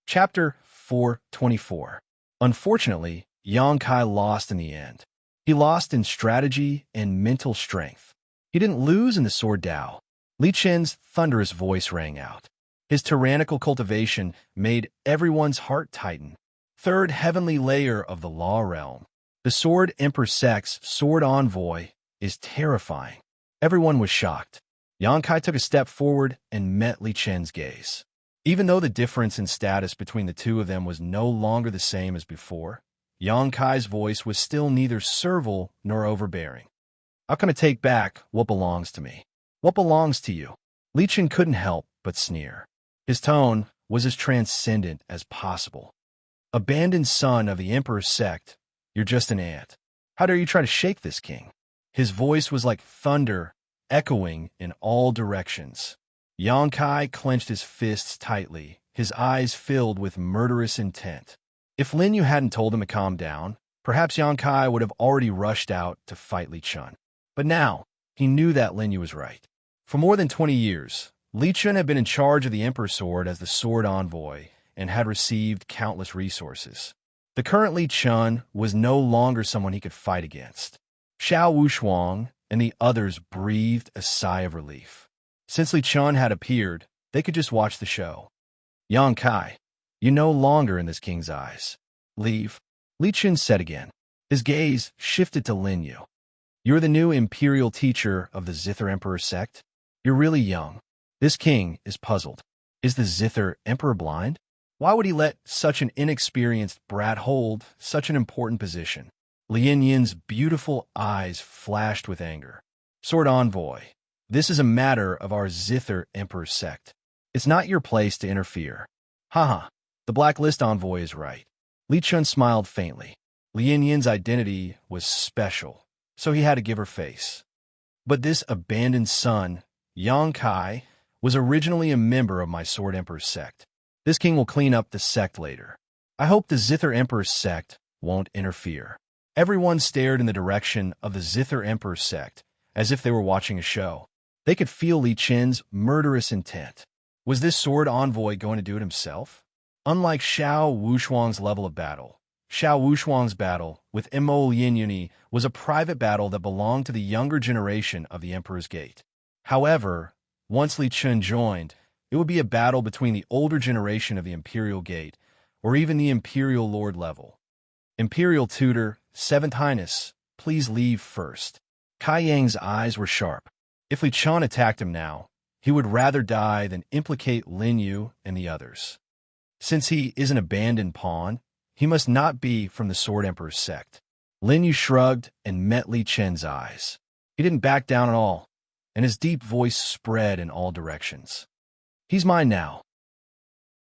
Chapter 424. Unfortunately, Yang Kai lost in the end. He lost in strategy and mental strength. He didn't lose in the sword Dao. Li Chen's thunderous voice rang out. His tyrannical cultivation made everyone's heart tighten. Third heavenly layer of the law realm. The Sword Emperor Sect's sword envoy is terrifying. Everyone was shocked. Yang Kai took a step forward and met Li Chen's gaze. Even though the difference in status between the two of them was no longer the same as before, Yang Kai's voice was still neither servile nor overbearing. How can I take back what belongs to me? What belongs to you? Li Chen couldn't help but sneer. His tone was as transcendent as possible. Abandoned son of the Emperor's sect, you're just an ant. How dare you try to shake this king? His voice was like thunder, echoing in all directions. Yang Kai clenched his fists tightly, his eyes filled with murderous intent. If Lin Yu hadn't told him to calm down, perhaps Yang Kai would have already rushed out to fight Li Chun. But now, he knew that Lin Yu was right. For more than 20 years, Li Chun had been in charge of the Emperor's Sword as the sword envoy and had received countless resources. The current Li Chun was no longer someone he could fight against. Xiao Wushuang and the others breathed a sigh of relief. Since Li Chun had appeared, they could just watch the show. Yang Kai, you're no longer in this king's eyes. Leave, Li Chun said again. His gaze shifted to Lin Yu. You're the new imperial teacher of the Zither Emperor sect? You're really young. This king is puzzled. Is the Zither Emperor blind? Why would he let such an inexperienced brat hold such an important position? Lin Yin's beautiful eyes flashed with anger. Sword envoy, this is a matter of our Zither Emperor sect. It's not your place to interfere. Haha, the blacklist envoy is right. Li Chun smiled faintly. Lin Yin's identity was special, so he had to give her face. But this abandoned son, Yang Kai, was originally a member of my Sword Emperor sect. This king will clean up the sect later. I hope the Zither Emperor sect won't interfere. Everyone stared in the direction of the Zither Emperor sect, as if they were watching a show. They could feel Li Chen's murderous intent. Was this sword envoy going to do it himself? Unlike Xiao Wushuang's level of battle, Xiao Wushuang's battle with Mo Lianyuni was a private battle that belonged to the younger generation of the Emperor's Gate. However, once Li Chen joined, it would be a battle between the older generation of the Imperial Gate, or even the Imperial Lord level. Imperial Tutor, Seventh Highness, please leave first. Kai Yang's eyes were sharp. If Li Chen attacked him now, he would rather die than implicate Lin Yu and the others. Since he is an abandoned pawn, he must not be from the Sword Emperor's sect. Lin Yu shrugged and met Li Chen's eyes. He didn't back down at all, and his deep voice spread in all directions. He's mine now.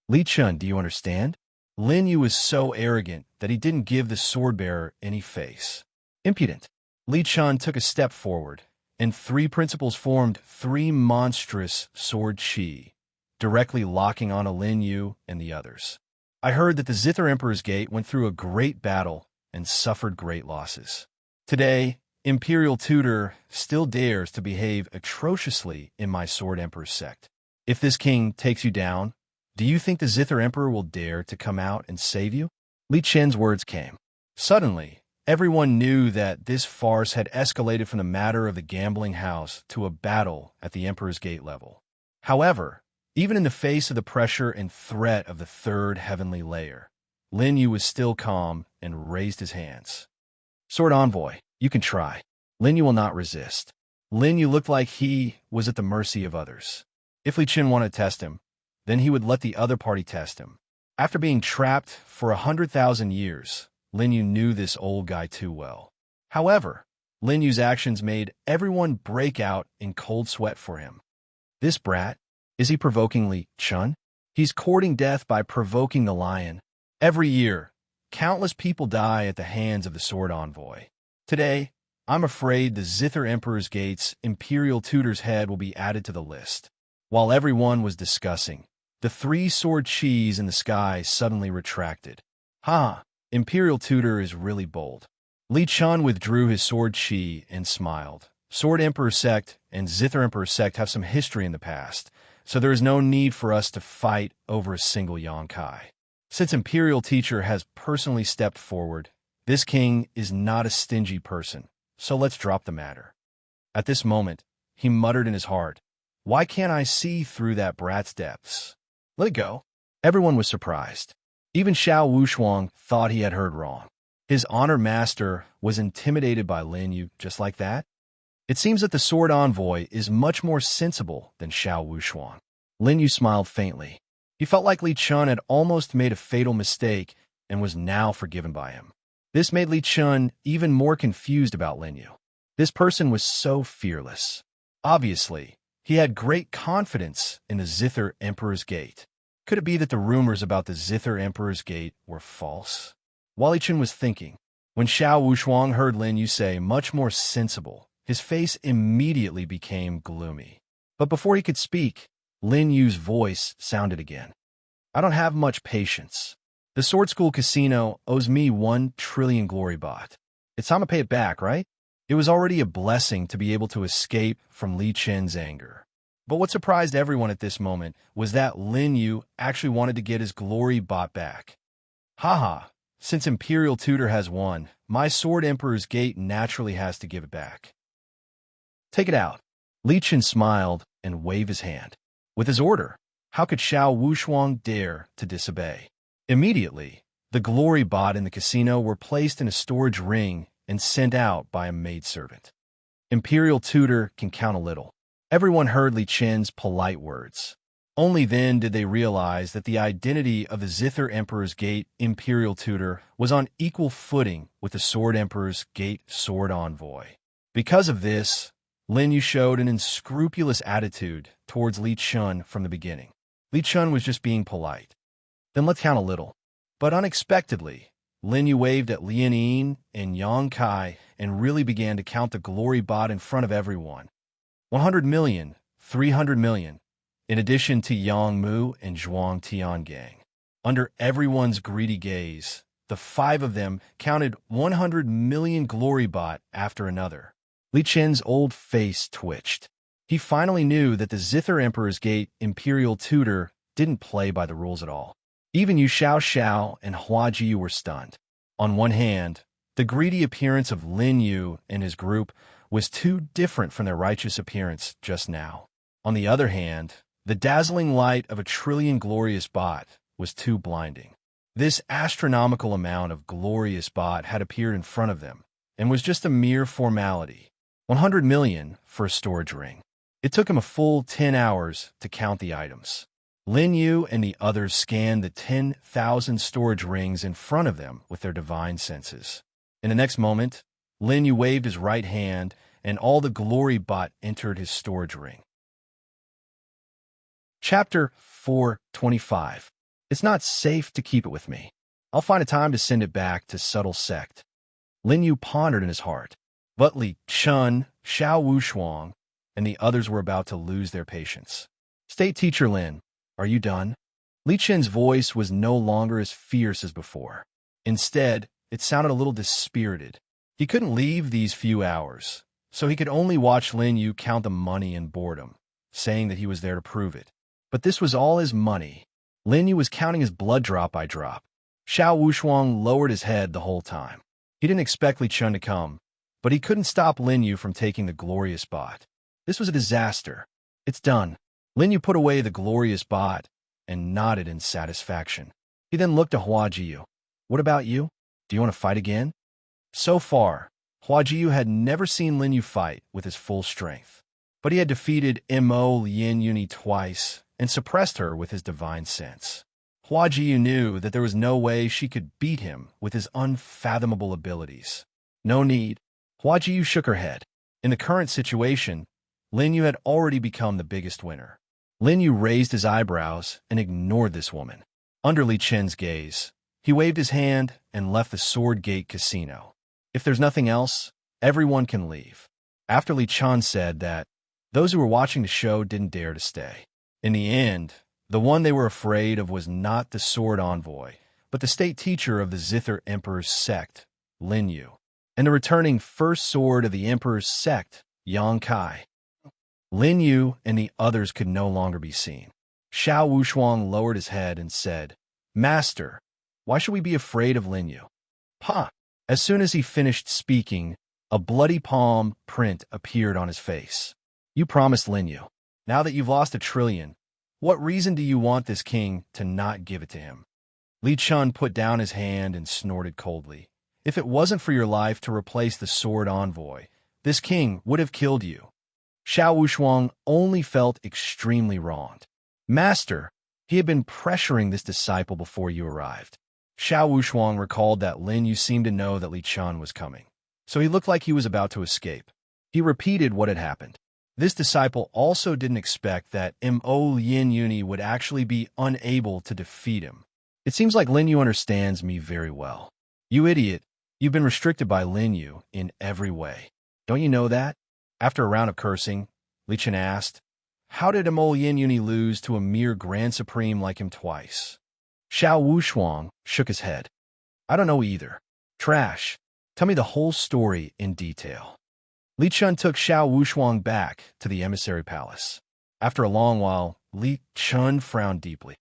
Li Chun, do you understand? Lin Yu was so arrogant that he didn't give the sword-bearer any face. Impudent. Li Chun took a step forward, and three principals formed three monstrous sword chi, directly locking onto Lin Yu and the others. I heard that the Zither Emperor's Gate went through a great battle and suffered great losses. Today, Imperial Tutor still dares to behave atrociously in my Sword Emperor's sect. If this king takes you down, do you think the Zither Emperor will dare to come out and save you? Li Chen's words came. Suddenly, everyone knew that this farce had escalated from the matter of the gambling house to a battle at the Emperor's Gate level. However, even in the face of the pressure and threat of the third heavenly layer, Lin Yu was still calm and raised his hands. Sword envoy, you can try. Lin Yu will not resist. Lin Yu looked like he was at the mercy of others. If Li Chen wanted to test him, then he would let the other party test him. After being trapped for 100,000 years, Lin Yu knew this old guy too well. However, Lin Yu's actions made everyone break out in cold sweat for him. This brat, is he provoking Li Chun? He's courting death by provoking the lion. Every year, countless people die at the hands of the sword envoy. Today, I'm afraid the Zither Emperor's Gate's Imperial Tutor's head will be added to the list. While everyone was discussing, the three sword chis in the sky suddenly retracted. Imperial Tutor is really bold. Li Chun withdrew his sword chi and smiled. Sword Emperor sect and Zither Emperor sect have some history in the past, so there is no need for us to fight over a single Yang Kai. Since Imperial Teacher has personally stepped forward, this king is not a stingy person, so let's drop the matter. At this moment, he muttered in his heart, "Why can't I see through that brat's depths? Let it go." Everyone was surprised. Even Xiao Wushuang thought he had heard wrong. His honored master was intimidated by Lin Yu just like that? It seems that the sword envoy is much more sensible than Xiao Wushuang. Lin Yu smiled faintly. He felt like Li Chun had almost made a fatal mistake and was now forgiven by him. This made Li Chun even more confused about Lin Yu. This person was so fearless. Obviously, he had great confidence in the Zither Emperor's Gate. Could it be that the rumors about the Zither Emperor's Gate were false? While Li Chun was thinking, when Xiao Wushuang heard Lin Yu say much more sensible, his face immediately became gloomy. But before he could speak, Lin Yu's voice sounded again. "I don't have much patience. The Sword School Casino owes me 1 trillion glory baht. It's time to pay it back, right?" It was already a blessing to be able to escape from Li Chen's anger. But what surprised everyone at this moment was that Lin Yu actually wanted to get his glory baht back. Haha, since Imperial Tutor has won, my Sword Emperor's Gate naturally has to give it back. Take it out. Li Chen smiled and waved his hand. With his order, how could Xiao Wushuang dare to disobey? Immediately, the glory baht in the casino were placed in a storage ring and sent out by a maidservant. Imperial Tutor can count a little. Everyone heard Li Chen's polite words. Only then did they realize that the identity of the Zither Emperor's Gate Imperial Tutor was on equal footing with the Sword Emperor's Gate Sword Envoy. Because of this, Lin Yu showed an unscrupulous attitude towards Li Chun from the beginning. Li Chun was just being polite. Then let's count a little. But unexpectedly, Lin Yu waved at Lian Yin and Yang Kai and really began to count the glory baht in front of everyone. 100 million, 300 million, in addition to Yang Mu and Zhuang Tiangang. Under everyone's greedy gaze, the 5 of them counted 100 million glory baht after another. Li Chen's old face twitched. He finally knew that the Zither Emperor's Gate Imperial Tutor didn't play by the rules at all. Even Yu Xiao and Hua Ji were stunned. On one hand, the greedy appearance of Lin Yu and his group was too different from their righteous appearance just now. On the other hand, the dazzling light of 1 trillion glorious baht was too blinding. This astronomical amount of glorious baht had appeared in front of them and was just a mere formality. 100 million for a storage ring. It took him a full 10 hours to count the items. Lin Yu and the others scanned the 10,000 storage rings in front of them with their divine senses. In the next moment, Lin Yu waved his right hand, and all the glory baht entered his storage ring. Chapter 425. It's not safe to keep it with me. I'll find a time to send it back to Subtle Sect. Lin Yu pondered in his heart. But Li Chun, Xiao Wushuang, and the others were about to lose their patience. State Teacher Lin, are you done? Li Chen's voice was no longer as fierce as before. Instead, it sounded a little dispirited. He couldn't leave these few hours, so he could only watch Lin Yu count the money in boredom, saying that he was there to prove it. But this was all his money. Lin Yu was counting his blood drop by drop. Xiao Wushuang lowered his head the whole time. He didn't expect Li Chun to come, but he couldn't stop Lin Yu from taking the glorious baht. This was a disaster. It's done. Lin Yu put away the glorious baht and nodded in satisfaction. He then looked at Hua Jiyu. What about you? Do you want to fight again? So far, Hua Jiyu had never seen Lin Yu fight with his full strength. But he had defeated Mo Lien Yuni twice and suppressed her with his divine sense. Hua Jiyu knew that there was no way she could beat him with his unfathomable abilities. No need. Hua Jiyu shook her head. In the current situation, Lin Yu had already become the biggest winner. Lin Yu raised his eyebrows and ignored this woman. Under Li Chen's gaze, he waved his hand and left the Sword Gate Casino. If there's nothing else, everyone can leave. After Li Chen said that, those who were watching the show didn't dare to stay. In the end, the one they were afraid of was not the Sword Envoy, but the state teacher of the Zither Emperor's sect, Lin Yu, and the returning first sword of the Emperor's sect, Yang Kai. Lin Yu and the others could no longer be seen. Xiao Wushuang lowered his head and said, Master, why should we be afraid of Lin Yu? Pa! As soon as he finished speaking, a bloody palm print appeared on his face. You promised Lin Yu. Now that you've lost 1,000,000,000, what reason do you want this king to not give it to him? Li Chun put down his hand and snorted coldly. If it wasn't for your life to replace the sword envoy, this king would have killed you. Xiao Wushuang only felt extremely wronged. Master, he had been pressuring this disciple before you arrived. Xiao Wushuang recalled that Lin Yu seemed to know that Li Chun was coming, so he looked like he was about to escape. He repeated what had happened. This disciple also didn't expect that Mo Lin Yuni would actually be unable to defeat him. It seems like Lin Yu understands me very well. You idiot, you've been restricted by Lin Yu in every way. Don't you know that? After a round of cursing, Li Chun asked, how did Mo Lin Yuni lose to a mere Grand Supreme like him twice? Xiao Wushuang shook his head. I don't know either. Trash. Tell me the whole story in detail. Li Chun took Xiao Wushuang back to the emissary palace. After a long while, Li Chun frowned deeply.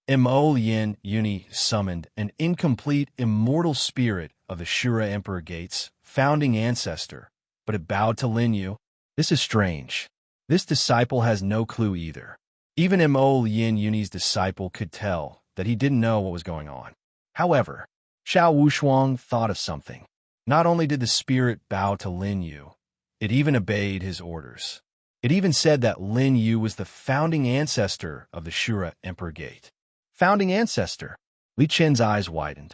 Mo Lin Yuni summoned an incomplete immortal spirit of the Shura Emperor Gate's founding ancestor, but it bowed to Lin Yu. This is strange. This disciple has no clue either. Even Mo Lin Yuni's disciple could tell that he didn't know what was going on. However, Xiao Wushuang thought of something. Not only did the spirit bow to Lin Yu, it even obeyed his orders. It even said that Lin Yu was the founding ancestor of the Shura Emperor Gate. Founding ancestor? Li Chen's eyes widened.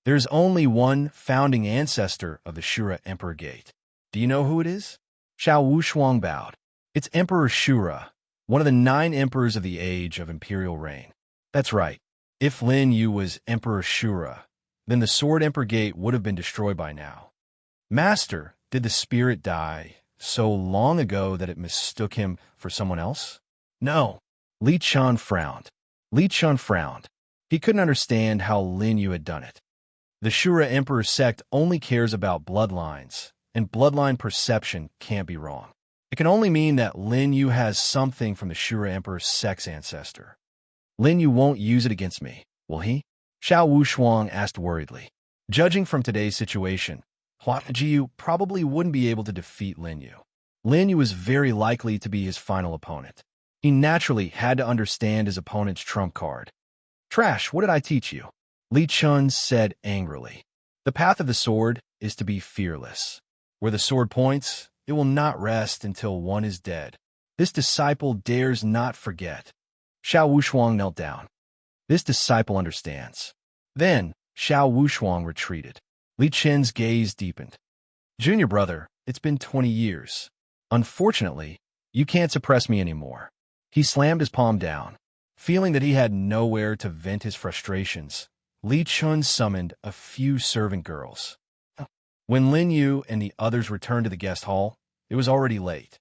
There's only one founding ancestor of the Shura Emperor Gate. Do you know who it is? Xiao Wushuang bowed. It's Emperor Shura, one of the 9 emperors of the age of imperial reign. That's right. If Lin Yu was Emperor Shura, then the Sword Emperor Gate would have been destroyed by now. Master, did the spirit die so long ago that it mistook him for someone else? No. Li Chun frowned. Li Chun frowned. He couldn't understand how Lin Yu had done it. The Shura Emperor sect only cares about bloodlines, and bloodline perception can't be wrong. It can only mean that Lin Yu has something from the Shura Emperor's sect's ancestor. Lin Yu won't use it against me, will he? Xiao Wushuang asked worriedly. Judging from today's situation, Hua Jiyu probably wouldn't be able to defeat Lin Yu. Lin Yu was very likely to be his final opponent. He naturally had to understand his opponent's trump card. Trash, what did I teach you? Li Chun said angrily. The path of the sword is to be fearless. Where the sword points, it will not rest until one is dead. This disciple dares not forget. Xiao Wushuang knelt down. This disciple understands. Then, Xiao Wushuang retreated. Li Chen's gaze deepened. Junior brother, it's been 20 years. Unfortunately, you can't suppress me anymore. He slammed his palm down. Feeling that he had nowhere to vent his frustrations, Li Chun summoned a few servant girls. When Lin Yu and the others returned to the guest hall, it was already late.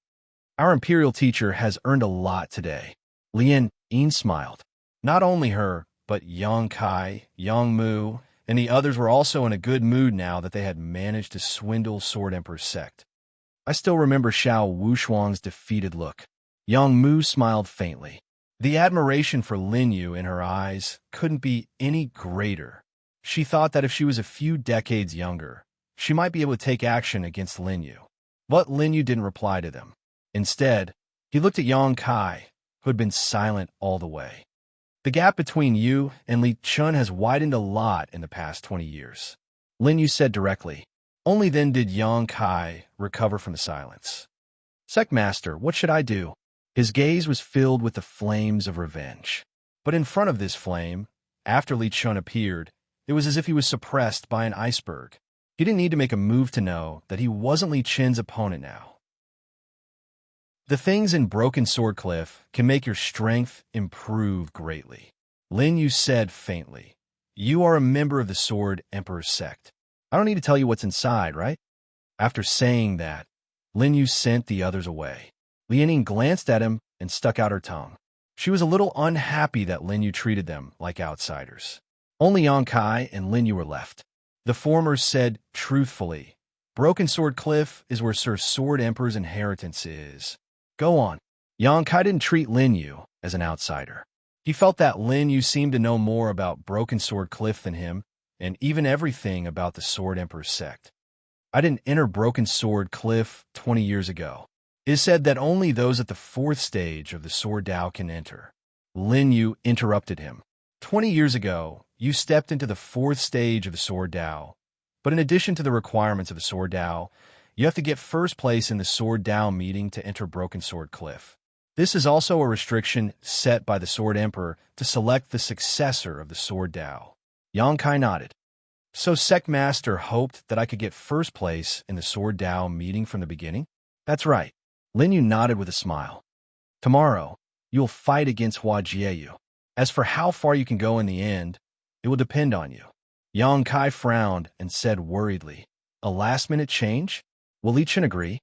Our imperial teacher has earned a lot today. Lin Yin smiled. Not only her, but Yang Kai, Yang Mu, and the others were also in a good mood now that they had managed to swindle Sword Emperor's sect. I still remember Xiao Wushuang's defeated look. Yang Mu smiled faintly. The admiration for Lin Yu in her eyes couldn't be any greater. She thought that if she was a few decades younger, she might be able to take action against Lin Yu. But Lin Yu didn't reply to them. Instead, he looked at Yang Kai, who had been silent all the way. The gap between you and Li Chun has widened a lot in the past 20 years. Lin Yu said directly. Only then did Yang Kai recover from the silence. Sect Master, what should I do? His gaze was filled with the flames of revenge. But in front of this flame, after Li Chun appeared, it was as if he was suppressed by an iceberg. He didn't need to make a move to know that he wasn't Li Chen's opponent now. The things in Broken Sword Cliff can make your strength improve greatly. Lin Yu said faintly. You are a member of the Sword Emperor's sect. I don't need to tell you what's inside, right? After saying that, Lin Yu sent the others away. Lian Ying glanced at him and stuck out her tongue. She was a little unhappy that Lin Yu treated them like outsiders. Only Yang Kai and Lin Yu were left. The former said truthfully, Broken Sword Cliff is where Sir Sword Emperor's inheritance is. Go on. Yang Kai didn't treat Lin Yu as an outsider. He felt that Lin Yu seemed to know more about Broken Sword Cliff than him, and even everything about the Sword Emperor's sect. I didn't enter Broken Sword Cliff 20 years ago. It is said that only those at the fourth stage of the Sword Tao can enter. Lin Yu interrupted him. 20 years ago, you stepped into the fourth stage of the Sword Tao, but in addition to the requirements of the Sword Tao, you have to get first place in the Sword Tao meeting to enter Broken Sword Cliff. This is also a restriction set by the Sword Emperor to select the successor of the Sword Tao. Yang Kai nodded. So Sect Master hoped that I could get first place in the Sword Tao meeting from the beginning? That's right. Lin Yu nodded with a smile. Tomorrow, you'll fight against Hua Jieyu. As for how far you can go in the end, it will depend on you. Yang Kai frowned and said worriedly, a last-minute change? Will Li Chen agree?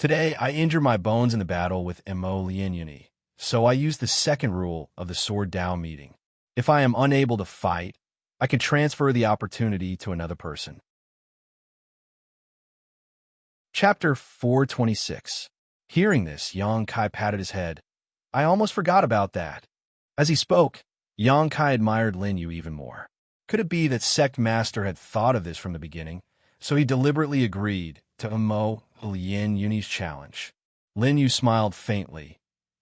Today, I injured my bones in the battle with Mo Lien Yuni, so I used the second rule of the Sword Tao meeting. If I am unable to fight, I can transfer the opportunity to another person. Chapter 426. Hearing this, Yang Kai patted his head. I almost forgot about that. As he spoke, Yang Kai admired Lin Yu even more. Could it be that Sect Master had thought of this from the beginning, so he deliberately agreed to Mo Lien Yuni's challenge? Lin Yu smiled faintly.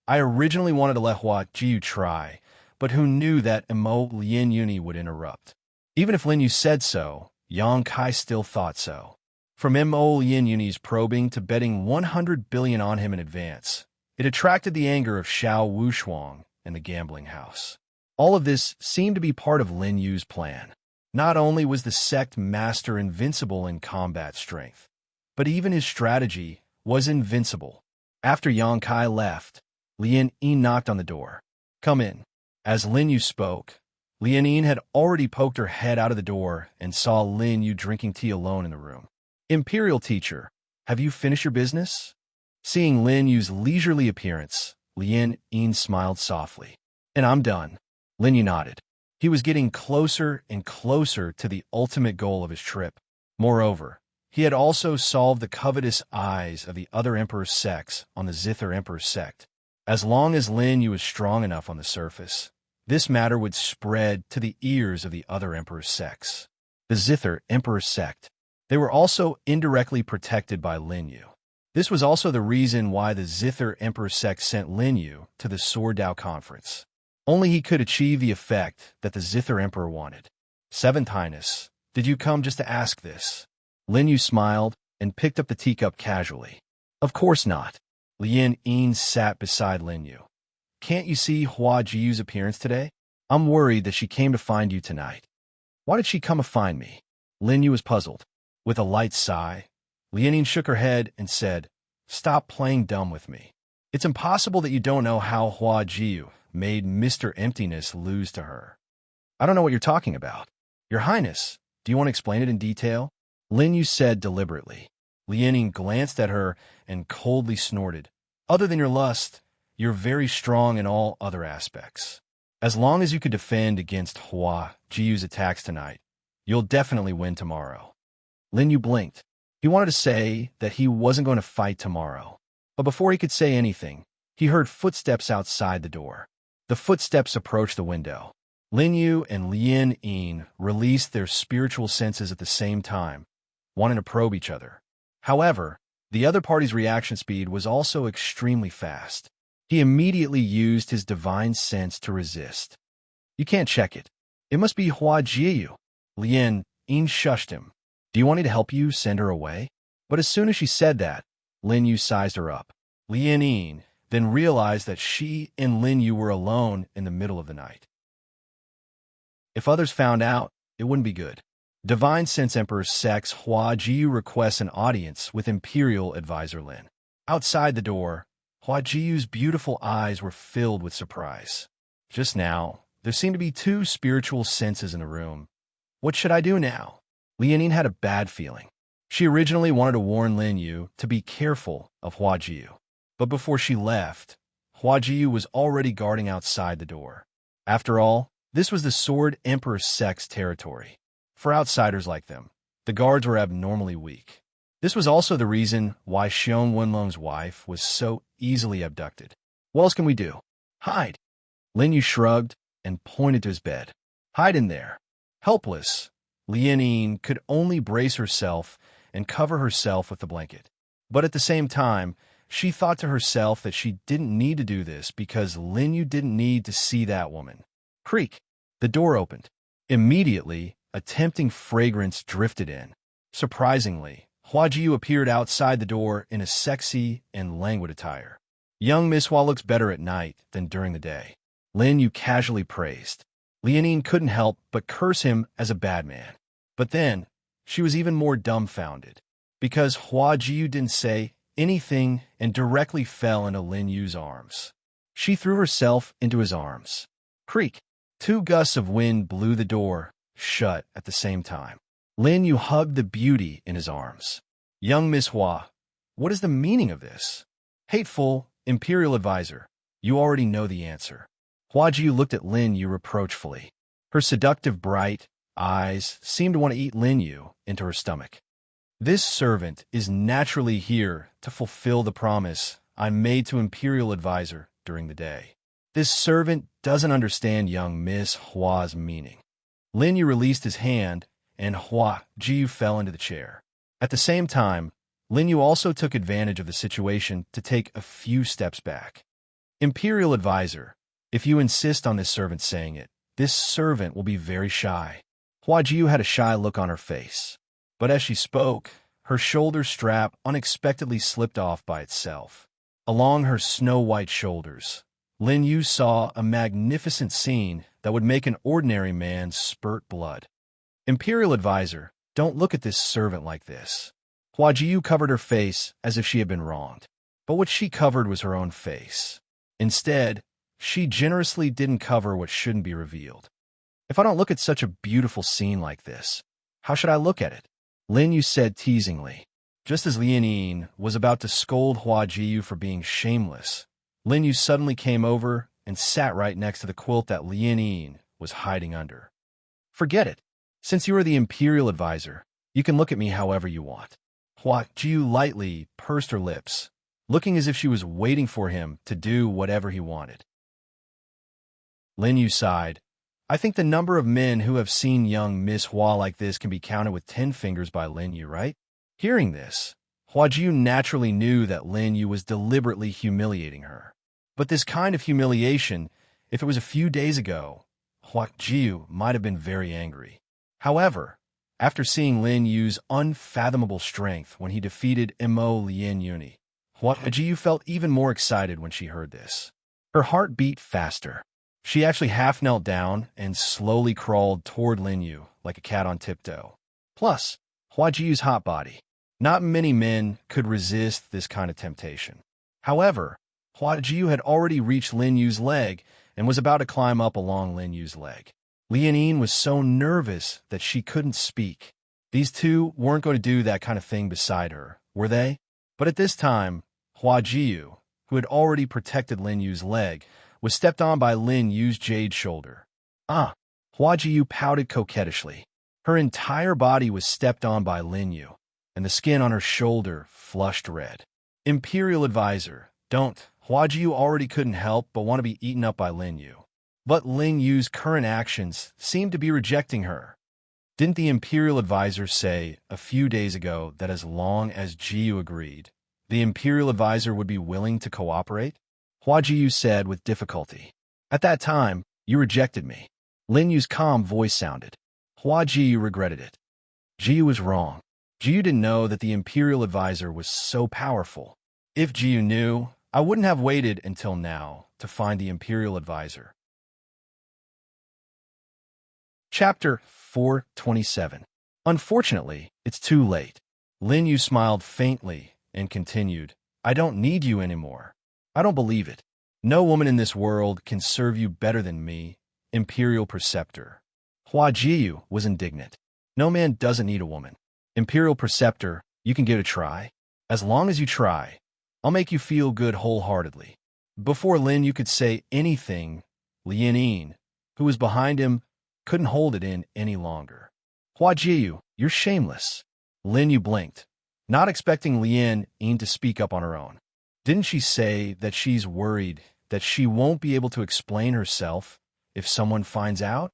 I originally wanted to let Hua Jiu try, but who knew that Mo Lien Yuni would interrupt? Even if Lin Yu said so, Yang Kai still thought so. From Mo Lien Yuni's probing to betting 100 billion on him in advance, it attracted the anger of Xiao Wushuang and the gambling house. All of this seemed to be part of Lin Yu's plan. Not only was the sect master invincible in combat strength, but even his strategy was invincible. After Yang Kai left, Lien Yin knocked on the door. Come in. As Lin Yu spoke, Lien Yin had already poked her head out of the door and saw Lin Yu drinking tea alone in the room. Imperial teacher, have you finished your business? Seeing Lin Yu's leisurely appearance, Lien Yin smiled softly. And I'm done. Lin Yu nodded. He was getting closer and closer to the ultimate goal of his trip. Moreover, he had also solved the covetous eyes of the other emperor's sects on the Zither Emperor's sect. As long as Lin Yu was strong enough on the surface, this matter would spread to the ears of the other emperor's sects. The Zither Emperor's sect. They were also indirectly protected by Lin Yu. This was also the reason why the Zither Emperor's sect sent Lin Yu to the Sword Tao conference. Only he could achieve the effect that the Zither Emperor wanted. Seventh Highness, did you come just to ask this? Lin Yu smiled and picked up the teacup casually. Of course not. Lien Yin sat beside Lin Yu. Can't you see Hua Jiu's appearance today? I'm worried that she came to find you tonight. Why did she come to find me? Lin Yu was puzzled. With a light sigh, Lien Yin shook her head and said, Stop playing dumb with me. It's impossible that you don't know how Hua Jiu made Mr. Emptiness lose to her. I don't know what you're talking about. Your Highness, do you want to explain it in detail? Lin Yu said deliberately. Lien Yin glanced at her and coldly snorted. Other than your lust, you're very strong in all other aspects. As long as you could defend against Hua Jiu's attacks tonight, you'll definitely win tomorrow. Lin Yu blinked. He wanted to say that he wasn't going to fight tomorrow. But before he could say anything, he heard footsteps outside the door. The footsteps approached the window. Lin Yu and Lien Yin released their spiritual senses at the same time, wanting to probe each other. However, the other party's reaction speed was also extremely fast. He immediately used his divine sense to resist. You can't check it. It must be Hua Jiu. Lien Yin shushed him. Do you want me to help you send her away? But as soon as she said that, Lin Yu sized her up. Lien Yin then realized that she and Lin Yu were alone in the middle of the night. If others found out, it wouldn't be good. Divine Sense Emperor Sex Hua Jiu requests an audience with Imperial Advisor Lin. Outside the door, Hua Jiu's beautiful eyes were filled with surprise. Just now, there seemed to be two spiritual senses in the room. What should I do now? Lien Yin had a bad feeling. She originally wanted to warn Lin Yu to be careful of Hua Jiu. But before she left, Hua Jiu was already guarding outside the door. After all, this was the Sword Emperor Sect's territory. For outsiders like them, the guards were abnormally weak. This was also the reason why Xiong Wenlong's wife was so easily abducted. What else can we do? Hide. Lin Yu shrugged and pointed to his bed. Hide in there. Helpless, Lian could only brace herself and cover herself with the blanket. But at the same time, she thought to herself that she didn't need to do this because Lin Yu didn't need to see that woman. Creak. The door opened. Immediately, a tempting fragrance drifted in. Surprisingly, Hua Jiu appeared outside the door in a sexy and languid attire. Young Miss Hua looks better at night than during the day, Lin Yu casually praised. Lian couldn't help but curse him as a bad man. But then, she was even more dumbfounded, because Hua Jiu didn't say anything and directly fell into Lin Yu's arms. She threw herself into his arms. Creak. 2 gusts of wind blew the door shut at the same time. Lin Yu hugged the beauty in his arms. Young Miss Hua, what is the meaning of this? Hateful, Imperial Advisor, you already know the answer. Hua Jiu looked at Lin Yu reproachfully. Her seductive, bright eyes seemed to want to eat Lin Yu into her stomach. This servant is naturally here to fulfill the promise I made to Imperial Advisor during the day. This servant doesn't understand young Miss Hua's meaning. Lin Yu released his hand, and Hua Jiu fell into the chair. At the same time, Lin Yu also took advantage of the situation to take a few steps back. Imperial Advisor, if you insist on this servant saying it, this servant will be very shy. Hua Jiu had a shy look on her face. But as she spoke, her shoulder strap unexpectedly slipped off by itself. Along her snow-white shoulders, Lin Yu saw a magnificent scene that would make an ordinary man spurt blood. Imperial Advisor, don't look at this servant like this. Hua Jiu covered her face as if she had been wronged. But what she covered was her own face. Instead, she generously didn't cover what shouldn't be revealed. If I don't look at such a beautiful scene like this, how should I look at it? Lin Yu said teasingly. Just as Lian was about to scold Hua Jiu for being shameless, Lin Yu suddenly came over and sat right next to the quilt that Lian was hiding under. Forget it. Since you are the Imperial Advisor, you can look at me however you want. Hua Jiu lightly pursed her lips, looking as if she was waiting for him to do whatever he wanted. Lin Yu sighed. I think the number of men who have seen young Miss Hua like this can be counted with 10 fingers by Lin Yu, right? Hearing this, Hua Jiu naturally knew that Lin Yu was deliberately humiliating her. But this kind of humiliation, if it was a few days ago, Hua Jiu might have been very angry. However, after seeing Lin Yu's unfathomable strength when he defeated Mo Lian Yuni, Hua Jiu felt even more excited when she heard this. Her heart beat faster. She actually half knelt down and slowly crawled toward Lin Yu like a cat on tiptoe. Plus, Hua Jiu's hot body. Not many men could resist this kind of temptation. However, Hua Jiu had already reached Lin Yu's leg and was about to climb up along Lin Yu's leg. Lian was so nervous that she couldn't speak. These two weren't going to do that kind of thing beside her, were they? But at this time, Hua Jiu, who had already protected Lin Yu's leg, was stepped on by Lin Yu's jade shoulder. Hua Jiu pouted coquettishly. Her entire body was stepped on by Lin Yu, and the skin on her shoulder flushed red. Imperial Advisor, don't. Hua Jiu already couldn't help but want to be eaten up by Lin Yu. But Lin Yu's current actions seemed to be rejecting her. Didn't the Imperial Advisor say a few days ago that as long as Jiu agreed, the Imperial Advisor would be willing to cooperate? Hua Jiu said with difficulty. At that time, you rejected me. Lin Yu's calm voice sounded. Hua Jiu regretted it. Jiu was wrong. Jiu didn't know that the Imperial Advisor was so powerful. If Jiu knew, I wouldn't have waited until now to find the Imperial Advisor. Chapter 427. Unfortunately, it's too late. Lin Yu smiled faintly and continued, I don't need you anymore. I don't believe it. No woman in this world can serve you better than me, Imperial Preceptor. Hua Jiu was indignant. No man doesn't need a woman. Imperial Preceptor, you can give it a try. As long as you try, I'll make you feel good wholeheartedly. Before Lin Yu could say anything, Lian, who was behind him, couldn't hold it in any longer. Hua Jiu, you're shameless. Lin Yu blinked, not expecting Lian to speak up on her own. Didn't she say that she's worried that she won't be able to explain herself if someone finds out?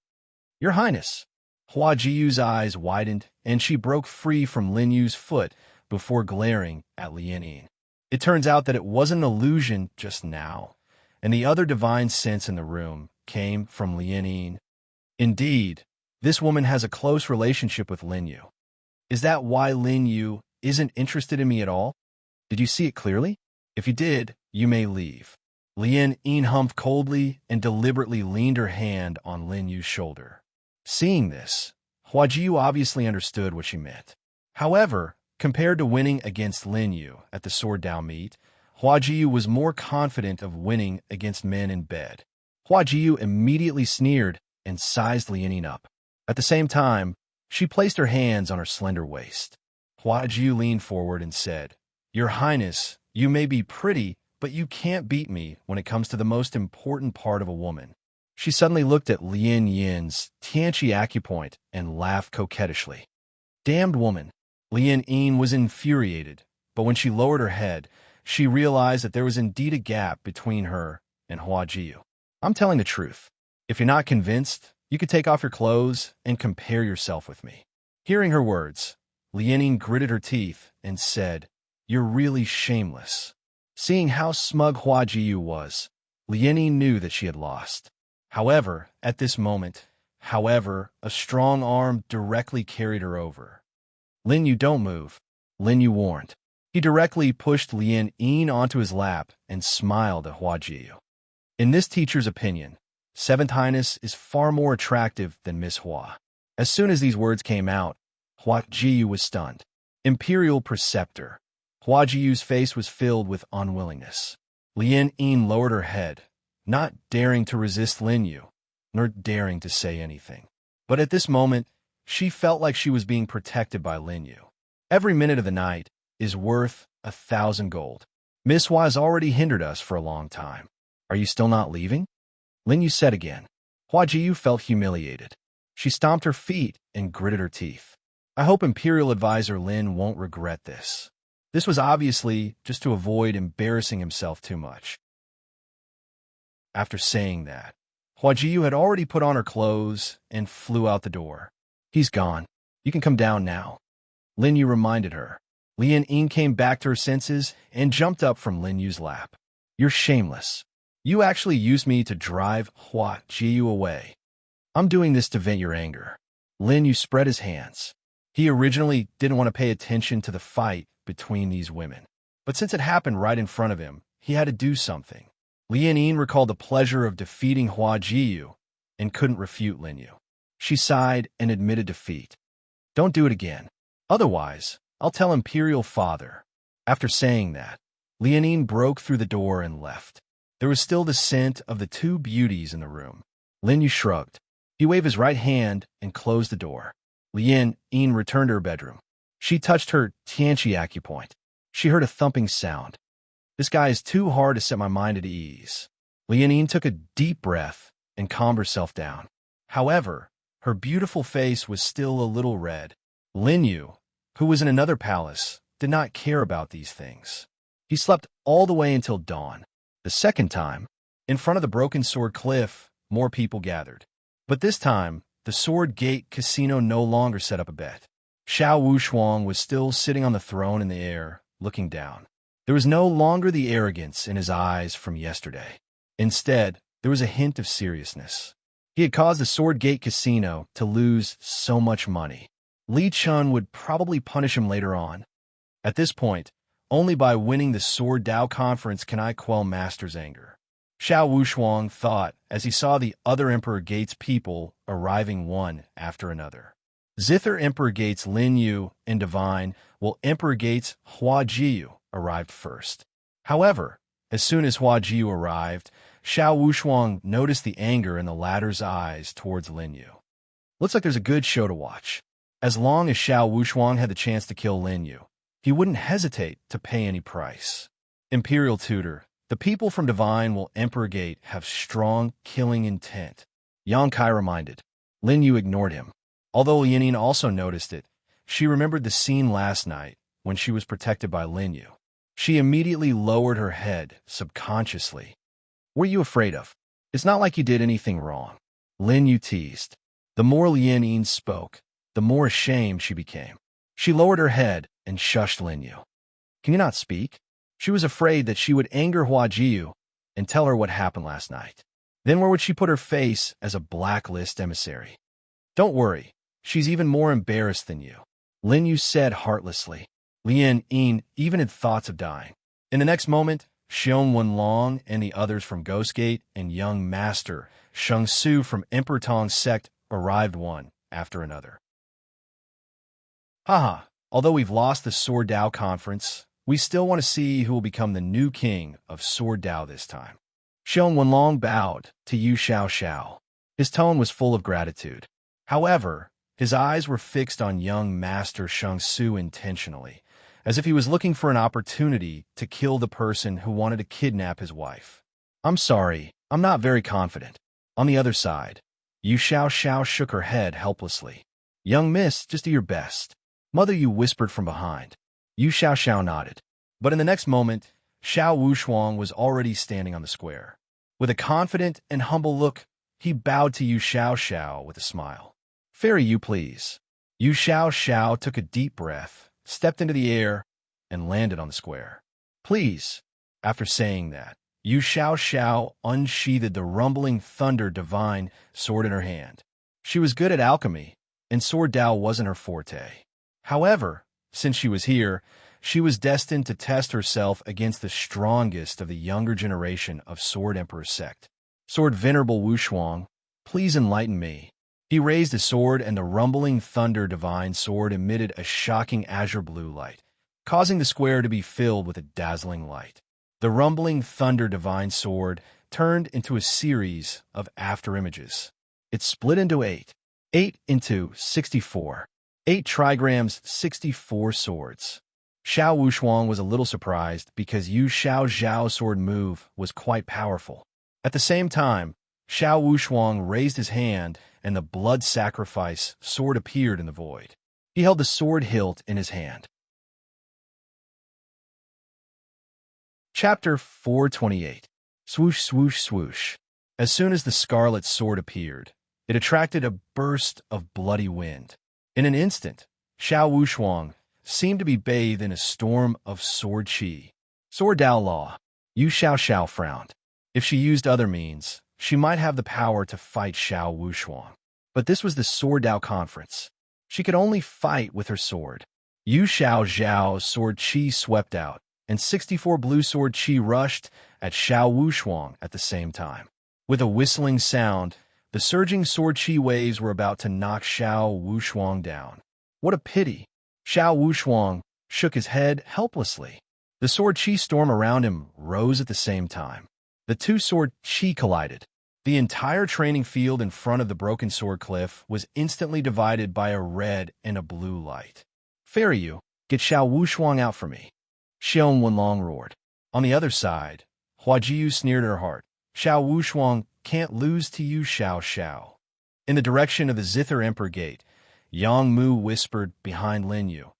Your Highness. Hua Jiyu's eyes widened, and she broke free from Lin Yu's foot before glaring at Lian Yin. It turns out that it wasn't an illusion just now, and the other divine sense in the room came from Lian Yin. Indeed, this woman has a close relationship with Lin Yu. Is that why Lin Yu isn't interested in me at all? Did you see it clearly? If you did, you may leave. Lian Yin humphed coldly and deliberately leaned her hand on Lin Yu's shoulder. Seeing this, Hua Jiyu obviously understood what she meant. However, compared to winning against Lin Yu at the Sword Dao meet, Hua Jiyu was more confident of winning against men in bed. Hua Jiyu immediately sneered and sized Lian Yin up. At the same time, she placed her hands on her slender waist. Hua Jiyu leaned forward and said, "Your Highness, you may be pretty, but you can't beat me when it comes to the most important part of a woman." She suddenly looked at Lian Yin's Tianqi acupoint and laughed coquettishly. Damned woman. Lian Yin was infuriated, but when she lowered her head, she realized that there was indeed a gap between her and Hua Jiyu. I'm telling the truth. If you're not convinced, you could take off your clothes and compare yourself with me. Hearing her words, Lian Yin gritted her teeth and said, "You're really shameless." Seeing how smug Hua Jiyu was, Lian Yin knew that she had lost. However, at this moment, a strong arm directly carried her over. "Lin Yu, don't move," Lin Yu warned. He directly pushed Lian Yin onto his lap and smiled at Hua Jiyu. In this teacher's opinion, Seventh Highness is far more attractive than Miss Hua. As soon as these words came out, Hua Jiyu was stunned. Imperial Preceptor. Hua Jiyu's face was filled with unwillingness. Lian Yin lowered her head, not daring to resist Lin Yu, nor daring to say anything. But at this moment, she felt like she was being protected by Lin Yu. Every minute of the night is worth 1,000 gold. Miss Hua has already hindered us for a long time. Are you still not leaving? Lin Yu said again. Hua Jiyu felt humiliated. She stomped her feet and gritted her teeth. I hope Imperial Advisor Lin won't regret this. This was obviously just to avoid embarrassing himself too much. After saying that, Hua Jiyu had already put on her clothes and flew out the door. He's gone. You can come down now. Lin Yu reminded her. Lian Yin came back to her senses and jumped up from Lin Yu's lap. You're shameless. You actually used me to drive Hua Jiyu away. I'm doing this to vent your anger. Lin Yu spread his hands. He originally didn't want to pay attention to the fight between these women. But since it happened right in front of him, he had to do something. Lian Yin recalled the pleasure of defeating Hua Jiyu and couldn't refute Lin Yu. She sighed and admitted defeat. Don't do it again. Otherwise, I'll tell Imperial Father. After saying that, Lian Yin broke through the door and left. There was still the scent of the two beauties in the room. Lin Yu shrugged. He waved his right hand and closed the door. Lian Yin returned to her bedroom. She touched her Tianqi acupoint. She heard a thumping sound. This guy is too hard to set my mind at ease. Lian Yin took a deep breath and calmed herself down. However, her beautiful face was still a little red. Lin Yu, who was in another palace, did not care about these things. He slept all the way until dawn. The second time, in front of the Broken Sword Cliff, more people gathered. But this time, the Sword Gate Casino no longer set up a bet. Xiao Wushuang was still sitting on the throne in the air, looking down. There was no longer the arrogance in his eyes from yesterday. Instead, there was a hint of seriousness. He had caused the Sword Gate Casino to lose so much money. Li Chun would probably punish him later on. At this point, only by winning the Sword Dao Conference can I quell Master's anger. Xiao Wushuang thought as he saw the other Emperor Gate's people arriving one after another. Zither Emperor Gate's Lin Yu and Divine, while Emperor Gate's Hua Jiyu arrived first. However, as soon as Hua Jiyu arrived, Xiao Wushuang noticed the anger in the latter's eyes towards Lin Yu. Looks like there's a good show to watch. As long as Xiao Wushuang had the chance to kill Lin Yu, he wouldn't hesitate to pay any price. Imperial Tutor, the people from Divine will Emperor Gate have strong killing intent. Yang Kai reminded. Lin Yu ignored him. Although Lian Yin also noticed it, she remembered the scene last night when she was protected by Lin Yu. She immediately lowered her head subconsciously. What are you afraid of? It's not like you did anything wrong. Lin Yu teased. The more Lien Yin spoke, the more ashamed she became. She lowered her head and shushed Lin Yu. Can you not speak? She was afraid that she would anger Hua Jiu and tell her what happened last night. Then where would she put her face as a blacklist emissary? Don't worry, she's even more embarrassed than you, Lin Yu said heartlessly. Lien Yin even had thoughts of dying. In the next moment, Xiong Wenlong and the others from Ghostgate and young master Shang Su from Emperor Tong's sect arrived one after another. Haha, although we've lost the Sword Dao conference, we still want to see who will become the new king of Sword Dao this time. Xiong Wenlong bowed to Yu Xiao. His tone was full of gratitude. However, his eyes were fixed on young master Shang Su intentionally, as if he was looking for an opportunity to kill the person who wanted to kidnap his wife. I'm sorry, I'm not very confident. On the other side, Yu Xiao shook her head helplessly. Young miss, just do your best. Mother Yu whispered from behind. Yu Xiao nodded. But in the next moment, Xiao Wushuang was already standing on the square. With a confident and humble look, he bowed to Yu Xiao with a smile. Fairy Yu, please. Yu Xiao took a deep breath, stepped into the air, and landed on the square. Please. After saying that, Yu Xiao unsheathed the rumbling thunder divine sword in her hand. She was good at alchemy, and Sword Dao wasn't her forte. However, since she was here, she was destined to test herself against the strongest of the younger generation of Sword Emperor sect. Sword Venerable Wushuang, please enlighten me. He raised his sword, and the rumbling thunder divine sword emitted a shocking azure blue light, causing the square to be filled with a dazzling light. The rumbling thunder divine sword turned into a series of afterimages. It split into 8 into 64. 8 trigrams, 64 swords. Xiao Wushuang was a little surprised because Yu Xiao's sword move was quite powerful. At the same time, Xiao Wushuang raised his hand, and the blood sacrifice sword appeared in the void. He held the sword hilt in his hand. Chapter 428. Swoosh, swoosh, swoosh. As soon as the scarlet sword appeared, it attracted a burst of bloody wind. In an instant, Xiao Wushuang seemed to be bathed in a storm of sword qi. Sword Dao law. Yu Xiao frowned. If she used other means, she might have the power to fight Xiao Wushuang. But this was the Sword Dao conference. She could only fight with her sword. Yu Xiao's sword qi swept out, and 64 blue sword qi rushed at Xiao Wushuang at the same time. With a whistling sound, the surging sword qi waves were about to knock Xiao Wushuang down. What a pity! Xiao Wushuang shook his head helplessly. The sword qi storm around him rose at the same time. The two sword qi collided. The entire training field in front of the broken sword cliff was instantly divided by a red and a blue light. Fairy Yu, get Xiao Wushuang out for me. Xiong Wenlong roared. On the other side, Hua Jiu sneered at her heart. Xiao Wushuang can't lose to Yu Xiao. In the direction of the Zither Emperor Gate, Yang Mu whispered behind Lin Yu.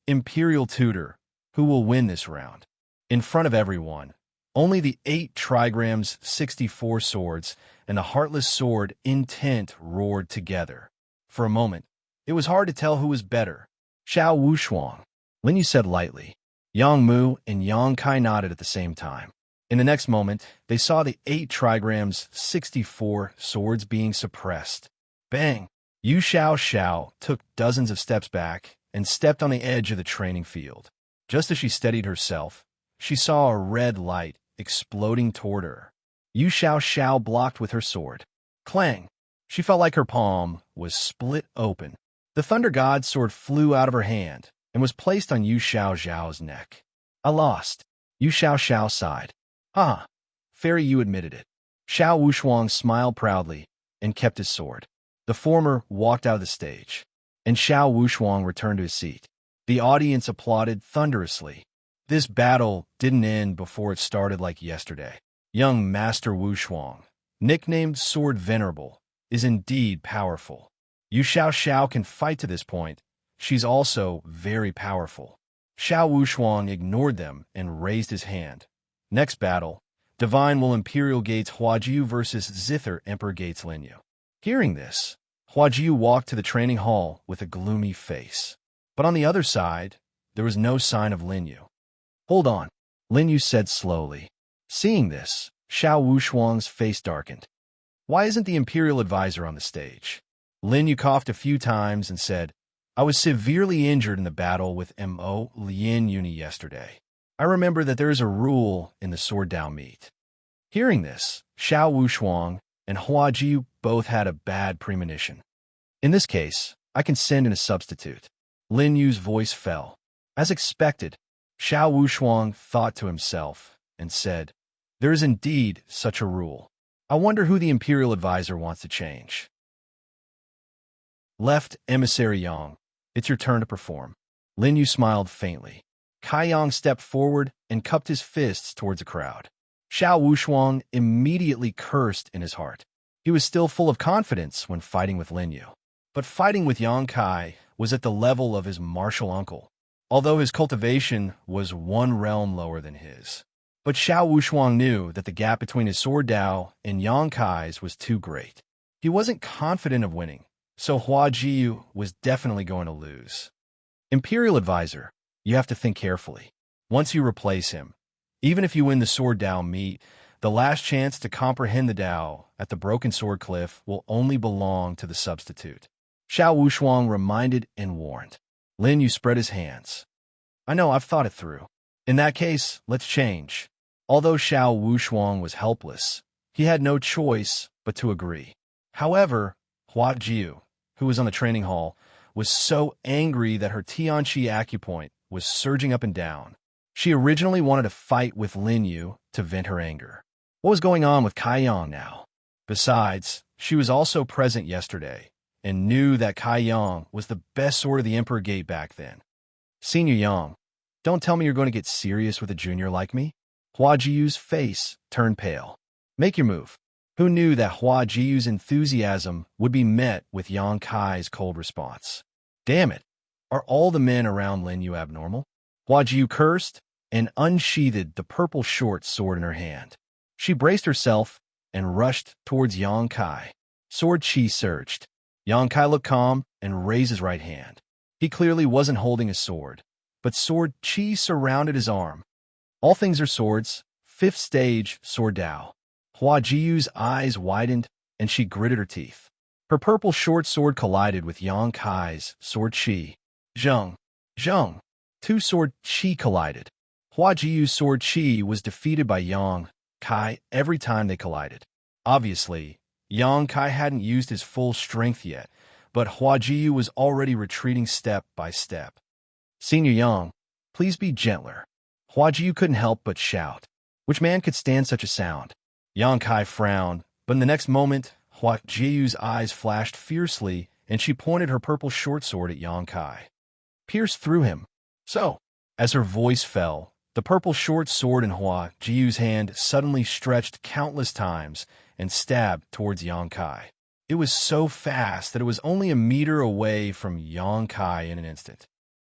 Imperial Tutor, who will win this round? In front of everyone, only the 8 trigrams 64 swords and the Heartless Sword Intent roared together. For a moment, it was hard to tell who was better. Xiao Wushuang, Lin Yu said lightly. Yang Mu and Yang Kai nodded at the same time. In the next moment, they saw the 8 trigrams 64 swords being suppressed. Bang! Yu Xiao took dozens of steps back and stepped on the edge of the training field. Just as she steadied herself, she saw a red light exploding toward her. Yu Xiao blocked with her sword. Clang! She felt like her palm was split open. The Thunder God's sword flew out of her hand and was placed on Yu Xiao's neck. I lost. Yu Xiao sighed. Ah, Fairy Yu admitted it. Xiao Wushuang smiled proudly and kept his sword. The former walked out of the stage, and Xiao Wushuang returned to his seat. The audience applauded thunderously. This battle didn't end before it started like yesterday. Young Master Wushuang, nicknamed Sword Venerable, is indeed powerful. Yu Xiao can fight to this point. She's also very powerful. Xiao Wushuang ignored them and raised his hand. Next battle, Divine will Imperial Gates Huajiu versus Zither Emperor Gates Linyu. Hearing this, Huajiu walked to the training hall with a gloomy face. But on the other side, there was no sign of Linyu. Hold on, Linyu said slowly. Seeing this, Xiao Wushuang's face darkened. Why isn't the Imperial advisor on the stage? Linyu coughed a few times and said, I was severely injured in the battle with Mo Lin Uni yesterday. I remember that there is a rule in the Sword Dao meet. Hearing this, Xiao Wushuang and Huajiu both had a bad premonition. In this case, I can send in a substitute. Lin Yu's voice fell. As expected, Xiao Wushuang thought to himself and said, there is indeed such a rule. I wonder who the Imperial advisor wants to change. Left Emissary Yang, it's your turn to perform. Lin Yu smiled faintly. Kai Yang stepped forward and cupped his fists towards the crowd. Xiao Wushuang immediately cursed in his heart. He was still full of confidence when fighting with Lin Yu. But fighting with Yang Kai was at the level of his martial uncle, although his cultivation was one realm lower than his. But Xiao Wushuang knew that the gap between his Sword Dao and Yang Kai's was too great. He wasn't confident of winning, so Huajiu was definitely going to lose. Imperial advisor, you have to think carefully. Once you replace him, even if you win the Sword Dao meet, the last chance to comprehend the Dao at the Broken Sword Cliff will only belong to the substitute. Xiao Wushuang reminded and warned. Lin Yu spread his hands. I know, I've thought it through. In that case, let's change. Although Xiao Wushuang was helpless, he had no choice but to agree. However, Huajiu, who was on the training hall, was so angry that her Tianqi acupoint was surging up and down. She originally wanted to fight with Lin Yu to vent her anger. What was going on with Kai Yang now? Besides, she was also present yesterday and knew that Kai Yang was the best sword of the Emperor Gate back then. Senior Yang, don't tell me you're going to get serious with a junior like me? Huajiu's face turned pale. Make your move. Who knew that Huajiu's enthusiasm would be met with Yang Kai's cold response? Damn it! Are all the men around Lin Yu abnormal? Huajiu cursed and unsheathed the purple short sword in her hand. She braced herself and rushed towards Yang Kai. Sword chi surged. Yang Kai looked calm and raised his right hand. He clearly wasn't holding a sword, but sword chi surrounded his arm. All things are swords. 5th stage, Sword Dao. Huajiu's eyes widened, and she gritted her teeth. Her purple short sword collided with Yang Kai's sword chi. Zheng. Zheng. 2 sword chi collided. Huajiu's sword chi was defeated by Yang Kai every time they collided. Obviously, Yang Kai hadn't used his full strength yet, but Huajiu was already retreating step by step. Senior Yang, please be gentler. Huajiu couldn't help but shout. Which man could stand such a sound? Yang Kai frowned, but in the next moment, Huajiu's eyes flashed fiercely, and she pointed her purple short sword at Yang Kai. Pierced through him. So, as her voice fell, the purple short sword in Huajiu's hand suddenly stretched countless times and stabbed towards Yang Kai. It was so fast that it was only a meter away from Yang Kai in an instant.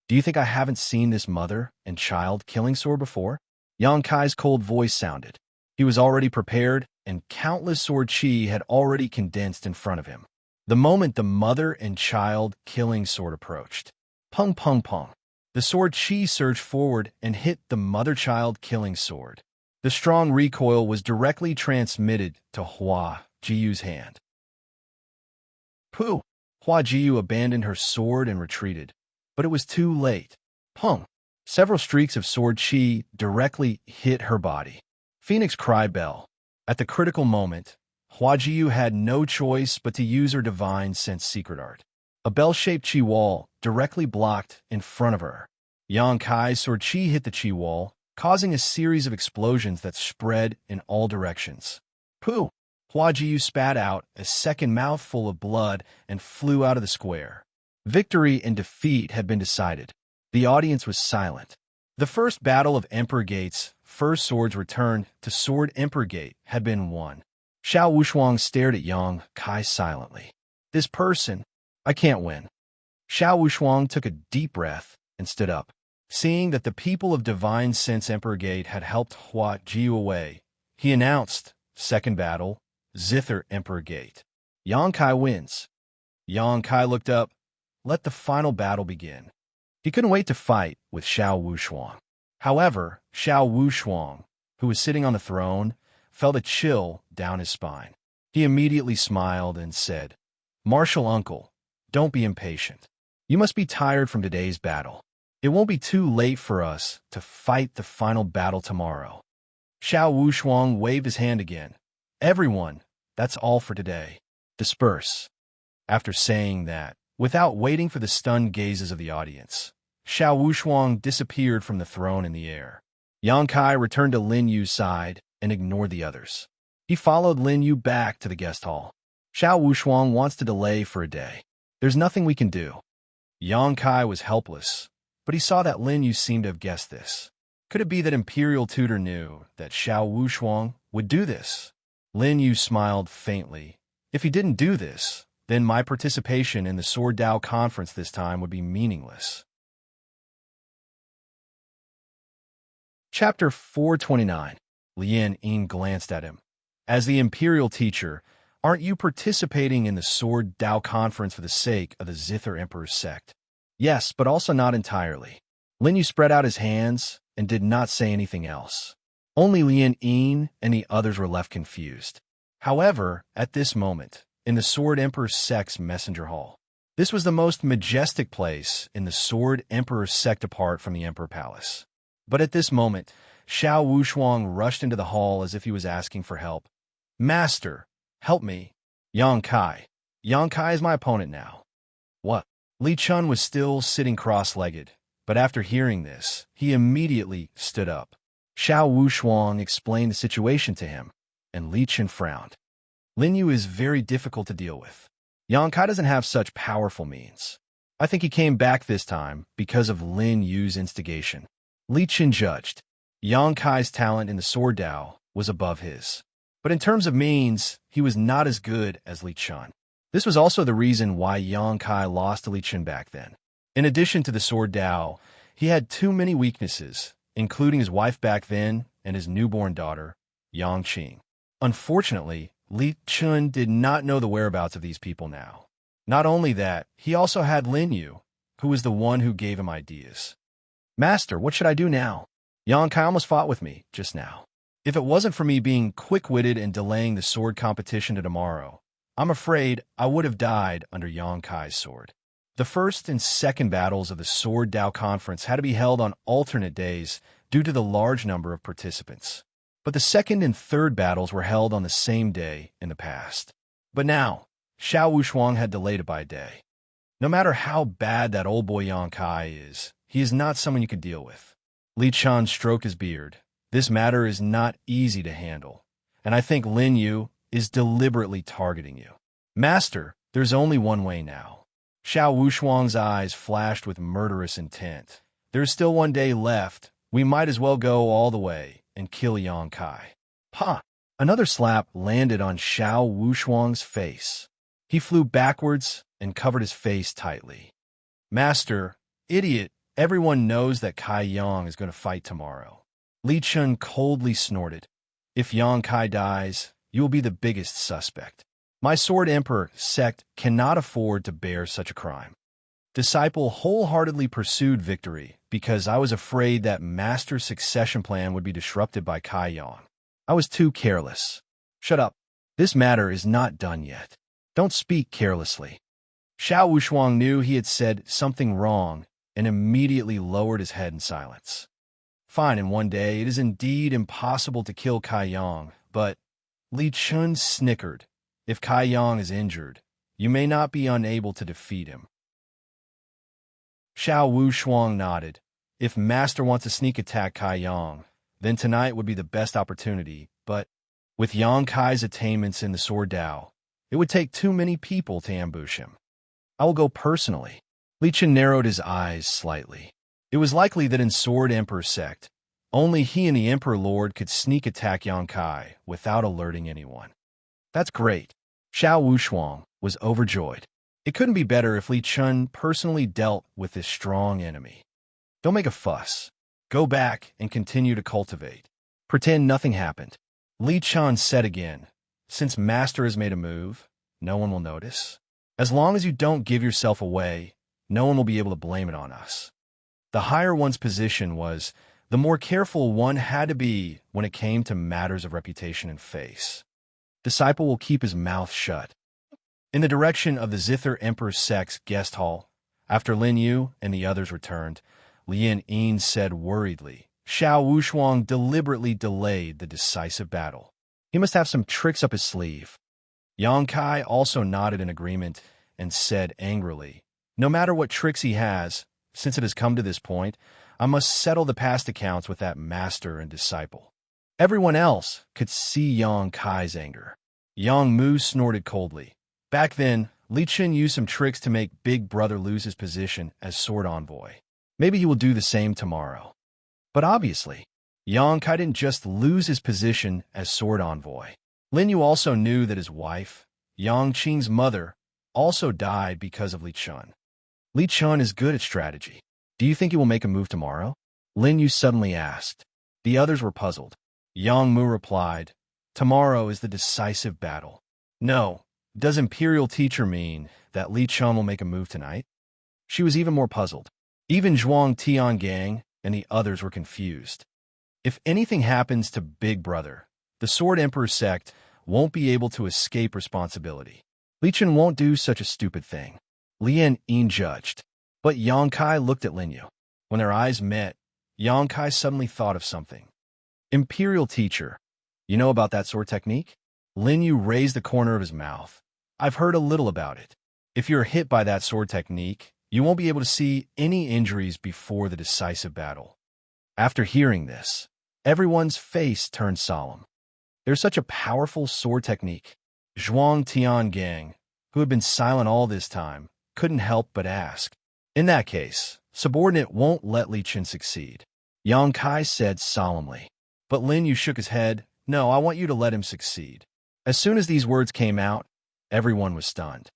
Do you think I haven't seen this mother and child killing sword before? Yang Kai's cold voice sounded. He was already prepared, and countless sword chi had already condensed in front of him. The moment the mother and child killing sword approached. Pung pung pung. The sword chi surged forward and hit the mother-child killing sword. The strong recoil was directly transmitted to Huajiu's hand. Pooh! Huajiu abandoned her sword and retreated. But it was too late. Pung! Several streaks of sword chi directly hit her body. Phoenix Cry Bell. At the critical moment, Huajiu had no choice but to use her divine sense secret art. A bell-shaped chi wall directly blocked in front of her. Yang Kai's sword chi hit the chi wall, causing a series of explosions that spread in all directions. Pooh! Huajiu spat out a second mouthful of blood and flew out of the square. Victory and defeat had been decided. The audience was silent. The first battle of Emperor Gate's first swords returned to Sword Emperor Gate had been won. Xiao Wushuang stared at Yang Kai silently. This person, I can't win. Xiao Wushuang took a deep breath and stood up. Seeing that the people of Divine Sense Emperor Gate had helped Huajiu away, He announced, second battle, Zither Emperor Gate. Yang Kai wins. Yang Kai looked up. Let the final battle begin. He couldn't wait to fight with Xiao Wushuang. However, Xiao Wushuang, who was sitting on the throne, felt a chill down his spine. He immediately smiled and said, "Martial uncle, don't be impatient. You must be tired from today's battle. It won't be too late for us to fight the final battle tomorrow." Xiao Wushuang waved his hand again. "Everyone, that's all for today. Disperse." After saying that, without waiting for the stunned gazes of the audience, Xiao Wushuang disappeared from the throne in the air. Yang Kai returned to Lin Yu's side and ignored the others. He followed Lin Yu back to the guest hall. "Xiao Wushuang wants to delay for a day. There's nothing we can do." Yang Kai was helpless, but he saw that Lin Yu seemed to have guessed this. Could it be that Imperial Tutor knew that Xiao Wushuang would do this? Lin Yu smiled faintly. If he didn't do this, then my participation in the Sword Dao conference this time would be meaningless. Chapter 429. Lien Ying glanced at him. "As the Imperial Teacher, aren't you participating in the Sword Dao conference for the sake of the Zither Emperor's sect?" "Yes, but also not entirely." Lin Yu spread out his hands and did not say anything else. Only Lien Ying and the others were left confused. However, at this moment, in the Sword Emperor's sect's messenger hall, this was the most majestic place in the Sword Emperor's sect apart from the Emperor Palace. But at this moment, Xiao Wushuang rushed into the hall as if he was asking for help. "Master, help me. Yang Kai. Yang Kai is my opponent now." "What?" Li Chun was still sitting cross-legged, but after hearing this, he immediately stood up. Xiao Wushuang explained the situation to him, and Li Chun frowned. "Lin Yu is very difficult to deal with. Yang Kai doesn't have such powerful means. I think he came back this time because of Lin Yu's instigation." Li Chun judged. Yang Kai's talent in the Sword Dao was above his. But in terms of means, he was not as good as Li Chun. This was also the reason why Yang Kai lost to Li Chun back then. In addition to the Sword Dao, he had too many weaknesses, including his wife back then and his newborn daughter, Yang Qing. Unfortunately, Li Chun did not know the whereabouts of these people now. Not only that, he also had Lin Yu, who was the one who gave him ideas. "Master, what should I do now? Yang Kai almost fought with me just now. If it wasn't for me being quick-witted and delaying the sword competition to tomorrow, I'm afraid I would have died under Yang Kai's sword." The first and second battles of the Sword Dao Conference had to be held on alternate days due to the large number of participants. But the second and third battles were held on the same day in the past. But now, Xiao Wushuang had delayed it by a day. No matter how bad that old boy Yang Kai is, he is not someone you could deal with. Li Chun stroked his beard. "This matter is not easy to handle, and I think Lin Yu is deliberately targeting you." "Master, there's only one way now." Xiao Wushuang's eyes flashed with murderous intent. "There's still one day left. We might as well go all the way and kill Yang Kai." "Ha!" Another slap landed on Xiao Wushuang's face. He flew backwards and covered his face tightly. "Master, idiot, everyone knows that Kai Yang is going to fight tomorrow." Li Chun coldly snorted. "If Yang Kai dies, you will be the biggest suspect. My Sword Emperor sect cannot afford to bear such a crime." Disciple wholeheartedly pursued victory because I was afraid that Master's succession plan would be disrupted by Kai Yang. I was too careless. "Shut up. This matter is not done yet. Don't speak carelessly." Xiao Wushuang knew he had said something wrong and immediately lowered his head in silence. "Fine, in one day it is indeed impossible to kill Kai Yang, but..." Li Chun snickered. "If Kai Yang is injured, you may not be unable to defeat him." Xiao Wushuang nodded. "If Master wants to sneak attack Kai Yang, then tonight would be the best opportunity, but with Yang Kai's attainments in the Sword Dao, it would take too many people to ambush him. I will go personally." Li Chun narrowed his eyes slightly. It was likely that in Sword Emperor sect, only he and the Emperor Lord could sneak attack Yang Kai without alerting anyone. "That's great." Xiao Wushuang was overjoyed. It couldn't be better if Li Chun personally dealt with this strong enemy. "Don't make a fuss. Go back and continue to cultivate. Pretend nothing happened." Li Chan said again, since Master has made a move, no one will notice. As long as you don't give yourself away, no one will be able to blame it on us. The higher one's position was, the more careful one had to be when it came to matters of reputation and face. Disciple will keep his mouth shut. In the direction of the Zither Emperor's Sect's guest hall, after Lin Yu and the others returned, Lien Yin said worriedly, Xiao Wushuang deliberately delayed the decisive battle. He must have some tricks up his sleeve. Yang Kai also nodded in agreement and said angrily, no matter what tricks he has, since it has come to this point, I must settle the past accounts with that master and disciple. Everyone else could see Yang Kai's anger. Yang Mu snorted coldly. Back then, Li Chen used some tricks to make Big Brother lose his position as sword envoy. Maybe he will do the same tomorrow. But obviously, Yang Kai didn't just lose his position as sword envoy. Lin Yu also knew that his wife, Yang Qing's mother, also died because of Li Chun. Li Chun is good at strategy. Do you think he will make a move tomorrow? Lin Yu suddenly asked. The others were puzzled. Yang Mu replied, tomorrow is the decisive battle. No, does Imperial Teacher mean that Li Chun will make a move tonight? She was even more puzzled. Even Zhuang Tiangang and the others were confused. If anything happens to Big Brother, the Sword Emperor sect won't be able to escape responsibility. Li Chen won't do such a stupid thing. Lien Yin judged. But Yang Kai looked at Lin Yu. When their eyes met, Yang Kai suddenly thought of something. Imperial Teacher, you know about that sword technique? Lin Yu raised the corner of his mouth. I've heard a little about it. If you're hit by that sword technique, you won't be able to see any injuries before the decisive battle. After hearing this, everyone's face turned solemn. There's such a powerful sword technique. Zhuang Tiangang, who had been silent all this time, couldn't help but ask. In that case, subordinate won't let Li Chen succeed. Yang Kai said solemnly. But Lin Yu shook his head. No, I want you to let him succeed. As soon as these words came out, everyone was stunned.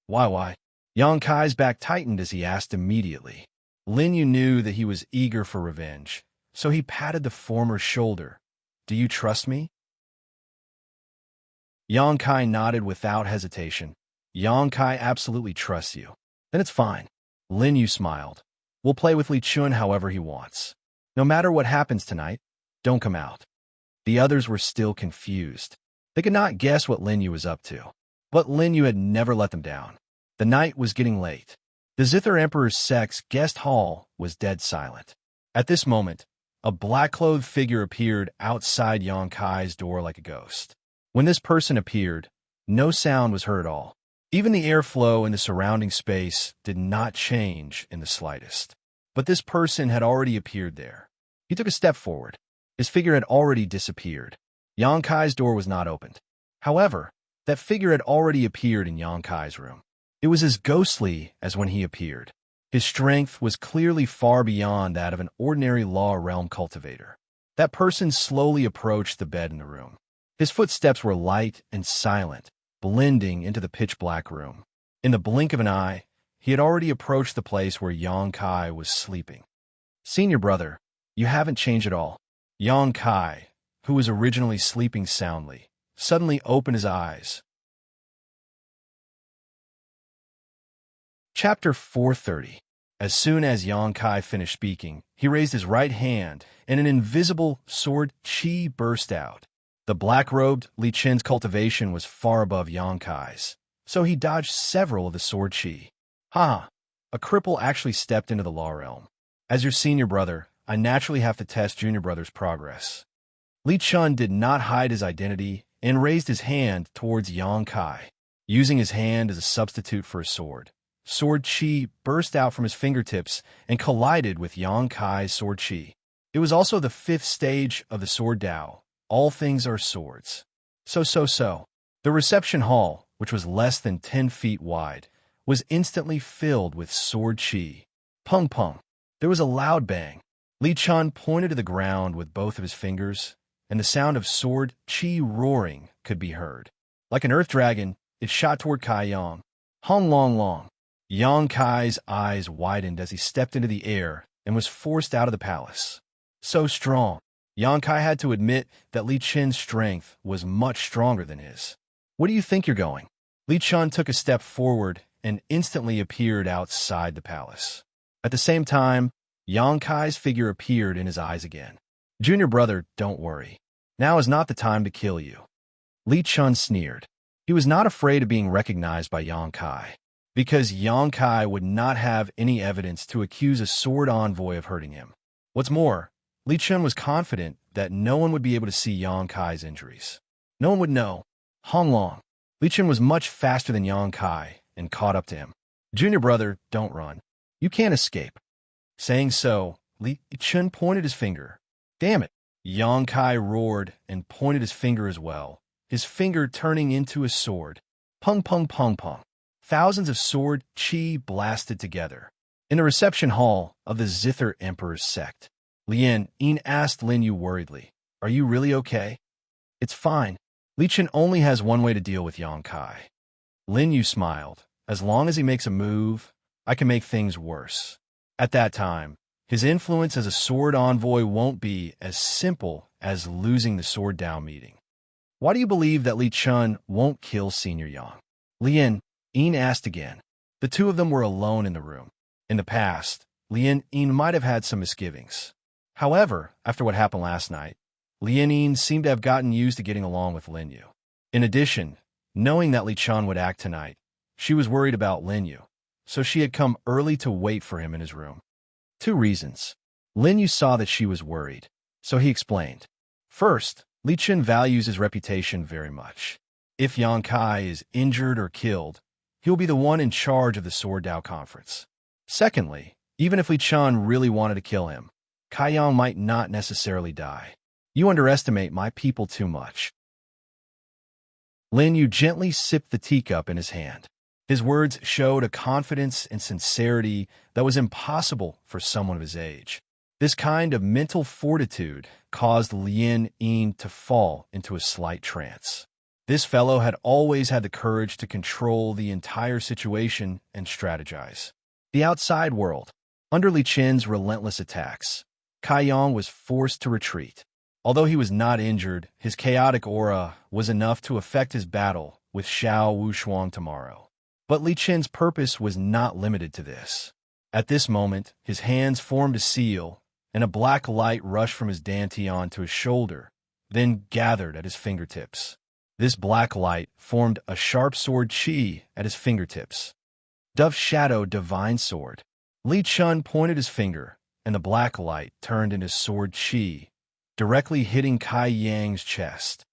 Why? Yang Kai's back tightened as he asked immediately. Lin Yu knew that he was eager for revenge, so he patted the former's shoulder. Do you trust me? Yang Kai nodded without hesitation. Yang Kai absolutely trusts you. Then it's fine. Lin Yu smiled. We'll play with Li Chun however he wants. No matter what happens tonight, don't come out. The others were still confused. They could not guess what Lin Yu was up to. But Lin Yu had never let them down. The night was getting late. The Zither Emperor's sect's guest hall was dead silent. At this moment, a black-clothed figure appeared outside Yang Kai's door like a ghost. When this person appeared, no sound was heard at all. Even the airflow in the surrounding space did not change in the slightest. But this person had already appeared there. He took a step forward. His figure had already disappeared. Yang Kai's door was not opened. However, that figure had already appeared in Yang Kai's room. It was as ghostly as when he appeared. His strength was clearly far beyond that of an ordinary law realm cultivator. That person slowly approached the bed in the room. His footsteps were light and silent, blending into the pitch-black room. In the blink of an eye, he had already approached the place where Yang Kai was sleeping. Senior brother, you haven't changed at all. Yang Kai, who was originally sleeping soundly, suddenly opened his eyes. Chapter 430. As soon as Yang Kai finished speaking, he raised his right hand, and an invisible sword chi burst out. The black-robed Li Chen's cultivation was far above Yang Kai's, so he dodged several of the sword chi. Ha! A cripple actually stepped into the law realm. As your senior brother, I naturally have to test junior brother's progress. Li Chun did not hide his identity and raised his hand towards Yang Kai, using his hand as a substitute for a sword. Sword chi burst out from his fingertips and collided with Yang Kai's sword chi. It was also the 5th stage of the sword Dao. All things are swords. So. The reception hall, which was less than 10 feet wide, was instantly filled with sword chi. Pung pung. There was a loud bang. Li Chun pointed to the ground with both of his fingers, and the sound of sword chi roaring could be heard. Like an earth dragon, it shot toward Kai Yang. Hong long long. Yang Kai's eyes widened as he stepped into the air and was forced out of the palace. So strong. Yang Kai had to admit that Li Qin's strength was much stronger than his. Where do you think you're going? Li Chun took a step forward and instantly appeared outside the palace. At the same time, Yang Kai's figure appeared in his eyes again. Junior brother, don't worry. Now is not the time to kill you. Li Chun sneered. He was not afraid of being recognized by Yang Kai, because Yang Kai would not have any evidence to accuse a sword envoy of hurting him. What's more, Li Chun was confident that no one would be able to see Yang Kai's injuries. No one would know. Hong Long. Li Chun was much faster than Yang Kai and caught up to him. Junior brother, don't run. You can't escape. Saying so, Li Chun pointed his finger. Damn it. Yang Kai roared and pointed his finger as well, his finger turning into a sword. Pung pung pung pung. Thousands of sword chi blasted together. In the reception hall of the Zither Emperor's sect, Lien asked Lin Yu worriedly, Are you really okay? It's fine. Li Chen only has one way to deal with Yang Kai. Lin Yu smiled. As long as he makes a move, I can make things worse. At that time, his influence as a sword envoy won't be as simple as losing the Sword Down meeting. Why do you believe that Li Chun won't kill Senior Yang? Lien asked again. The two of them were alone in the room. In the past, Lien might have had some misgivings. However, after what happened last night, Lien seemed to have gotten used to getting along with Lin Yu. In addition, knowing that Li Chun would act tonight, she was worried about Lin Yu, so she had come early to wait for him in his room. 2 reasons. Lin Yu saw that she was worried, so he explained. First, Li Chun values his reputation very much. If Yang Kai is injured or killed, he will be the one in charge of the Sword Dao Conference. Secondly, even if Li Chun really wanted to kill him, Kai Yang might not necessarily die. You underestimate my people too much. Lin Yu gently sipped the teacup in his hand. His words showed a confidence and sincerity that was impossible for someone of his age. This kind of mental fortitude caused Lien to fall into a slight trance. This fellow had always had the courage to control the entire situation and strategize. The outside world. Under Li Chen's relentless attacks, Kai Yang was forced to retreat. Although he was not injured, his chaotic aura was enough to affect his battle with Xiao Wushuang tomorrow. But Li Chen's purpose was not limited to this. At this moment, his hands formed a seal, and a black light rushed from his dantian to his shoulder, then gathered at his fingertips. This black light formed a sharp sword chi at his fingertips. Dove Shadow Divine Sword. Li Chun pointed his finger, and the black light turned into sword chi, directly hitting Kai Yang's chest.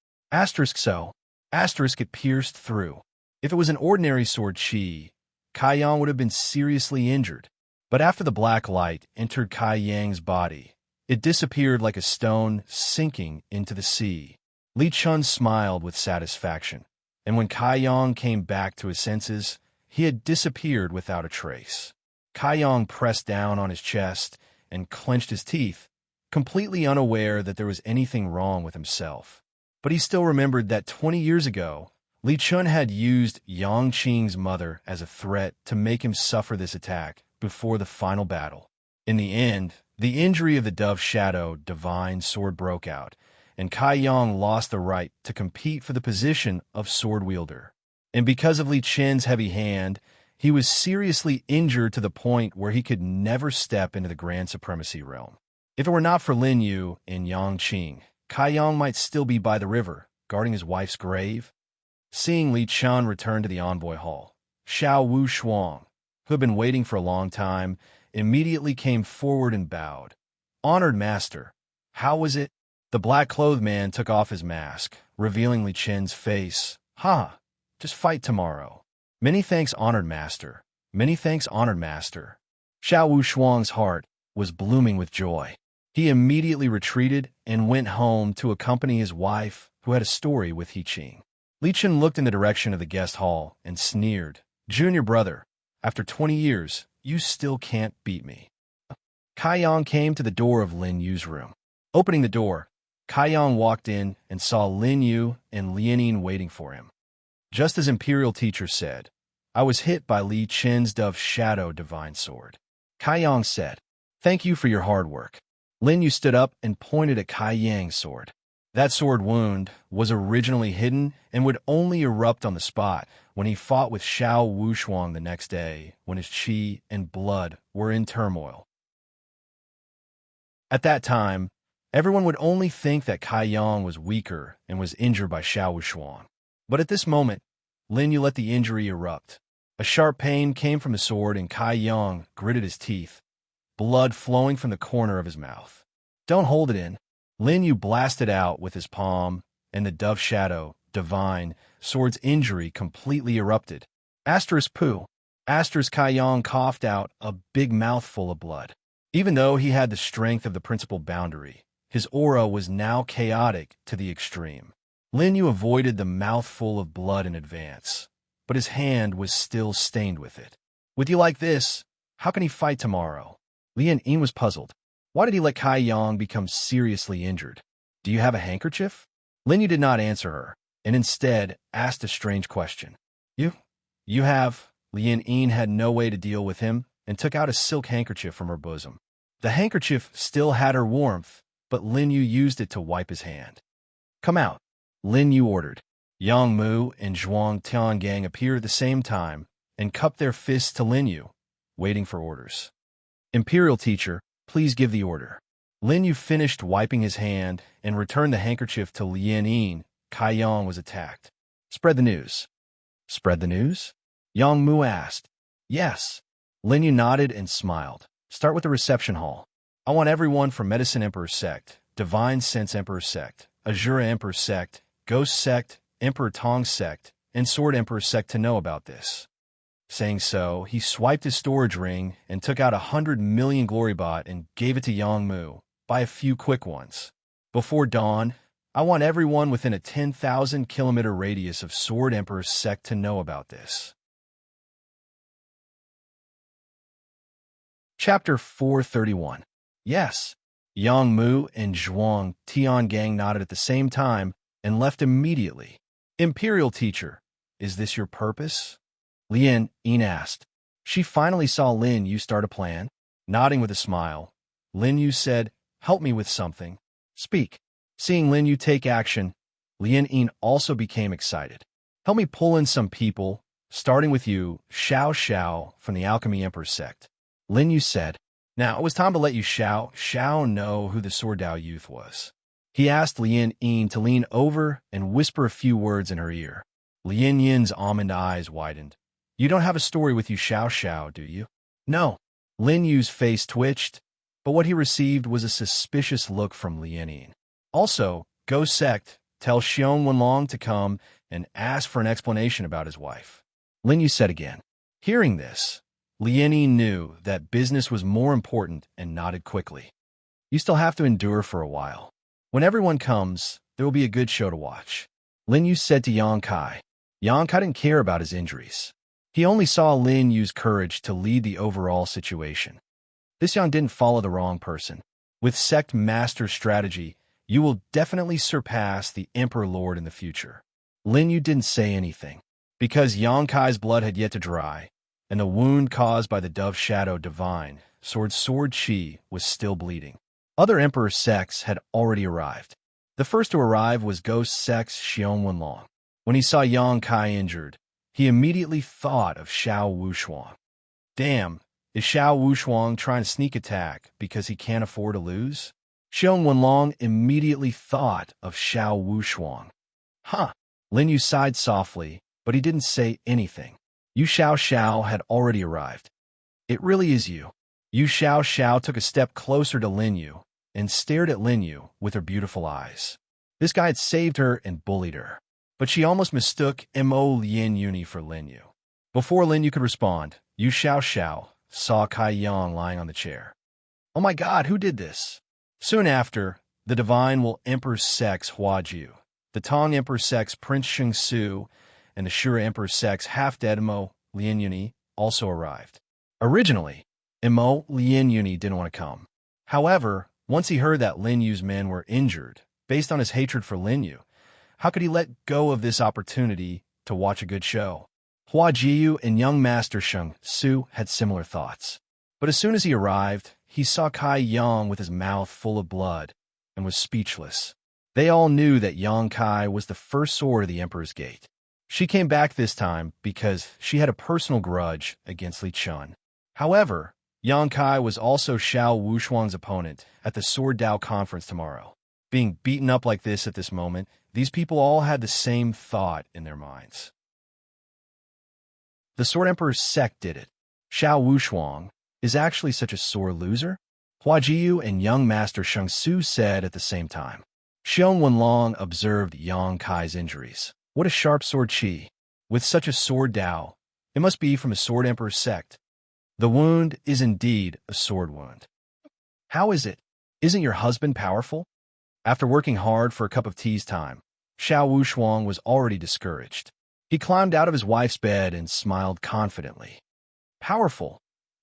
So. It pierced through. If it was an ordinary sword chi, Kai Yang would have been seriously injured. But after the black light entered Kai Yang's body, it disappeared like a stone sinking into the sea. Li Chun smiled with satisfaction, and when Kai Yang came back to his senses, he had disappeared without a trace. Kai Yang pressed down on his chest and clenched his teeth, completely unaware that there was anything wrong with himself. But he still remembered that 20 years ago, Li Chun had used Yang Qing's mother as a threat to make him suffer this attack before the final battle. In the end, the injury of the Dove Shadow Divine Sword broke out, and Kai Yang lost the right to compete for the position of sword wielder. And because of Li Chen's heavy hand, he was seriously injured to the point where he could never step into the Grand Supremacy realm. If it were not for Lin Yu and Yang Qing, Kai Yang might still be by the river, guarding his wife's grave. Seeing Li Chun return to the envoy hall, Xiao Wushuang, who had been waiting for a long time, immediately came forward and bowed. Honored master, how was it? The black-clothed man took off his mask, revealing Li Chen's face. Just fight tomorrow. Many thanks, honored master. Many thanks, honored master. Xiao Wushuang's heart was blooming with joy. He immediately retreated and went home to accompany his wife, who had a story with He Qing. Li Chen looked in the direction of the guest hall and sneered. Junior brother, after 20 years, you still can't beat me. Kai Yang came to the door of Lin Yu's room. Opening the door, Kai Yang walked in and saw Lin Yu and Lianin waiting for him. Just as Imperial Teacher said, I was hit by Li Chen's Dove Shadow Divine Sword. Kai Yang said, Thank you for your hard work. Lin Yu stood up and pointed at Kai Yang's sword. That sword wound was originally hidden and would only erupt on the spot when he fought with Xiao Wushuang the next day, when his qi and blood were in turmoil. At that time, everyone would only think that Kai Yang was weaker and was injured by Xiao Wushuang. But at this moment, Lin Yu let the injury erupt. A sharp pain came from the sword and Kai Yang gritted his teeth, blood flowing from the corner of his mouth. "Don't hold it in." Lin Yu blasted out with his palm, and the dove shadow, divine, sword's injury completely erupted. Asterisk poo. Asterisk Kai Yang coughed out a big mouthful of blood. Even though he had the strength of the principal boundary, his aura was now chaotic to the extreme. Lin Yu avoided the mouthful of blood in advance, but his hand was still stained with it. "With you like this, how can he fight tomorrow?" Lian Yin was puzzled. Why did he let Kai Yang become seriously injured? "Do you have a handkerchief?" Lin Yu did not answer her, and instead asked a strange question. You have." Lian Yin had no way to deal with him and took out a silk handkerchief from her bosom. The handkerchief still had her warmth, but Lin Yu used it to wipe his hand. "Come out," Lin Yu ordered. Yang Mu and Zhuang Tiangang appeared at the same time and cupped their fists to Lin Yu, waiting for orders. "Imperial teacher, please give the order." Lin Yu finished wiping his hand and returned the handkerchief to Lian Yin. Kai Yang was attacked. "Spread the news." "Spread the news?" Yang Mu asked. "Yes." Lin Yu nodded and smiled. "Start with the reception hall. I want everyone from Medicine Emperor Sect, Divine Sense Emperor Sect, Azura Emperor Sect, Ghost Sect, Emperor Tong Sect, and Sword Emperor Sect to know about this." Saying so, he swiped his storage ring and took out 100 million glory bot and gave it to Yang Mu. "Buy a few quick ones. Before dawn, I want everyone within a 10,000-kilometer radius of Sword Emperor Sect to know about this." Chapter 431. Yes. Yang Mu and Zhuang Tiangang nodded at the same time and left immediately. "Imperial teacher, is this your purpose?" Lian Yin asked. She finally saw Lin Yu start a plan. Nodding with a smile, Lin Yu said, "Help me with something. Speak." Seeing Lin Yu take action, Lian Yin also became excited. "Help me pull in some people, starting with you, Xiao Xiao from the Alchemy Emperor Sect." Lin Yu said. Now it was time to let Xiao know who the Sword Dao youth was. He asked Lian Yin to lean over and whisper a few words in her ear. Lian Yin's almond eyes widened. "You don't have a story with you Xiao, do you?" "No." Lin Yu's face twitched, but what he received was a suspicious look from Lian Yin. "Also, go Sect, tell Xiong Wenlong to come and ask for an explanation about his wife," Lin Yu said again. Hearing this, Lian Yin knew that business was more important and nodded quickly. "You still have to endure for a while. When everyone comes, there will be a good show to watch," Lin Yu said to Yang Kai. Yang Kai didn't care about his injuries. He only saw Lin Yu's courage to lead the overall situation. This Yang didn't follow the wrong person. With Sect Master strategy, you will definitely surpass the Emperor Lord in the future. Lin Yu didn't say anything. Because Yang Kai's blood had yet to dry, and the wound caused by the dove shadow divine, sword chi, was still bleeding. Other Emperor sects had already arrived. The first to arrive was Ghost Sect's Xiong Wenlong. When he saw Yang Kai injured, he immediately thought of Xiao Wushuang. Damn, is Xiao Wushuang trying to sneak attack because he can't afford to lose? Xiong Wenlong immediately thought of Xiao Wushuang. Huh. Lin Yu sighed softly, but he didn't say anything. Yu Xiao had already arrived. "It really is you." Yu Xiao took a step closer to Lin Yu and stared at Lin Yu with her beautiful eyes. This guy had saved her and bullied her, but she almost mistook Mo Lian Yuni for Lin Yu. Before Lin Yu could respond, Yu Xiao saw Kai Yang lying on the chair. "Oh my God, who did this?" Soon after, the Divine Will Emperor Sect's Hua Jiu, the Tong Emperor Sect's Prince Sheng Su, and the Shura Emperor Sect's half-dead Mo Lian Yuni also arrived. Originally, Mo Lian Yuni didn't want to come. However, once he heard that Lin Yu's men were injured, based on his hatred for Lin Yu, how could he let go of this opportunity to watch a good show? Hua Jiu and young Master Sheng Su had similar thoughts. But as soon as he arrived, he saw Kai Yang with his mouth full of blood and was speechless. They all knew that Yang Kai was the first sword of the Emperor's Gate. She came back this time because she had a personal grudge against Li Chun. However, Yang Kai was also Xiao Wushuang's opponent at the Sword Dao conference tomorrow. Being beaten up like this at this moment, these people all had the same thought in their minds. The Sword Emperor's sect did it. Xiao Wushuang is actually such a sore loser? Hua Jiyu and young master Shang Su said at the same time. Xiong Wenlong observed Yang Kai's injuries. What a sharp sword chi. With such a sword Dao, it must be from a Sword Emperor's sect. The wound is indeed a sword wound. How is it? Isn't your husband powerful? After working hard for a cup of tea's time, Xiao Wushuang was already discouraged. He climbed out of his wife's bed and smiled confidently. Powerful.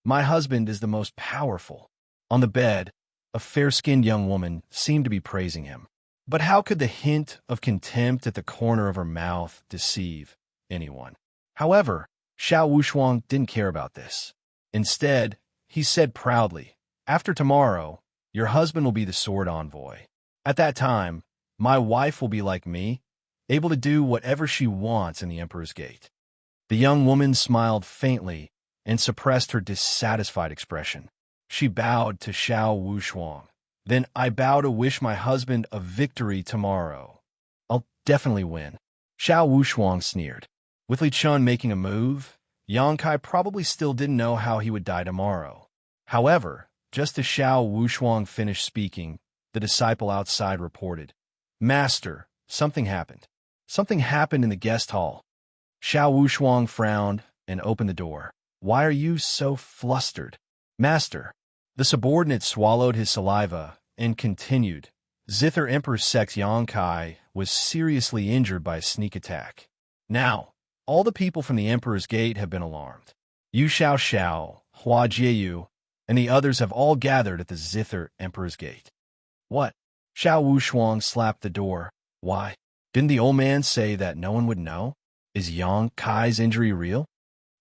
My husband is the most powerful. On the bed, a fair-skinned young woman seemed to be praising him. But how could the hint of contempt at the corner of her mouth deceive anyone? However, Xiao Wushuang didn't care about this. Instead, he said proudly, after tomorrow, your husband will be the sword envoy. At that time, my wife will be like me, able to do whatever she wants in the Emperor's Gate. The young woman smiled faintly and suppressed her dissatisfied expression. She bowed to Xiao Wushuang. Then I bow to wish my husband a victory tomorrow. I'll definitely win. Xiao Wushuang sneered. With Li Chun making a move, Yang Kai probably still didn't know how he would die tomorrow. However, just as Xiao Wushuang finished speaking, the disciple outside reported, Master, something happened. Something happened in the guest hall. Xiao Wushuang frowned and opened the door. Why are you so flustered? Master. The subordinate swallowed his saliva and continued. Zither Emperor's sect Yang Kai was seriously injured by a sneak attack. Now, all the people from the Emperor's Gate have been alarmed. Yu Xiao Xiao, Hua Jieyu, and the others have all gathered at the Zither Emperor's Gate. What? Xiao Wushuang slapped the door. Why? Didn't the old man say that no one would know? Is Yang Kai's injury real?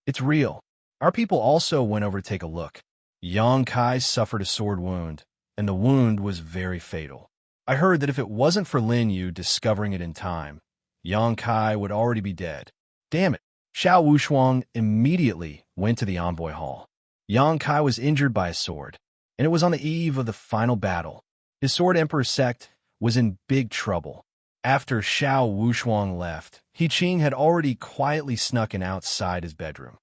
It's real. Our people also went over to take a look. Yang Kai suffered a sword wound, and the wound was very fatal. I heard that if it wasn't for Lin Yu discovering it in time, Yang Kai would already be dead. Damn it. Xiao Wushuang immediately went to the envoy hall. Yang Kai was injured by a sword, and it was on the eve of the final battle. His Sword Emperor's sect was in big trouble. After Xiao Wushuang left, He Qing had already quietly snuck in outside his bedroom.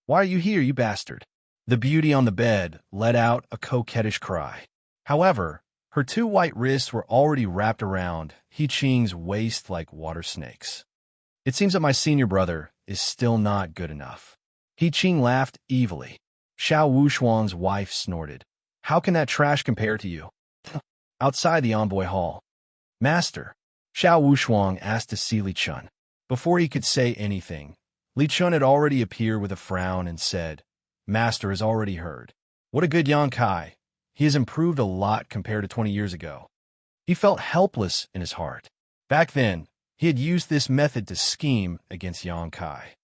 Why are you here, you bastard? The beauty on the bed let out a coquettish cry. However, her two white wrists were already wrapped around He Qing's waist like water snakes. It seems that my senior brother is still not good enough. He Qing laughed evilly. Xiao Wushuang's wife snorted. How can that trash compare to you? Outside the envoy hall. Master, Xiao Wushuang asked to see Li Chun. Before he could say anything, Li Chun had already appeared with a frown and said, Master has already heard. What a good Yang Kai. He has improved a lot compared to 20 years ago. He felt helpless in his heart. Back then, he had used this method to scheme against Yang Kai,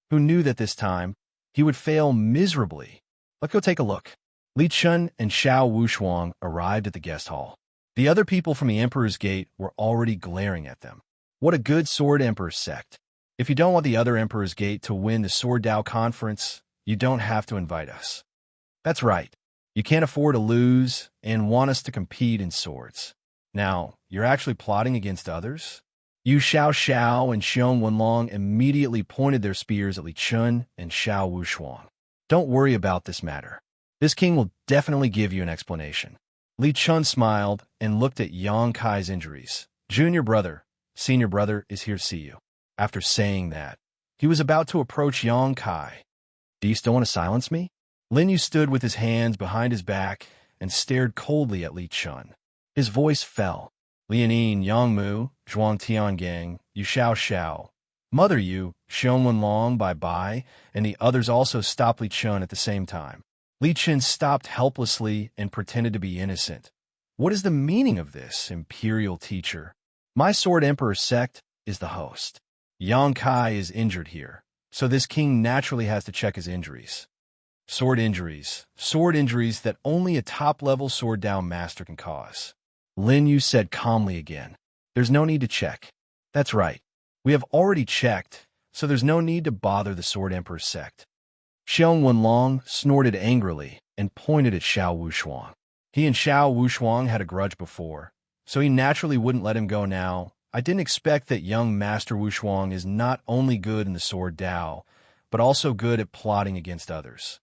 who knew that this time he would fail miserably. Let's go take a look. Li Chun and Xiao Wushuang arrived at the guest hall. The other people from the Emperor's Gate were already glaring at them. What a good Sword Emperor's sect. If you don't want the other Emperor's Gate to win the Sword Dao conference, you don't have to invite us. That's right. You can't afford to lose and want us to compete in swords. Now, you're actually plotting against others? Yu Xiao Xiao and Xiong Wenlong immediately pointed their spears at Li Chun and Xiao Wushuang. Don't worry about this matter. This king will definitely give you an explanation. Li Chun smiled and looked at Yang Kai's injuries. Junior brother, senior brother is here to see you. After saying that, he was about to approach Yang Kai. Do you still want to silence me? Lin Yu stood with his hands behind his back and stared coldly at Li Chun. His voice fell. Lianin, Yang Mu, Zhuang Tiangang, Yu Xiao Xiao, Mother Yu, Xiong Wenlong, bye-bye, and the others also stopped Li Chun at the same time. Li Chun stopped helplessly and pretended to be innocent. What is the meaning of this, imperial teacher? My Sword Emperor sect is the host. Yang Kai is injured here, so this king naturally has to check his injuries. Sword injuries that only a top-level sword Dao master can cause. Lin Yu said calmly again. There's no need to check. That's right. We have already checked, so there's no need to bother the Sword Emperor's sect. Xiong Wenlong snorted angrily and pointed at Xiao Wushuang. He and Xiao Wushuang had a grudge before, so he naturally wouldn't let him go now. I didn't expect that young Master Wushuang is not only good in the Sword Dao, but also good at plotting against others.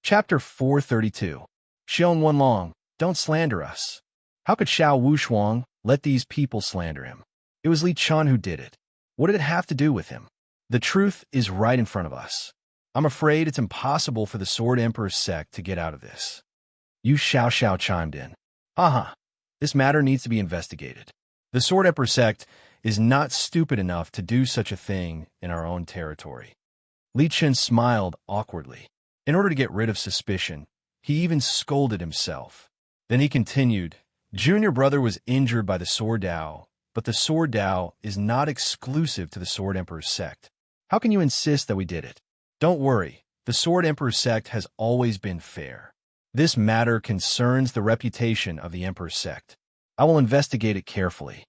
Chapter 432. Xiong Wenlong, don't slander us. How could Xiao Wushuang let these people slander him? It was Li Chun who did it. What did it have to do with him? The truth is right in front of us. I'm afraid it's impossible for the Sword Emperor's sect to get out of this. Yu Xiao chimed in. This matter needs to be investigated. The Sword Emperor sect is not stupid enough to do such a thing in our own territory. Li Chen smiled awkwardly. In order to get rid of suspicion, he even scolded himself. Then he continued, Junior brother was injured by the Sword Dao, but the Sword Dao is not exclusive to the Sword Emperor's sect. How can you insist that we did it? Don't worry, the Sword Emperor's sect has always been fair. This matter concerns the reputation of the Emperor's sect. I will investigate it carefully.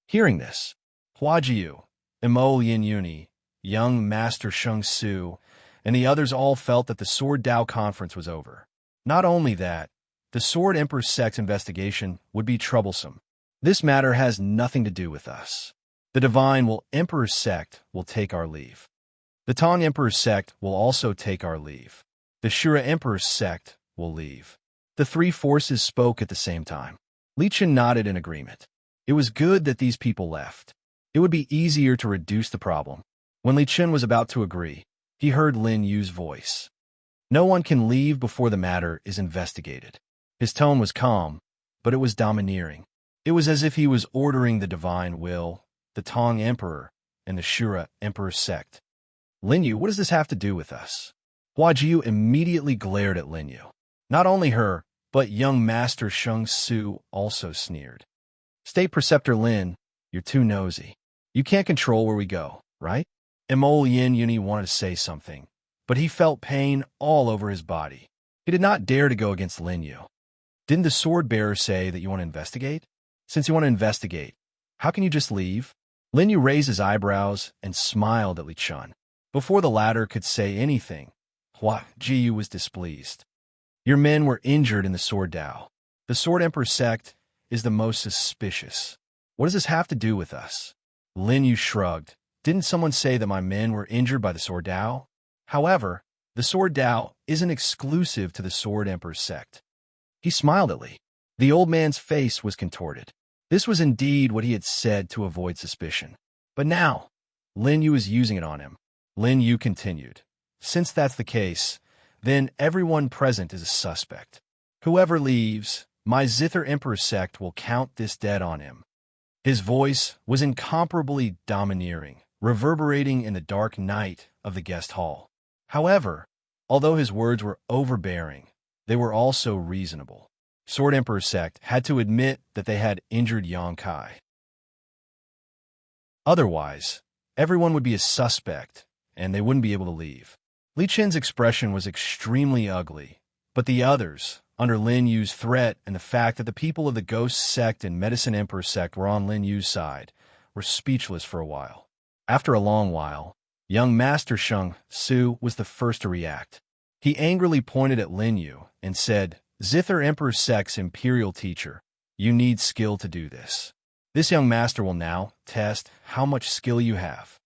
Hearing this, Hua Jiu, Imo Yin Yuni, young Master Sheng Su, and the others all felt that the Sword Dao conference was over. Not only that, the Sword Emperor's sect's investigation would be troublesome. This matter has nothing to do with us. The Divine Emperor's sect will take our leave. The Tang Emperor's sect will also take our leave. The Shura Emperor's sect will leave. The three forces spoke at the same time. Li Chen nodded in agreement. It was good that these people left. It would be easier to reduce the problem. When Li Chen was about to agree, he heard Lin Yu's voice. No one can leave before the matter is investigated. His tone was calm, but it was domineering. It was as if he was ordering the Divine Will, the Tang Emperor, and the Shura Emperor's sect. Lin Yu, what does this have to do with us? Hua Jiu immediately glared at Lin Yu. Not only her, but young Master Sheng Su also sneered. State Preceptor Lin, you're too nosy. You can't control where we go, right? Imo Yin Yuni wanted to say something, but he felt pain all over his body. He did not dare to go against Lin Yu. Didn't the sword bearer say that you want to investigate? Since you want to investigate, how can you just leave? Lin Yu raised his eyebrows and smiled at Li Chun. Before the latter could say anything, Hua Jiu was displeased. Your men were injured in the Sword Dao. The Sword Emperor sect is the most suspicious. What does this have to do with us? Lin Yu shrugged. Didn't someone say that my men were injured by the Sword Dao? However, the Sword Dao isn't exclusive to the Sword Emperor's sect. He smiled at Li. The old man's face was contorted. This was indeed what he had said to avoid suspicion. But now, Lin Yu is using it on him. Lin Yu continued. Since that's the case, then everyone present is a suspect. Whoever leaves, my Zither Emperor sect will count this debt on him. His voice was incomparably domineering, reverberating in the dark night of the guest hall. However, although his words were overbearing, they were also reasonable. Sword Emperor sect had to admit that they had injured Yang Kai. Otherwise, everyone would be a suspect, and they wouldn't be able to leave. Li Chen's expression was extremely ugly, but the others, under Lin Yu's threat and the fact that the people of the Ghost sect and Medicine Emperor sect were on Lin Yu's side, were speechless for a while. After a long while, young Master Sheng Su was the first to react. He angrily pointed at Lin Yu and said, Zither Emperor sect's imperial teacher, you need skill to do this. This young master will now test how much skill you have.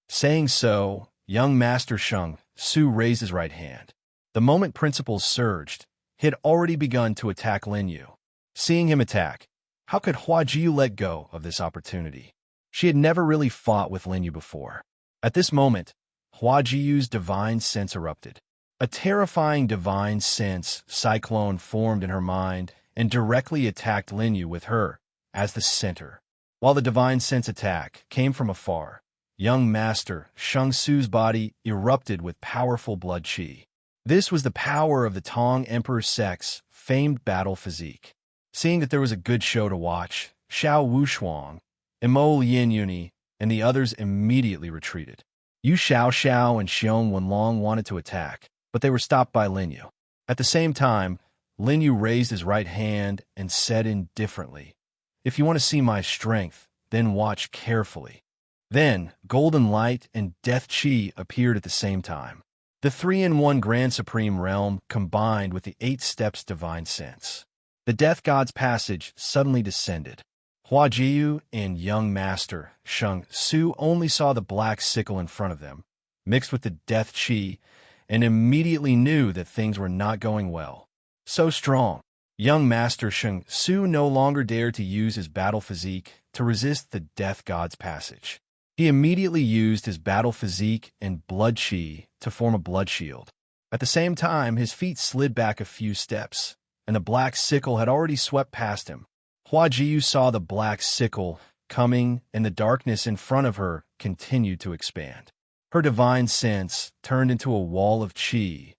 Saying so, young Master Sheng Su raised his right hand. The moment principles surged, he had already begun to attack Lin Yu. Seeing him attack, how could Hua Jiu let go of this opportunity? She had never really fought with Lin Yu before. At this moment, Hua Jiu's divine sense erupted. A terrifying divine sense cyclone formed in her mind and directly attacked Lin Yu with her as the center. While the divine sense attack came from afar, young Master Sheng Su's body erupted with powerful blood qi. This was the power of the Tang Emperor sect's famed battle physique. Seeing that there was a good show to watch, Xiao Wushuang, Imo Yin Yuni, and the others immediately retreated. Yu Xiao and Xiong Wenlong wanted to attack, but they were stopped by Lin Yu. At the same time, Lin Yu raised his right hand and said indifferently, "If you want to see my strength, then watch carefully." Then, golden light and death chi appeared at the same time. The 3-in-1 Grand Supreme Realm combined with the 8 steps divine sense. The Death God's Passage suddenly descended. Hua Jiyu and young master Sheng Su only saw the black sickle in front of them, mixed with the death chi, and immediately knew that things were not going well. So strong, young master Sheng Su no longer dared to use his battle physique to resist the Death God's Passage. He immediately used his battle physique and blood chi to form a blood shield. At the same time, his feet slid back a few steps, and the black sickle had already swept past him. Hua Jiyu saw the black sickle coming, and the darkness in front of her continued to expand. Her divine sense turned into a wall of chi,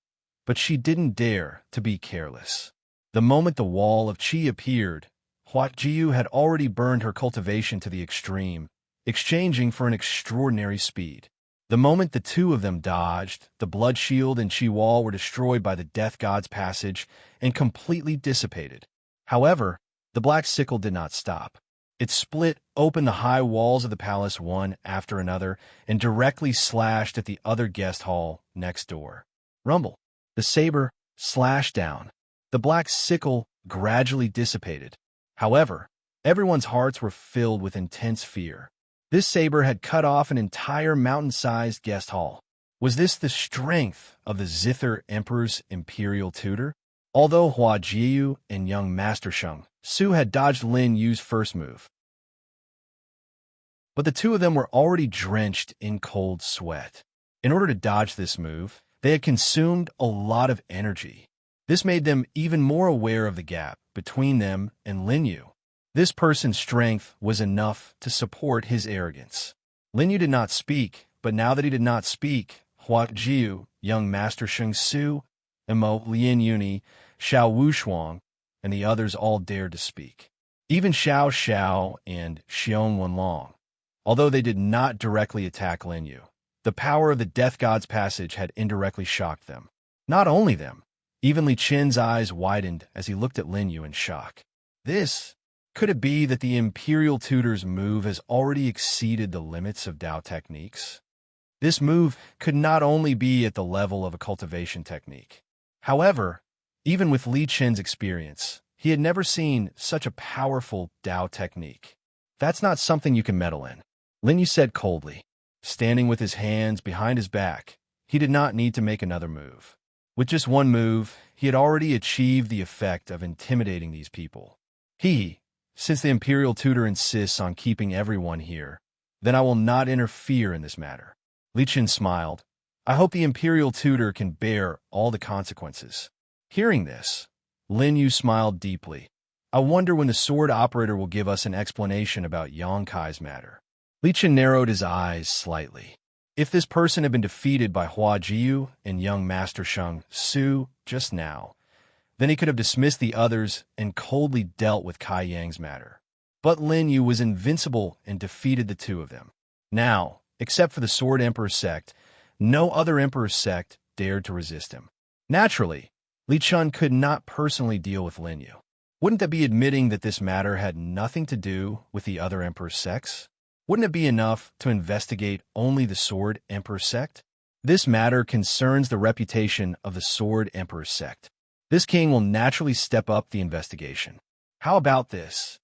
but she didn't dare to be careless. The moment the wall of chi appeared, Hua Jiyu had already burned her cultivation to the extreme, exchanging for an extraordinary speed. The moment the two of them dodged, the blood shield and chi wall were destroyed by the Death God's Passage and completely dissipated. However, the black sickle did not stop. It split open the high walls of the palace one after another and directly slashed at the other guest hall next door. Rumble. The saber slashed down. The black sickle gradually dissipated. However, everyone's hearts were filled with intense fear. This saber had cut off an entire mountain-sized guest hall. Was this the strength of the Zither Emperor's imperial tutor? Although Hua Jiyu and young Master Sheng Su had dodged Lin Yu's first move, but the two of them were already drenched in cold sweat. In order to dodge this move, they had consumed a lot of energy. This made them even more aware of the gap between them and Lin Yu. This person's strength was enough to support his arrogance. Lin Yu did not speak, but now that he did not speak, Hua Jiyu, young Master Sheng Su, Mo Lian Yuni, Xiao Wushuang, and the others all dared to speak. Even Xiao Xiao and Xiong Wenlong. Although they did not directly attack Lin Yu, the power of the Death God's Passage had indirectly shocked them. Not only them, even Li Qin's eyes widened as he looked at Lin Yu in shock. Could it be that the Imperial Tutor's move has already exceeded the limits of Dao techniques? This move could not only be at the level of a cultivation technique. However, even with Li Qin's experience, he had never seen such a powerful Dao technique. That's not something you can meddle in, Lin Yu said coldly. Standing with his hands behind his back, he did not need to make another move. With just one move, he had already achieved the effect of intimidating these people. Since the Imperial Tutor insists on keeping everyone here, then I will not interfere in this matter. Li Qin smiled. I hope the Imperial Tutor can bear all the consequences. Hearing this, Lin Yu smiled deeply. I wonder when the sword operator will give us an explanation about Yang Kai's matter. Li Qin narrowed his eyes slightly. If this person had been defeated by Hua Jiyu and young Master Sheng Su just now, then he could have dismissed the others and coldly dealt with Kai Yang's matter. But Lin Yu was invincible and defeated the two of them. Now, except for the Sword Emperor sect, no other Emperor sect dared to resist him. Naturally, Li Qin could not personally deal with Lin Yu. Wouldn't that be admitting that this matter had nothing to do with the other Emperor sects? Wouldn't it be enough to investigate only the Sword Emperor sect? This matter concerns the reputation of the Sword Emperor sect. This king will naturally step up the investigation. How about this?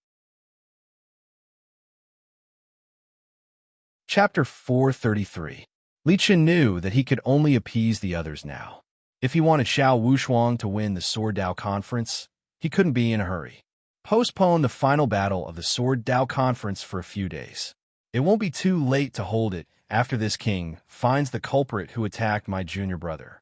Chapter 433. Li Qin knew that he could only appease the others now. If he wanted Xiao Wushuang to win the Sword Dao Conference, he couldn't be in a hurry. Postpone the final battle of the Sword Dao Conference for a few days. It won't be too late to hold it after this king finds the culprit who attacked my junior brother.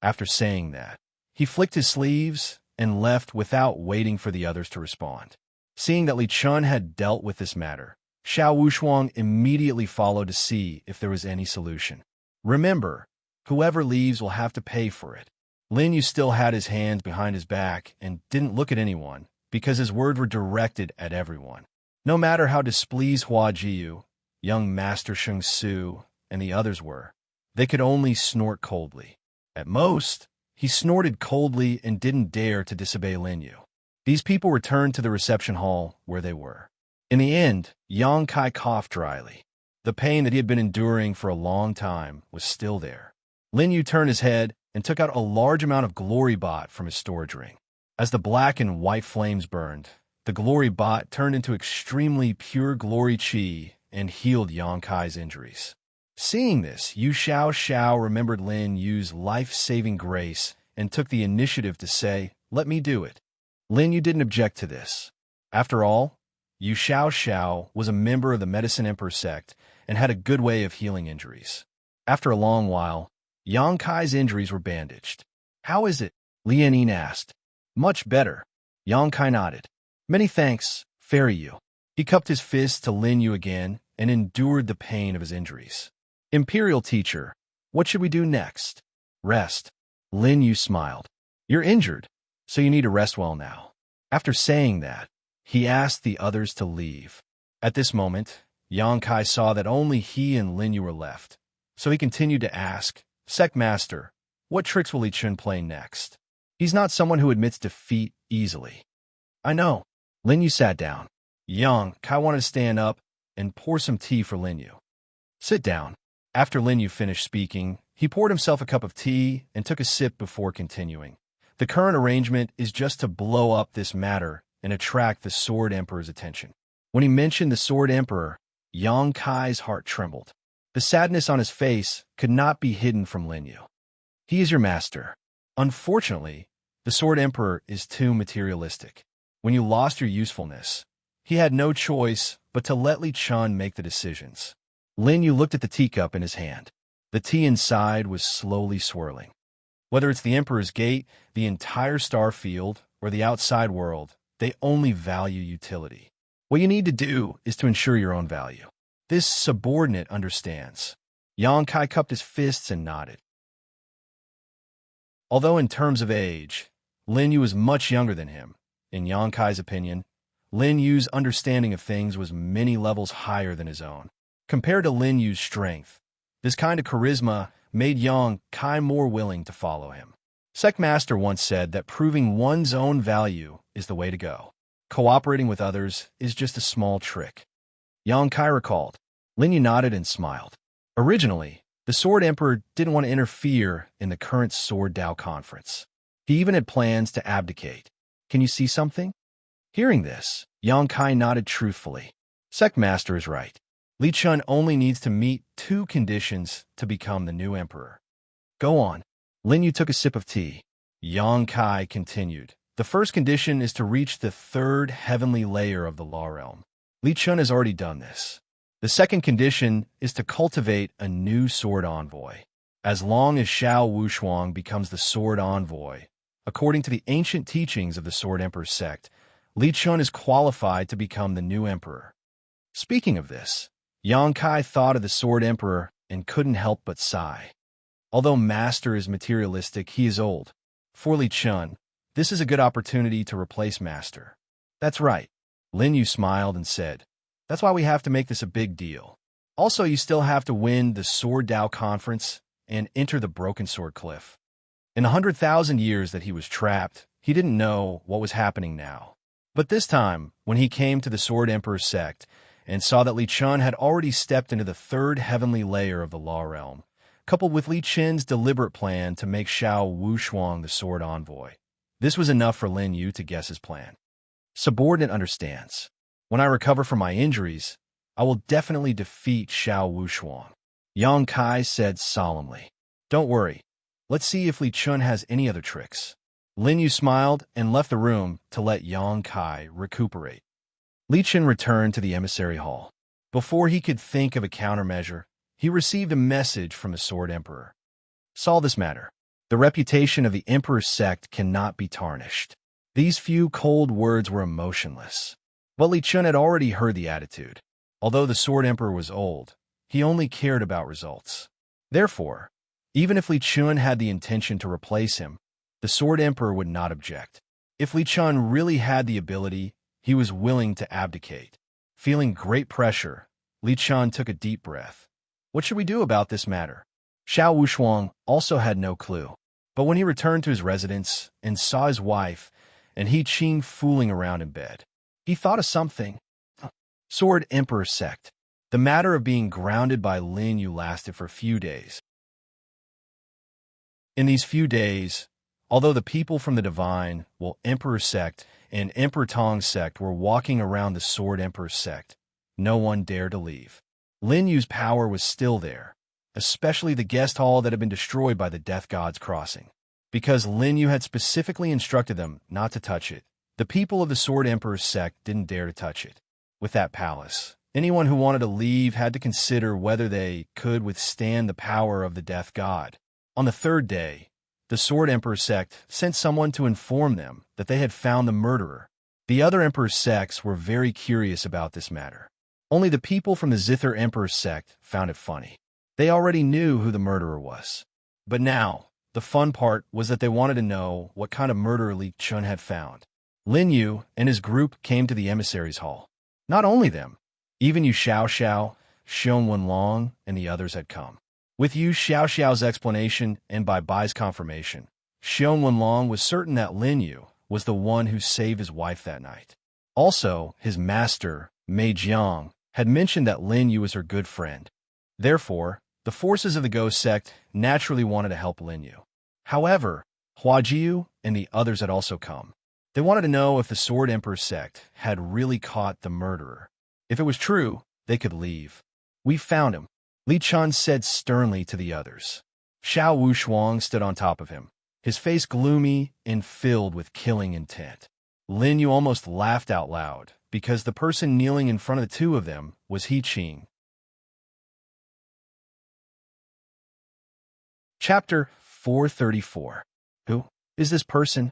After saying that, he flicked his sleeves and left without waiting for the others to respond. Seeing that Li Qin had dealt with this matter, Xiao Wushuang immediately followed to see if there was any solution. Remember, whoever leaves will have to pay for it. Lin Yu still had his hands behind his back and didn't look at anyone because his words were directed at everyone. No matter how displeased Hua Jiyu, young Master Sheng Su, and the others were. They could only snort coldly. At most, he snorted coldly and didn't dare to disobey Lin Yu. These people returned to the reception hall where they were. In the end, Yang Kai coughed dryly. The pain that he had been enduring for a long time was still there. Lin Yu turned his head and took out a large amount of glory bot from his storage ring. As the black and white flames burned, the glory bot turned into extremely pure glory chi and healed Yang Kai's injuries. Seeing this, Yu Xiao remembered Lin Yu's life-saving grace and took the initiative to say, "Let me do it." Lin Yu didn't object to this. After all, Yu Xiao was a member of the Medicine Emperor sect and had a good way of healing injuries. After a long while, Yang Kai's injuries were bandaged. "How is it?" Lianin asked. "Much better." Yang Kai nodded. "Many thanks, Fairy Yu." He cupped his fist to Lin Yu again and endured the pain of his injuries. "Imperial teacher, what should we do next?" "Rest." Lin Yu smiled. "You're injured, so you need to rest well now." After saying that, he asked the others to leave. At this moment, Yang Kai saw that only he and Lin Yu were left, so he continued to ask, "Sect Master, what tricks will Li Chun play next? He's not someone who admits defeat easily." "I know." Lin Yu sat down. Yang Kai wanted to stand up and pour some tea for Lin Yu. "Sit down." After Lin Yu finished speaking, he poured himself a cup of tea and took a sip before continuing. "The current arrangement is just to blow up this matter and attract the Sword Emperor's attention." When he mentioned the Sword Emperor, Yang Kai's heart trembled. The sadness on his face could not be hidden from Lin Yu. "He is your master. Unfortunately, the Sword Emperor is too materialistic. When you lost your usefulness, he had no choice but to let Li Chun make the decisions." Lin Yu looked at the teacup in his hand. The tea inside was slowly swirling. Whether it's the Emperor's Gate, the entire star field, or the outside world, they only value utility. What you need to do is to ensure your own value. This subordinate understands. Yang Kai cupped his fists and nodded. Although in terms of age, Lin Yu was much younger than him, in Yang Kai's opinion, Lin Yu's understanding of things was many levels higher than his own. Compared to Lin Yu's strength, this kind of charisma made Yang Kai more willing to follow him. Sect Master once said that proving one's own value is the way to go. Cooperating with others is just a small trick. Yang Kai recalled. Lin Yu nodded and smiled. Originally, the Sword Emperor didn't want to interfere in the current Sword Dao conference. He even had plans to abdicate. "Can you see something?" Hearing this, Yang Kai nodded truthfully. Sect Master is right. Li Chun only needs to meet 2 conditions to become the new emperor. "Go on." Lin Yu took a sip of tea. Yang Kai continued. "The first condition is to reach the 3rd heavenly layer of the Law Realm. Li Chun has already done this. The second condition is to cultivate a new sword envoy. As long as Xiao Wushuang becomes the sword envoy, according to the ancient teachings of the Sword Emperor sect, Li Chun is qualified to become the new emperor." Speaking of this, Yang Kai thought of the Sword Emperor and couldn't help but sigh. Although Master is materialistic, he is old. For Li Chun, this is a good opportunity to replace Master. "That's right." Lin Yu smiled and said, "That's why we have to make this a big deal. Also, you still have to win the Sword Dao Conference and enter the Broken Sword Cliff." In 100,000 years that he was trapped, he didn't know what was happening now. But this time, when he came to the Sword Emperor sect and saw that Li Chun had already stepped into the 3rd heavenly layer of the Law Realm, coupled with Li Chun's deliberate plan to make Xiao Wushuang the sword envoy, this was enough for Lin Yu to guess his plan. Subordinate understands. When I recover from my injuries, I will definitely defeat Xiao Wushuang. Yang Kai said solemnly. "Don't worry. Let's see if Li Chun has any other tricks." Lin Yu smiled and left the room to let Yang Kai recuperate. Li Chun returned to the emissary hall. Before he could think of a countermeasure, he received a message from the Sword Emperor. "Solve this matter. The reputation of the Emperor's sect cannot be tarnished." These few cold words were emotionless. But Li Chun had already heard the attitude. Although the Sword Emperor was old, he only cared about results. Therefore, even if Li Chun had the intention to replace him, the Sword Emperor would not object. If Li Chun really had the ability, he was willing to abdicate. Feeling great pressure, Li Chun took a deep breath. What should we do about this matter? Xiao Wushuang also had no clue. But when he returned to his residence and saw his wife and He Qing fooling around in bed, he thought of something. Sword Emperor Sect. The matter of being grounded by Lin Yu lasted for a few days. In these few days, although the people from the Divine, Emperor Sect and Emperor Tong Sect were walking around the Sword Emperor Sect, no one dared to leave. Lin Yu's power was still there, especially the guest hall that had been destroyed by the Death God's crossing. Because Lin Yu had specifically instructed them not to touch it, the people of the Sword Emperor's sect didn't dare to touch it. With that palace, anyone who wanted to leave had to consider whether they could withstand the power of the Death God. On the third day, the Sword Emperor sect sent someone to inform them that they had found the murderer. The other Emperor sects were very curious about this matter. Only the people from the Zither Emperor sect found it funny. They already knew who the murderer was. But now, the fun part was that they wanted to know what kind of murderer Li Chun had found. Lin Yu and his group came to the emissaries' hall. Not only them, even Yu Xiaoxiao, Xiong Wenlong, and the others had come. With Yu Xiaoxiao's explanation and by Bai's confirmation, Xiong Wenlong was certain that Lin Yu was the one who saved his wife that night. Also, his master, Mei Jiang, had mentioned that Lin Yu was her good friend. Therefore, the forces of the Ghost sect naturally wanted to help Lin Yu. However, Hua Jiu and the others had also come. They wanted to know if the Sword Emperor sect had really caught the murderer. If it was true, they could leave. We found him, Li Chun said sternly to the others. Xiao Wushuang stood on top of him, his face gloomy and filled with killing intent. Lin Yu almost laughed out loud, because the person kneeling in front of the two of them was He Qing. Chapter 434. Who is this person?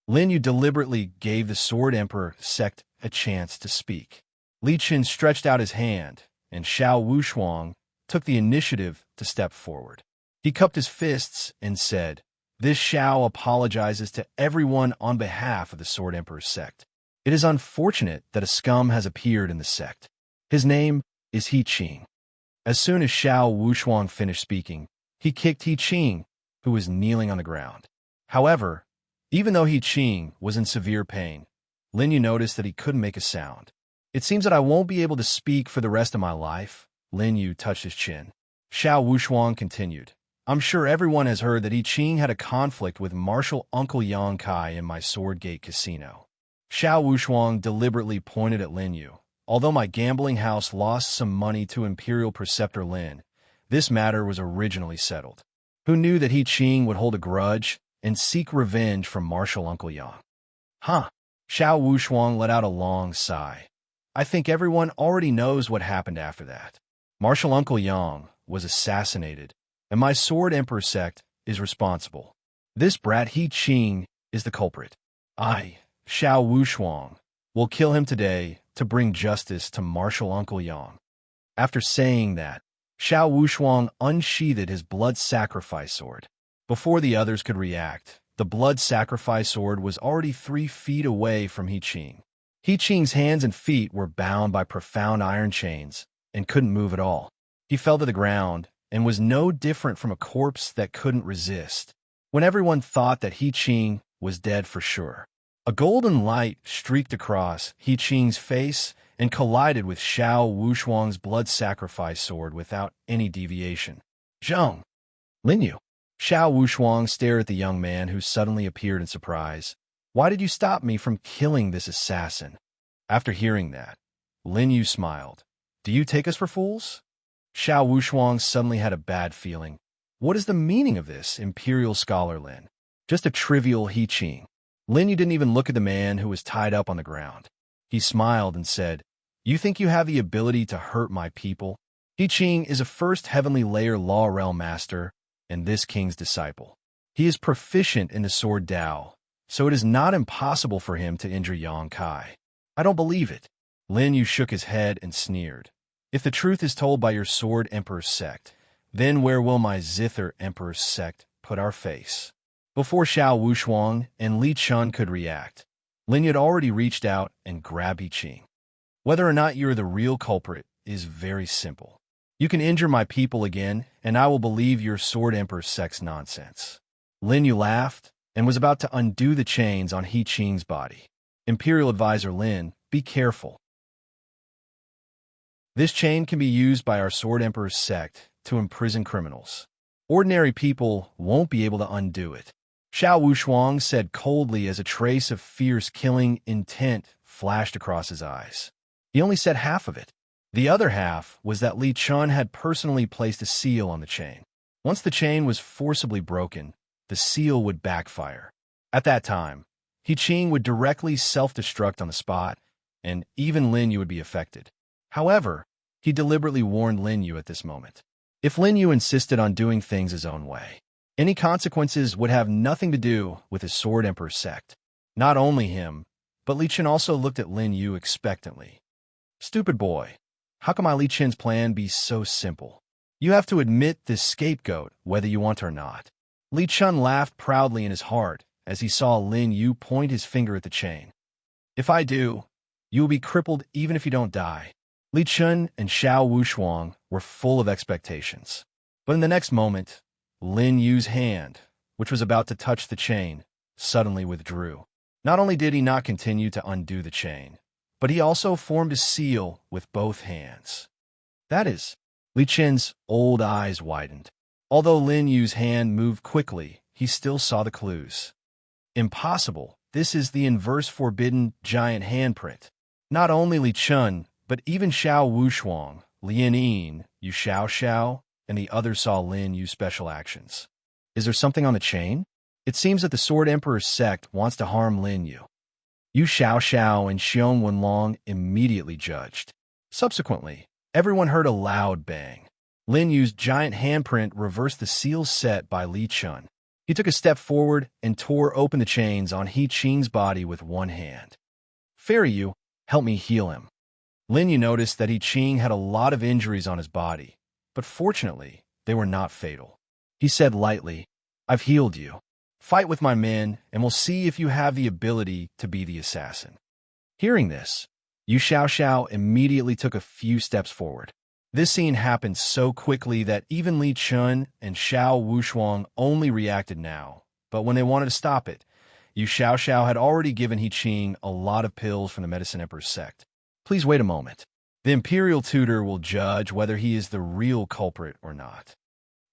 Lin Yu deliberately gave the Sword Emperor sect a chance to speak. Li Qin stretched out his hand, and Xiao Wushuang took the initiative to step forward. He cupped his fists and said, "This Xiao apologizes to everyone on behalf of the Sword Emperor's sect. It is unfortunate that a scum has appeared in the sect. His name is He Qing." As soon as Xiao Wushuang finished speaking, he kicked He Qing, who was kneeling on the ground. However, even though He Qing was in severe pain, Lin Yu noticed that he couldn't make a sound. "It seems that I won't be able to speak for the rest of my life." Lin Yu touched his chin. Xiao Wushuang continued, "I'm sure everyone has heard that He Qing had a conflict with Marshal Uncle Yang Kai in my Sword Gate Casino." Xiao Wushuang deliberately pointed at Lin Yu. "Although my gambling house lost some money to Imperial Preceptor Lin, this matter was originally settled. Who knew that He Qing would hold a grudge and seek revenge from Marshal Uncle Yang?" Huh. Xiao Wushuang let out a long sigh. "I think everyone already knows what happened after that. Marshal Uncle Yang was assassinated, and my Sword Emperor sect is responsible. This brat He Qing is the culprit. I, Xiao Wushuang, will kill him today to bring justice to Marshal Uncle Yang." After saying that, Xiao Wushuang unsheathed his blood sacrifice sword. Before the others could react, the blood sacrifice sword was already 3 feet away from He Qing. He Qing's hands and feet were bound by profound iron chains and couldn't move at all. He fell to the ground and was no different from a corpse that couldn't resist. When everyone thought that He Qing was dead for sure, a golden light streaked across He Qing's face and collided with Xiao Wushuang's blood sacrifice sword without any deviation. "Zheng! Lin Yu!" Xiao Wushuang stared at the young man who suddenly appeared in surprise. "Why did you stop me from killing this assassin?" After hearing that, Lin Yu smiled. "Do you take us for fools?" Xiao Wushuang suddenly had a bad feeling. What is the meaning of this, Imperial Scholar Lin? Just a trivial He Qing. Lin Yu didn't even look at the man who was tied up on the ground. He smiled and said, "You think you have the ability to hurt my people? He Qing is a first heavenly layer law realm master, and this king's disciple. He is proficient in the sword Dao, so it is not impossible for him to injure Yang Kai." "I don't believe it." Lin Yu shook his head and sneered. "If the truth is told by your Sword Emperor sect, then where will my Zither Emperor sect put our face?" Before Xiao Wushuang and Li Chun could react, Lin Yu had already reached out and grabbed He Qing. "Whether or not you're the real culprit is very simple. You can injure my people again, and I will believe your Sword Emperor sex nonsense. Lin Yu laughed and was about to undo the chains on He Qing's body. Imperial Advisor Lin, be careful. This chain can be used by our Sword Emperor's sect to imprison criminals. Ordinary people won't be able to undo it. Xiao Wushuang said coldly as a trace of fierce killing intent flashed across his eyes. He only said half of it. The other half was that Li Chun had personally placed a seal on the chain. Once the chain was forcibly broken, the seal would backfire. At that time, He Qing would directly self-destruct on the spot, and even Lin Yu would be affected. However, he deliberately warned Lin Yu at this moment. If Lin Yu insisted on doing things his own way, any consequences would have nothing to do with his Sword Emperor sect. Not only him, but Li Chen also looked at Lin Yu expectantly. Stupid boy, how can my Li Chen's plan be so simple? You have to admit this scapegoat, whether you want or not. Li Chen laughed proudly in his heart as he saw Lin Yu point his finger at the chain. If I do, you will be crippled even if you don't die. Li Chen and Xiao Wushuang were full of expectations. But in the next moment, Lin Yu's hand, which was about to touch the chain, suddenly withdrew. Not only did he not continue to undo the chain, but he also formed a seal with both hands. That is, Li Chen's old eyes widened. Although Lin Yu's hand moved quickly, he still saw the clues. Impossible. This is the inverse forbidden giant handprint. Not only Li Chen, but even Xiao Wushuang, Lian Yin, Yu Xiao, and the others saw Lin Yu's special actions. Is there something on the chain? It seems that the Sword Emperor's sect wants to harm Lin Yu. Yu Xiao and Xiong Wenlong immediately judged. Subsequently, everyone heard a loud bang. Lin Yu's giant handprint reversed the seal set by Li Chen. He took a step forward and tore open the chains on He Qing's body with one hand. Fairy Yu, help me heal him. Lin Yu noticed that He Qing had a lot of injuries on his body, but fortunately, they were not fatal. He said lightly, I've healed you. Fight with my men, and we'll see if you have the ability to be the assassin. Hearing this, Yu Xiao immediately took a few steps forward. This scene happened so quickly that even Li Chen and Xiao Wushuang only reacted now, but when they wanted to stop it, Yu Xiao had already given He Qing a lot of pills from the Medicine Emperor's sect. Please wait a moment. The Imperial Tutor will judge whether he is the real culprit or not.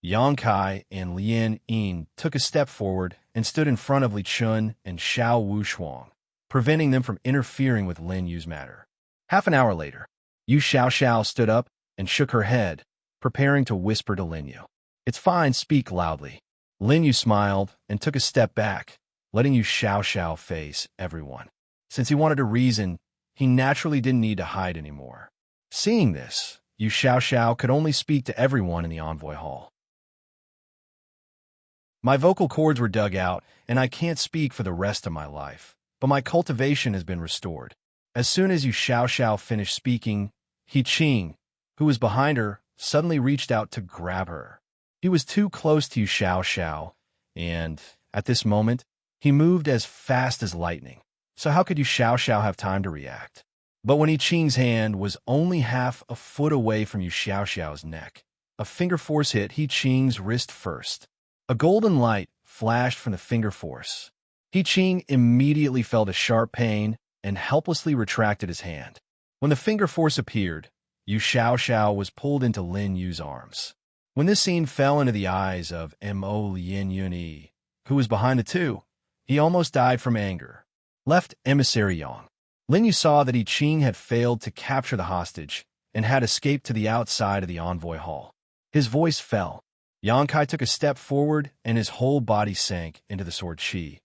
Yang Kai and Lian Yin took a step forward and stood in front of Li Chen and Xiao Wushuang, preventing them from interfering with Lin Yu's matter. Half an hour later, Yu Xiao stood up and shook her head, preparing to whisper to Lin Yu. It's fine, speak loudly. Lin Yu smiled and took a step back, letting Yu Xiao face everyone. Since he wanted to reason, he naturally didn't need to hide anymore. Seeing this, Yu Xiao could only speak to everyone in the envoy hall. My vocal cords were dug out, and I can't speak for the rest of my life, but my cultivation has been restored. As soon as Yu Xiao finished speaking, He Qing, who was behind her, suddenly reached out to grab her. He was too close to Yu Xiao, and, at this moment, he moved as fast as lightning. So how could Yu Xiao have time to react? But when He Qing's hand was only half a foot away from Yu Xiao's neck, a finger force hit He Qing's wrist first. A golden light flashed from the finger force. He Qing immediately felt a sharp pain and helplessly retracted his hand. When the finger force appeared, Yu Xiao was pulled into Lin Yu's arms. When this scene fell into the eyes of Mo Lien Yunyi, who was behind the two, he almost died from anger. Left Emissary Yang. Lin Yu saw that He Qing had failed to capture the hostage and had escaped to the outside of the envoy hall. His voice fell. Yang Kai took a step forward and his whole body sank into the sword chi,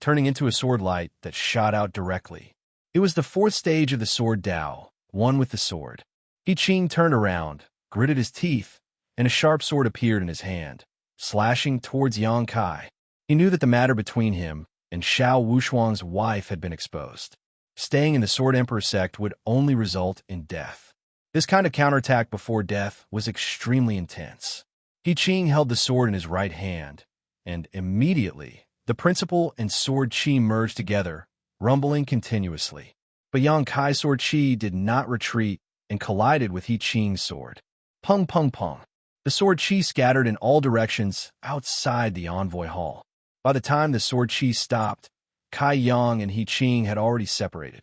turning into a sword light that shot out directly. It was the fourth stage of the sword Dao, one with the sword. He Qing turned around, gritted his teeth, and a sharp sword appeared in his hand, slashing towards Yang Kai. He knew that the matter between him and Xiao Wushuang's wife had been exposed. Staying in the Sword Emperor sect would only result in death. This kind of counterattack before death was extremely intense. He Qing held the sword in his right hand, and immediately, the principal and sword chi merged together, rumbling continuously. But Yang Kai's sword chi did not retreat and collided with He Qing's sword. Pung pung pung. The sword chi scattered in all directions outside the envoy hall. By the time the sword chi stopped, Kai Yang and He Qing had already separated.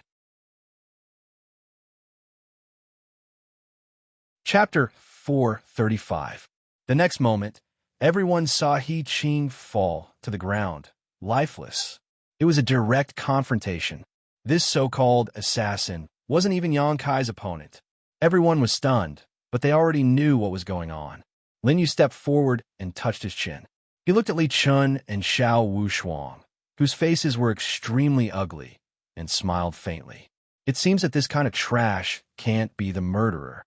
Chapter 435. The next moment, everyone saw He Qing fall to the ground, lifeless. It was a direct confrontation. This so-called assassin wasn't even Yang Kai's opponent. Everyone was stunned, but they already knew what was going on. Lin Yu stepped forward and touched his chin. He looked at Li Chun and Xiao Wushuang, whose faces were extremely ugly, and smiled faintly. It seems that this kind of trash can't be the murderer.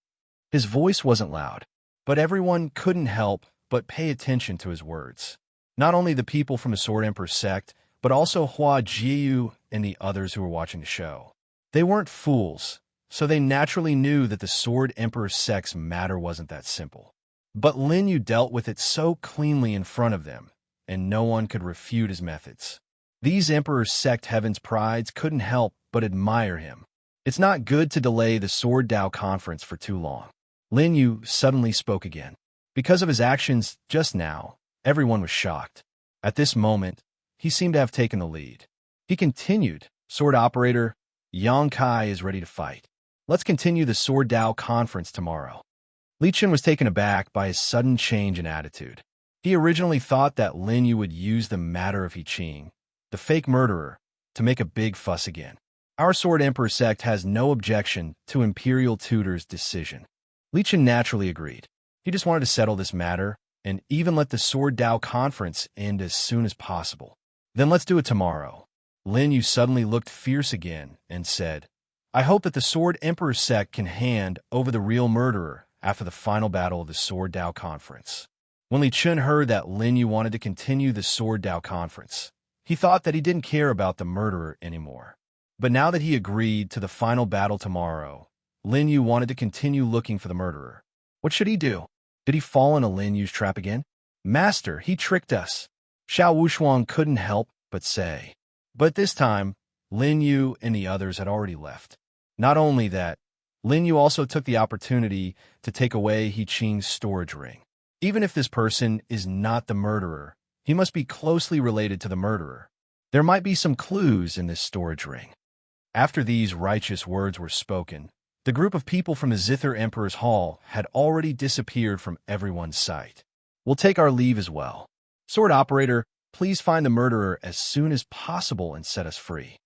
His voice wasn't loud, but everyone couldn't help but pay attention to his words. Not only the people from the Sword Emperor sect, but also Hua Jiu and the others who were watching the show. They weren't fools, so they naturally knew that the Sword Emperor sect's matter wasn't that simple. But Lin Yu dealt with it so cleanly in front of them, and no one could refute his methods. These Emperor sect heaven's prides couldn't help but admire him. It's not good to delay the Sword Dao conference for too long. Lin Yu suddenly spoke again. Because of his actions just now, everyone was shocked. At this moment, he seemed to have taken the lead. He continued, "Sword Operator, Yang Kai is ready to fight. Let's continue the Sword Dao conference tomorrow." Li Chun was taken aback by his sudden change in attitude. He originally thought that Lin Yu would use the matter of He Qing, the fake murderer, to make a big fuss again. Our Sword Emperor sect has no objection to Imperial Tutor's decision. Li Chun naturally agreed. He just wanted to settle this matter and even let the Sword Dao conference end as soon as possible. Then let's do it tomorrow. Lin Yu suddenly looked fierce again and said, "I hope that the Sword Emperor sect can hand over the real murderer after the final battle of the Sword Dao conference." When Li Chun heard that Lin Yu wanted to continue the Sword Dao conference, he thought that he didn't care about the murderer anymore. But now that he agreed to the final battle tomorrow, Lin Yu wanted to continue looking for the murderer. What should he do? Did he fall into Lin Yu's trap again? "Master, he tricked us," Xiao Wushuang couldn't help but say. But this time, Lin Yu and the others had already left. Not only that, Lin Yu also took the opportunity to take away He Qing's storage ring. Even if this person is not the murderer, he must be closely related to the murderer. There might be some clues in this storage ring. After these righteous words were spoken, the group of people from the Zither Emperor's Hall had already disappeared from everyone's sight. "We'll take our leave as well. Sword Operator, please find the murderer as soon as possible and set us free."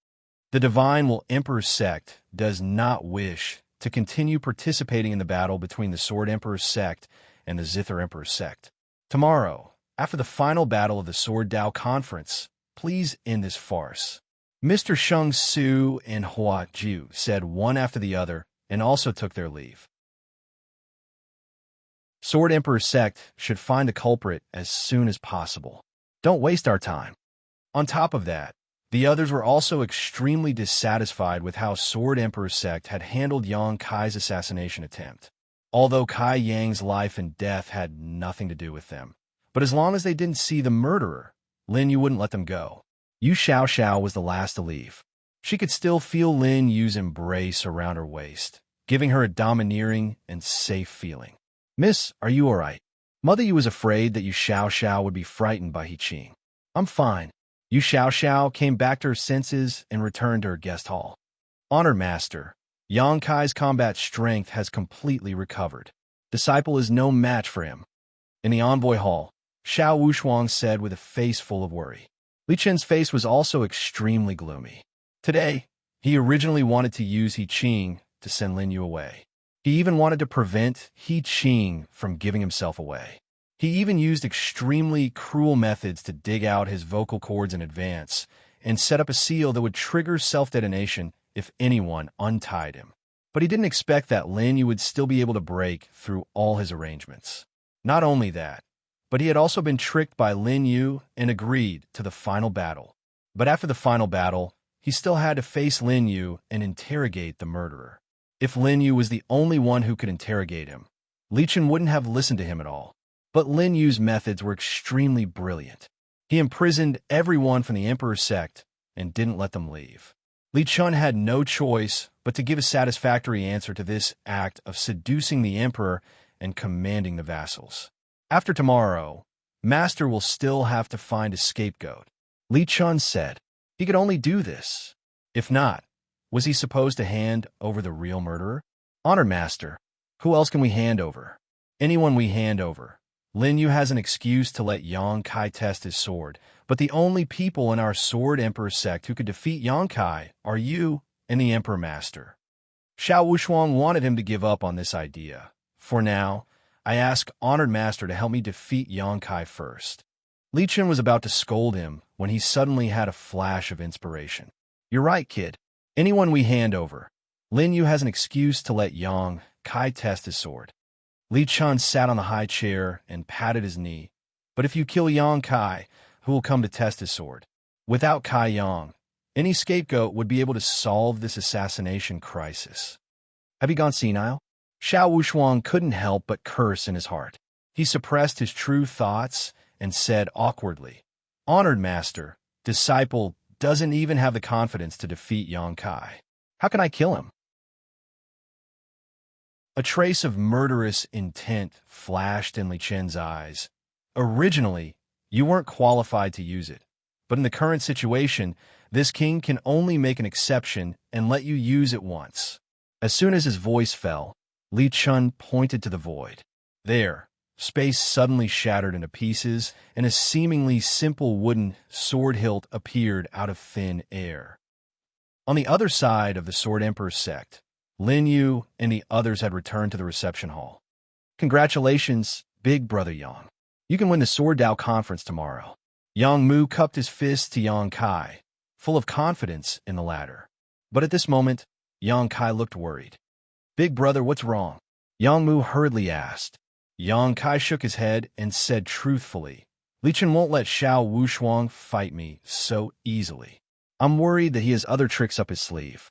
The Divine Will Emperor sect does not wish to continue participating in the battle between the Sword Emperor sect and the Zither Emperor sect. Tomorrow, after the final battle of the Sword Dao conference, please end this farce. Mr. Sheng Su and Hua Jiu said one after the other and also took their leave. Sword Emperor sect should find the culprit as soon as possible. Don't waste our time. On top of that, the others were also extremely dissatisfied with how Sword Emperor sect had handled Yang Kai's assassination attempt. Although Kai Yang's life and death had nothing to do with them. But as long as they didn't see the murderer, Lin Yu wouldn't let them go. Yu Xiao was the last to leave. She could still feel Lin Yu's embrace around her waist, giving her a domineering and safe feeling. "Miss, are you all right?" Mother Yu was afraid that Yu Xiao would be frightened by He Qing. "I'm fine." Yu Xiao came back to her senses and returned to her guest hall. "Honored Master, Yang Kai's combat strength has completely recovered. Disciple is no match for him." In the envoy hall, Xiao Wushuang said with a face full of worry. Li Chen's face was also extremely gloomy. Today, he originally wanted to use He Qing to send Lin Yu away. He even wanted to prevent He Qing from giving himself away. He even used extremely cruel methods to dig out his vocal cords in advance and set up a seal that would trigger self-detonation if anyone untied him. But he didn't expect that Lin Yu would still be able to break through all his arrangements. Not only that, but he had also been tricked by Lin Yu and agreed to the final battle. But after the final battle, he still had to face Lin Yu and interrogate the murderer. If Lin Yu was the only one who could interrogate him, Li Chun wouldn't have listened to him at all. But Lin Yu's methods were extremely brilliant. He imprisoned everyone from the Emperor sect and didn't let them leave. Li Chun had no choice but to give a satisfactory answer to this act of seducing the Emperor and commanding the vassals. After tomorrow, Master will still have to find a scapegoat. Li Chun said. He could only do this. If not, was he supposed to hand over the real murderer? Honored Master, who else can we hand over? Anyone we hand over. Lin Yu has an excuse to let Yang Kai test his sword, but the only people in our Sword Emperor sect who could defeat Yang Kai are you and the Emperor Master. Xiao Wushuang wanted him to give up on this idea. For now, I ask Honored Master to help me defeat Yang Kai first. Li Chen was about to scold him when he suddenly had a flash of inspiration. You're right, kid. Anyone we hand over. Lin Yu has an excuse to let Yang Kai test his sword. Li Chun sat on the high chair and patted his knee. But if you kill Yang Kai, who will come to test his sword? Without Kai Yang, any scapegoat would be able to solve this assassination crisis. Have you gone senile? Xiao Wushuang couldn't help but curse in his heart. He suppressed his true thoughts and said awkwardly, Honored Master, disciple doesn't even have the confidence to defeat Yang Kai. How can I kill him? A trace of murderous intent flashed in Li Chen's eyes. Originally, you weren't qualified to use it, but in the current situation, this king can only make an exception and let you use it once. As soon as his voice fell, Li Chun pointed to the void. There, space suddenly shattered into pieces, and a seemingly simple wooden sword hilt appeared out of thin air. On the other side of the Sword Emperor sect, Lin Yu and the others had returned to the reception hall. Congratulations, big brother Yang. You can win the Sword Dao conference tomorrow. Yang Mu cupped his fist to Yang Kai, full of confidence in the latter. But at this moment, Yang Kai looked worried. Big brother, what's wrong? Yang Mu hurriedly asked. Yang Kai shook his head and said truthfully, Li Chen won't let Xiao Wushuang fight me so easily. I'm worried that he has other tricks up his sleeve.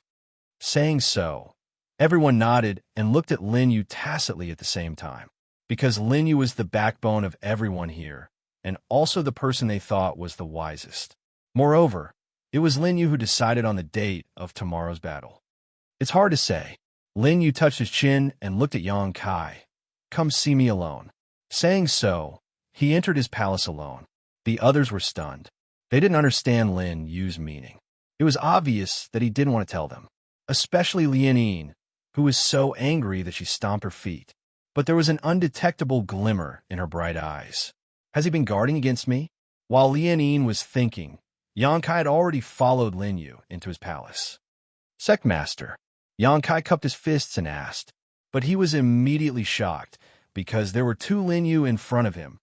Saying so, everyone nodded and looked at Lin Yu tacitly at the same time, because Lin Yu was the backbone of everyone here, and also the person they thought was the wisest. Moreover, it was Lin Yu who decided on the date of tomorrow's battle. It's hard to say. Lin Yu touched his chin and looked at Yang Kai. Come see me alone. Saying so, he entered his palace alone. The others were stunned. They didn't understand Lin Yu's meaning. It was obvious that he didn't want to tell them, especially Lian, who was so angry that she stomped her feet. But there was an undetectable glimmer in her bright eyes. Has he been guarding against me? While Lian was thinking, Yang Kai had already followed Lin Yu into his palace. Sect Master. Yang Kai cupped his fists and asked, but he was immediately shocked because there were two Lin Yu in front of him.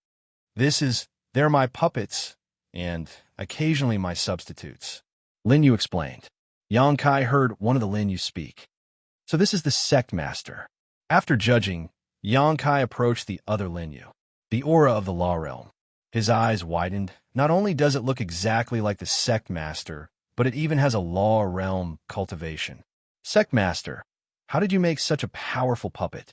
They're my puppets, and occasionally my substitutes. Lin Yu explained. Yang Kai heard one of the Lin Yu speak. So this is the Sect Master. After judging, Yang Kai approached the other Lin Yu, the aura of the Law Realm. His eyes widened. Not only does it look exactly like the Sect Master, but it even has a Law Realm cultivation. Sect Master, how did you make such a powerful puppet?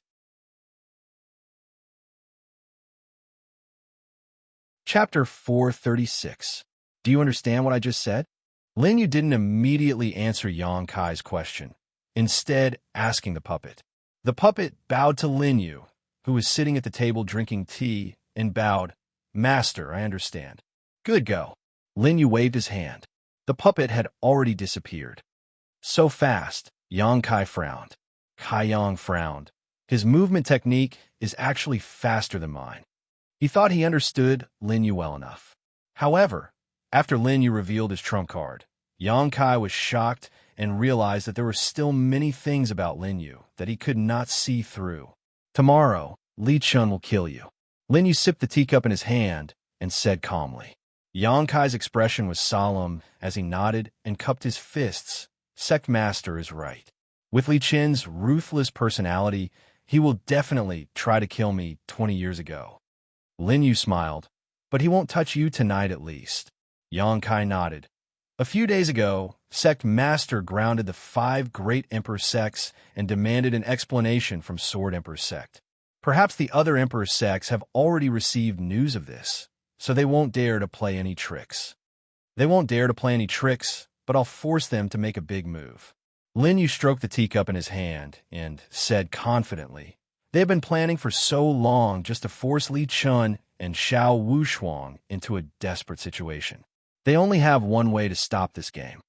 Chapter 436. Do you understand what I just said? Lin Yu didn't immediately answer Yang Kai's question, instead asking the puppet. The puppet bowed to Lin Yu, who was sitting at the table drinking tea, and bowed. Master, I understand. Good go. Lin Yu waved his hand. The puppet had already disappeared. So fast, Yang Kai frowned. Kai Yang frowned. His movement technique is actually faster than mine. He thought he understood Lin Yu well enough. However, after Lin Yu revealed his trump card, Yang Kai was shocked and realized that there were still many things about Lin Yu that he could not see through. Tomorrow, Li Chun will kill you. Lin Yu sipped the teacup in his hand and said calmly. Yang Kai's expression was solemn as he nodded and cupped his fists. Sect Master is right. With Li Chen's ruthless personality, he will definitely try to kill me 20 years ago. Lin Yu smiled, but he won't touch you tonight at least. Yang Kai nodded. A few days ago, Sect Master grounded the 5 great Emperor sects and demanded an explanation from Sword Emperor sect. Perhaps the other Emperor sects have already received news of this, so they won't dare to play any tricks. They won't dare to play any tricks, but I'll force them to make a big move. Lin Yu stroked the teacup in his hand and said confidently, They had been planning for so long just to force Li Chun and Xiao Wushuang into a desperate situation. They only have one way to stop this game.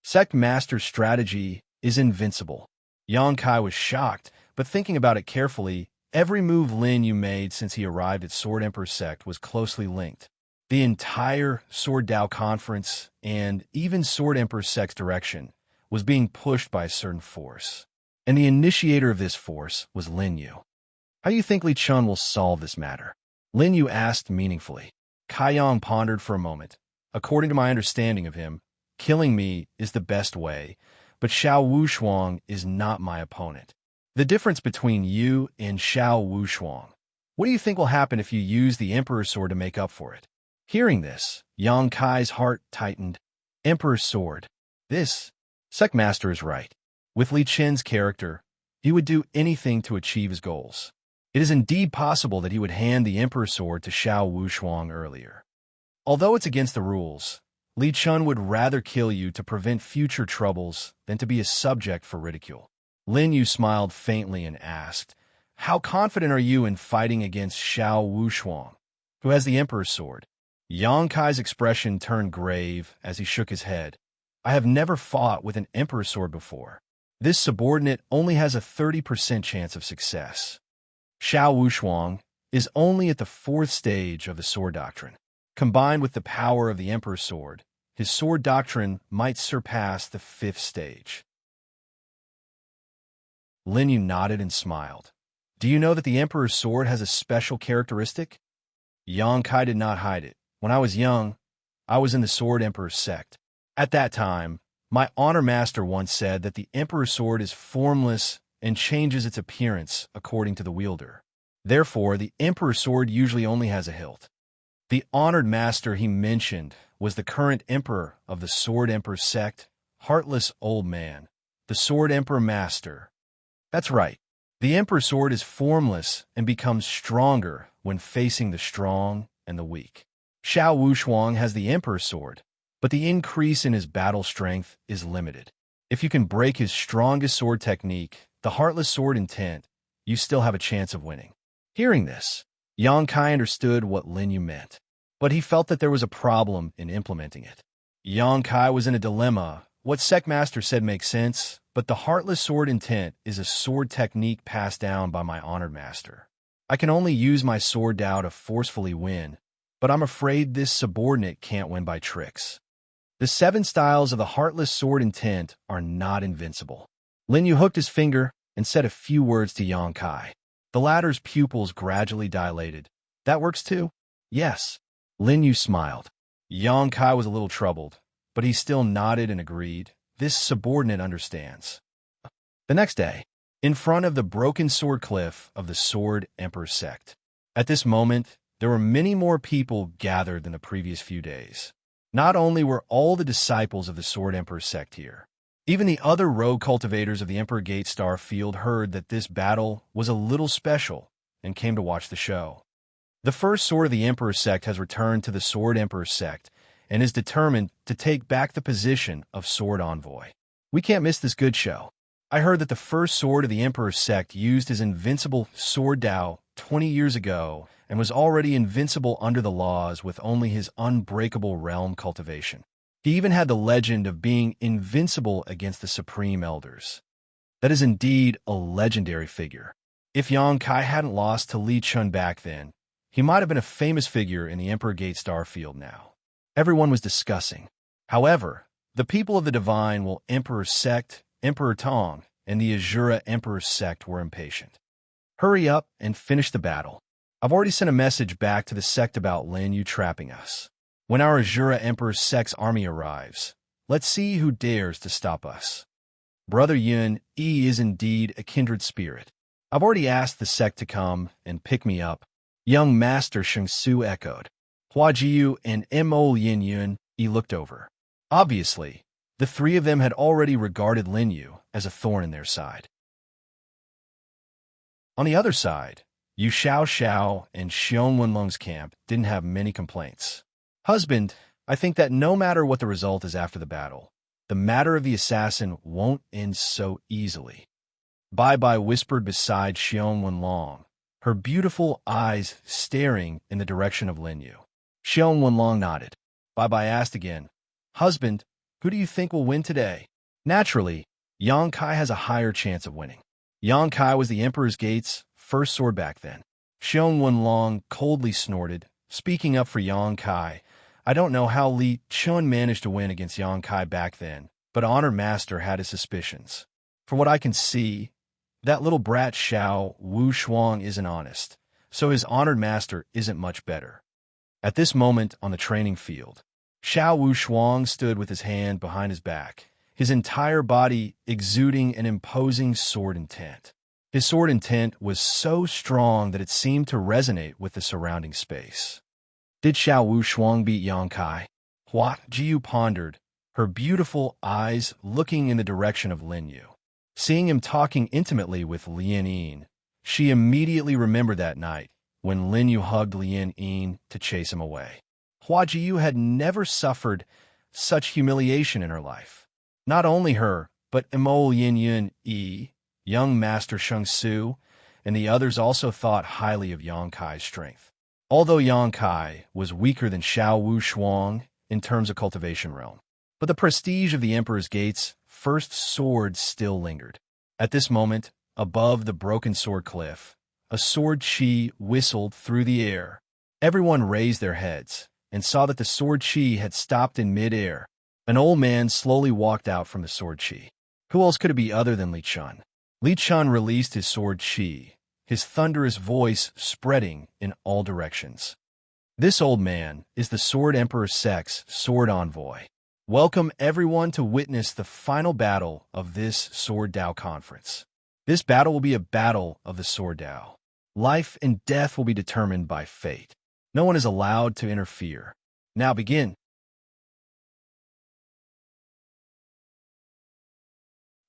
Sect Master's strategy is invincible. Yang Kai was shocked, but thinking about it carefully, every move Lin Yu made since he arrived at Sword Emperor Sect was closely linked. The entire Sword Dao Conference, and even Sword Emperor Sect's direction, was being pushed by a certain force. And the initiator of this force was Lin Yu. How do you think Li Chun will solve this matter? Lin Yu asked meaningfully. Kai Yang pondered for a moment. According to my understanding of him, killing me is the best way, but Xiao Wushuang is not my opponent. The difference between you and Xiao Wushuang. What do you think will happen if you use the Emperor's Sword to make up for it? Hearing this, Yang Kai's heart tightened. Emperor's Sword. This Sect Master is right. With Li Chen's character, he would do anything to achieve his goals. It is indeed possible that he would hand the Emperor's Sword to Xiao Wushuang earlier. Although it's against the rules, Li Chun would rather kill you to prevent future troubles than to be a subject for ridicule. Lin Yu smiled faintly and asked, "How confident are you in fighting against Xiao Wushuang, who has the Emperor's Sword?" Yang Kai's expression turned grave as he shook his head. "I have never fought with an Emperor's Sword before. This subordinate only has a 30% chance of success. Xiao Wushuang is only at the 4th stage of the Sword Doctrine. Combined with the power of the Emperor's Sword, his Sword Doctrine might surpass the 5th stage." Lin Yu nodded and smiled. "Do you know that the Emperor's Sword has a special characteristic?" Yang Kai did not hide it. "When I was young, I was in the Sword Emperor Sect. At that time, my honor master once said that the Emperor's Sword is formless and changes its appearance according to the wielder. Therefore, the Emperor's Sword usually only has a hilt. The honored master he mentioned was the current emperor of the Sword Emperor Sect, heartless old man, the Sword Emperor Master. That's right. The Emperor's Sword is formless and becomes stronger when facing the strong and the weak. Xiao Wushuang has the Emperor's Sword, but the increase in his battle strength is limited. If you can break his strongest sword technique, the Heartless Sword Intent, you still have a chance of winning." Hearing this, Yang Kai understood what Lin Yu meant, but he felt that there was a problem in implementing it. Yang Kai was in a dilemma. What Sect Master said makes sense, but the Heartless Sword Intent is a sword technique passed down by my honored master. I can only use my sword Dao to forcefully win, but I'm afraid this subordinate can't win by tricks. The 7 styles of the Heartless Sword Intent are not invincible. Lin Yu hooked his finger and said a few words to Yang Kai. The latter's pupils gradually dilated. "That works too?" "Yes." Lin Yu smiled. Yang Kai was a little troubled, but he still nodded and agreed. This subordinate understands. The next day, in front of the broken sword cliff of the Sword Emperor Sect. At this moment, there were many more people gathered than the previous few days. Not only were all the disciples of the Sword Emperor Sect here, even the other rogue cultivators of the Emperor Gate Star Field heard that this battle was a little special and came to watch the show. The first sword of the Emperor Sect has returned to the Sword Emperor Sect and is determined to take back the position of Sword Envoy. We can't miss this good show. I heard that the first sword of the Emperor Sect used his invincible Sword Dao 20 years ago and was already invincible under the laws with only his unbreakable realm cultivation. He even had the legend of being invincible against the Supreme Elders. That is indeed a legendary figure. If Yang Kai hadn't lost to Li Chun back then, he might have been a famous figure in the Emperor Gate Star Field now. Everyone was discussing. However, the people of the Divine Will Emperor Sect, Emperor Tong, and the Azura Emperor Sect were impatient. "Hurry up and finish the battle. I've already sent a message back to the sect about Lin Yu trapping us. When our Azura Emperor Sect's army arrives, let's see who dares to stop us." Brother Yun Yi is indeed a kindred spirit. I've already asked the sect to come and pick me up. Young Master Sheng Su echoed. Hua Jiu and Mo Yin Yun Yi looked over. Obviously, the 3 of them had already regarded Lin Yu as a thorn in their side. On the other side, Yu Xiao and Xiong Wenlong's camp didn't have many complaints. "Husband, I think that no matter what the result is after the battle, the matter of the assassin won't end so easily. Bai whispered beside Xiong Wenlong, her beautiful eyes staring in the direction of Lin Yu. Xiong Wenlong nodded. Bai asked again, "Husband, who do you think will win today?" Naturally, Yang Kai has a higher chance of winning. Yang Kai was the Emperor's Gate's first sword back then. Xiong Wenlong coldly snorted, speaking up for Yang Kai. "I don't know how Li Chun managed to win against Yang Kai back then, but Honor Master had his suspicions. For what I can see, that little brat Xiao Wu Shuang isn't honest, so his honored master isn't much better." At this moment on the training field, Xiao Wu Shuang stood with his hand behind his back, his entire body exuding an imposing sword intent. His sword intent was so strong that it seemed to resonate with the surrounding space. Did Xiao Wu Shuang beat Yang Kai? Hua Jiu pondered, her beautiful eyes looking in the direction of Lin Yu. Seeing him talking intimately with Lien Yin, she immediately remembered that night when Lin Yu hugged Lien Yin to chase him away. Hua Jiu had never suffered such humiliation in her life. Not only her, but Imo Yin Yun Yi, young Master Sheng Su, and the others also thought highly of Yang Kai's strength. Although Yang Kai was weaker than Xiao Wu Shuang in terms of cultivation realm, but the prestige of the Emperor's Gate's first sword still lingered. At this moment, above the broken sword cliff, a sword chi whistled through the air. Everyone raised their heads and saw that the sword chi had stopped in mid-air. An old man slowly walked out from the sword chi. Who else could it be other than Li Chun? Li Chun released his sword chi, his thunderous voice spreading in all directions. "This old man is the Sword Emperor Sek's sword envoy. Welcome everyone to witness the final battle of this Sword Dao conference. This battle will be a battle of the Sword Dao. Life and death will be determined by fate. No one is allowed to interfere. Now begin."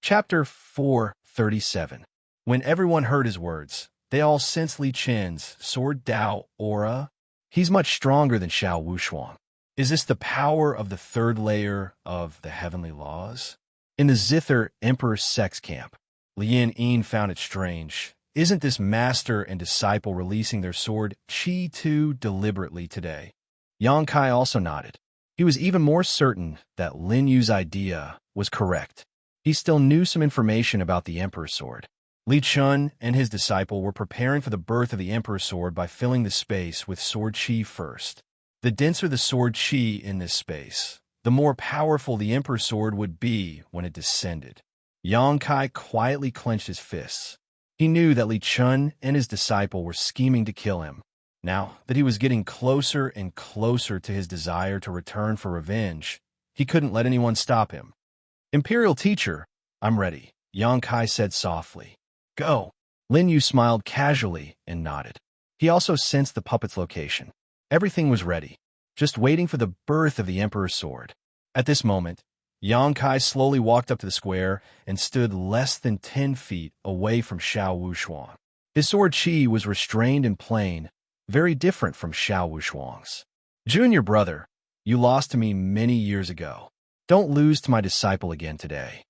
Chapter 437. When everyone heard his words, they all sensed Li Chen's Sword Dao aura. He's much stronger than Xiao Wu Shuang. Is this the power of the third layer of the heavenly laws? In the Zither Emperor Sek's camp, Lien Yin found it strange. Isn't this master and disciple releasing their sword Qi too deliberately today? Yang Kai also nodded. He was even more certain that Lin Yu's idea was correct. He still knew some information about the Emperor's sword. Li Chun and his disciple were preparing for the birth of the Emperor's sword by filling the space with sword chi first. The denser the sword chi in this space, the more powerful the Emperor's sword would be when it descended. Yang Kai quietly clenched his fists. He knew that Li Chun and his disciple were scheming to kill him. Now that he was getting closer and closer to his desire to return for revenge, he couldn't let anyone stop him. "Imperial teacher, I'm ready," Yang Kai said softly. "Go." Lin Yu smiled casually and nodded. He also sensed the puppet's location. Everything was ready, just waiting for the birth of the Emperor's sword. At this moment, Yang Kai slowly walked up to the square and stood less than 10 feet away from Xiao Wu Shuang. His sword chi was restrained and plain, very different from Xiao Wu Shuang's. "Junior brother, you lost to me many years ago. Don't lose to my disciple again today."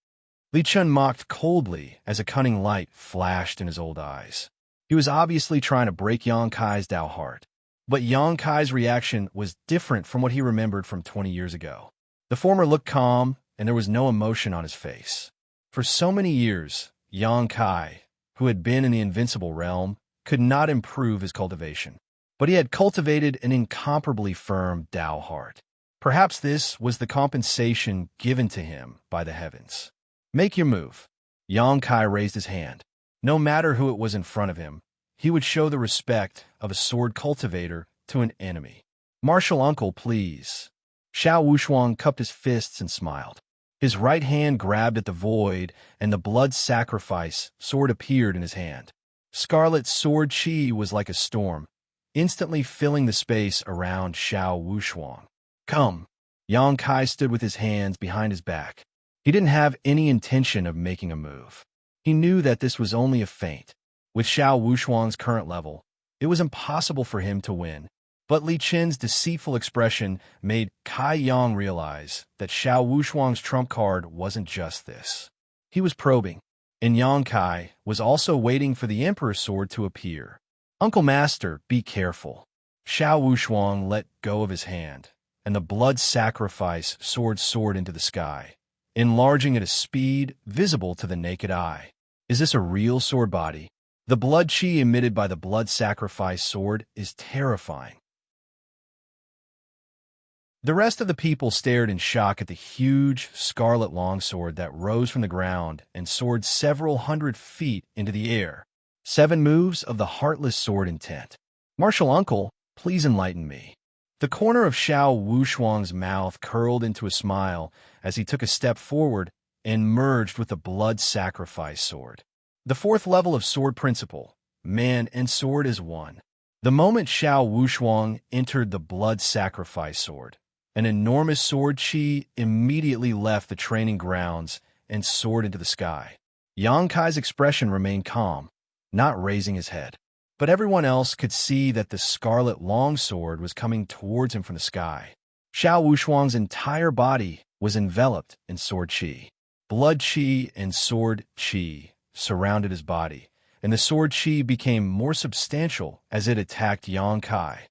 Li Chun mocked coldly as a cunning light flashed in his old eyes. He was obviously trying to break Yang Kai's Dao heart. But Yang Kai's reaction was different from what he remembered from 20 years ago. The former looked calm, and there was no emotion on his face. For so many years, Yang Kai, who had been in the invincible realm, could not improve his cultivation. But he had cultivated an incomparably firm Dao heart. Perhaps this was the compensation given to him by the heavens. "Make your move." Yang Kai raised his hand. No matter who it was in front of him, he would show the respect of a sword cultivator to an enemy. "Martial uncle, please." Xiao Wu Shuang cupped his fists and smiled. His right hand grabbed at the void, and the blood sacrifice sword appeared in his hand. Scarlet sword chi was like a storm, instantly filling the space around Xiao Wu Shuang. "Come." Yang Kai stood with his hands behind his back. He didn't have any intention of making a move. He knew that this was only a feint. With Xiao Wu Shuang's current level, it was impossible for him to win. But Li Chen's deceitful expression made Kai Yang realize that Xiao Wu Shuang's trump card wasn't just this. He was probing. and Yang Kai was also waiting for the Emperor's sword to appear. "Uncle Master, be careful." Xiao Wushuang let go of his hand, and the blood sacrifice sword soared into the sky, enlarging at a speed visible to the naked eye. Is this a real sword body? The blood chi emitted by the blood sacrifice sword is terrifying. The rest of the people stared in shock at the huge scarlet longsword that rose from the ground and soared several hundred feet into the air. 7 moves of the heartless sword intent. "Martial uncle, please enlighten me." The corner of Xiao Wushuang's mouth curled into a smile as he took a step forward and merged with the blood sacrifice sword. The 4th level of sword principle, man and sword is one. The moment Xiao Wushuang entered the blood sacrifice sword, an enormous sword chi immediately left the training grounds and soared into the sky. Yang Kai's expression remained calm, not raising his head. But everyone else could see that the scarlet longsword was coming towards him from the sky. Xiao Wushuang's entire body was enveloped in sword chi. Blood chi and sword chi surrounded his body, and the sword chi became more substantial as it attacked Yang Kai.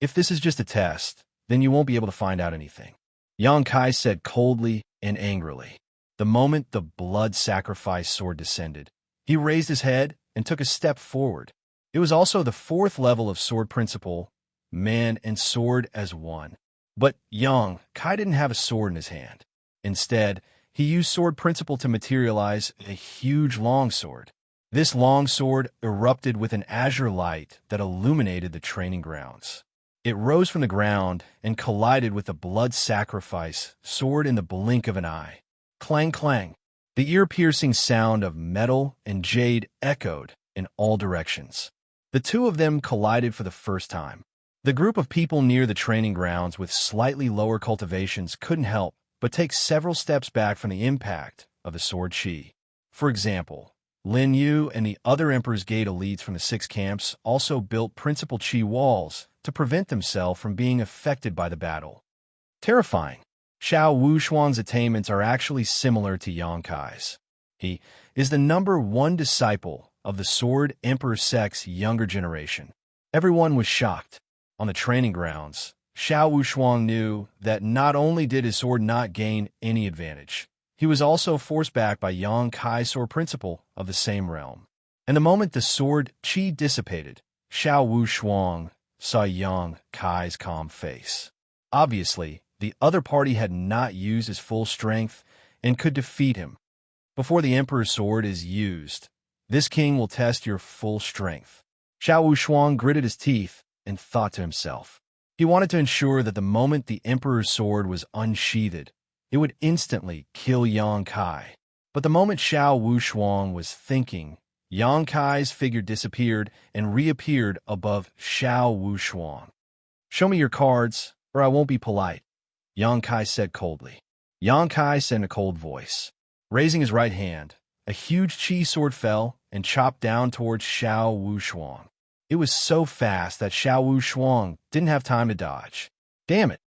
"If this is just a test, then you won't be able to find out anything," Yang Kai said coldly and angrily. The moment the blood sacrifice sword descended, he raised his head and took a step forward. It was also the 4th level of sword principle, man and sword as one. But Yang Kai didn't have a sword in his hand. Instead, he used sword principle to materialize a huge longsword. This longsword erupted with an azure light that illuminated the training grounds. It rose from the ground and collided with the blood sacrifice sword in the blink of an eye. Clang, clang. The ear-piercing sound of metal and jade echoed in all directions. The two of them collided for the first time. The group of people near the training grounds with slightly lower cultivations couldn't help but take several steps back from the impact of the sword chi. For example, Lin Yu and the other Emperor's Gate elites from the 6 camps also built principal chi walls to prevent themselves from being affected by the battle. Terrifying. Xiao Wushuang's attainments are actually similar to Yang Kai's. He is the #1 disciple of the Sword Emperor sect's younger generation. Everyone was shocked. On the training grounds, Xiao Wushuang knew that not only did his sword not gain any advantage, he was also forced back by Yang Kai's sword principle of the same realm. And the moment the sword chi dissipated, Xiao Wushuang saw Yang Kai's calm face. Obviously, the other party had not used his full strength and could defeat him. Before the Emperor's sword is used, this king will test your full strength. Xiao Wushuang gritted his teeth and thought to himself. He wanted to ensure that the moment the Emperor's sword was unsheathed, it would instantly kill Yang Kai. But the moment Xiao Wushuang was thinking, Yang Kai's figure disappeared and reappeared above Xiao Wushuang. "Show me your cards, or I won't be polite," Yang Kai said coldly. Yang Kai said in a cold voice. Raising his right hand, a huge chi sword fell and chopped down towards Xiao Wushuang. It was so fast that Xiao Wushuang didn't have time to dodge. Damn it!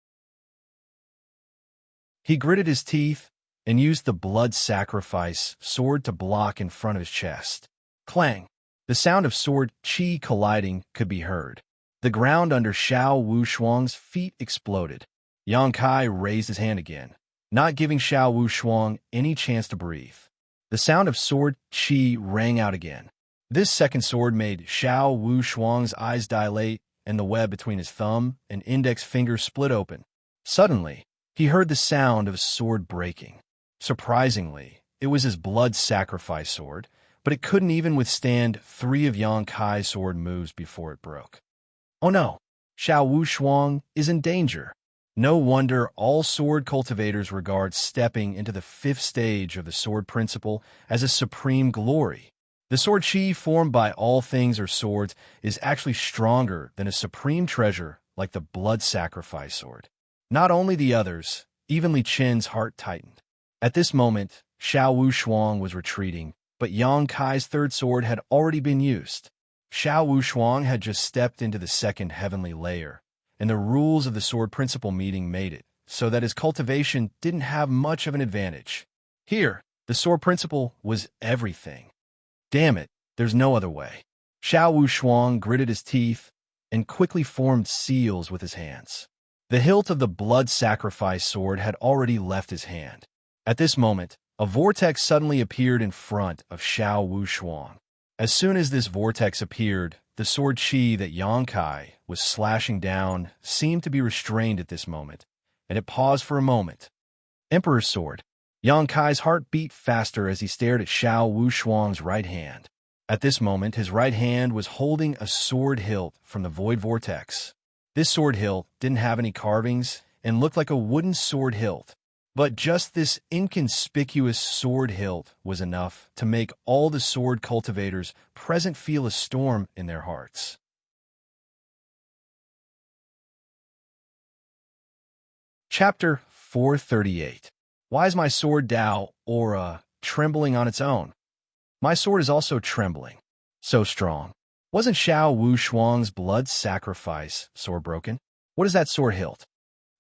He gritted his teeth and used the blood sacrifice sword to block in front of his chest. Clang! The sound of sword chi colliding could be heard. The ground under Xiao Wushuang's feet exploded. Yang Kai raised his hand again, not giving Xiao Wushuang any chance to breathe. The sound of sword chi rang out again. This second sword made Xiao Wushuang's eyes dilate and the web between his thumb and index finger split open. Suddenly, he heard the sound of a sword breaking. Surprisingly, it was his blood sacrifice sword, but it couldn't even withstand 3 of Yang Kai's sword moves before it broke. Oh no, Xiao Wushuang is in danger. No wonder all sword cultivators regard stepping into the 5th stage of the sword principle as a supreme glory. The sword chi formed by all things or swords is actually stronger than a supreme treasure like the blood sacrifice sword. Not only the others, even Li Chen's heart tightened. At this moment, Xiao Wushuang was retreating, but Yang Kai's 3rd sword had already been used. Xiao Wushuang had just stepped into the 2nd heavenly layer, and the rules of the sword principle meeting made it so that his cultivation didn't have much of an advantage. "Here, The sword principle was everything. Damn it, there's no other way. Xiao Wuxuang gritted his teeth and quickly formed seals with his hands. The hilt of the blood sacrifice sword had already left his hand. At this moment, a vortex suddenly appeared in front of Xiao Wuxuang. As soon as this vortex appeared, the sword chi that Yang Kai was slashing down seemed to be restrained at this moment, and it paused for a moment. Emperor's sword. Yang Kai's heart beat faster as he stared at Xiao Wuxuang's right hand. At this moment, his right hand was holding a sword hilt from the void vortex. This sword hilt didn't have any carvings and looked like a wooden sword hilt. But just this inconspicuous sword hilt was enough to make all the sword cultivators present feel a storm in their hearts. Chapter 438. Why is my sword Dao, aura, trembling on its own? My sword is also trembling. So strong. Wasn't Xiao Wuxuang's blood sacrifice sword broken? What is that sword hilt?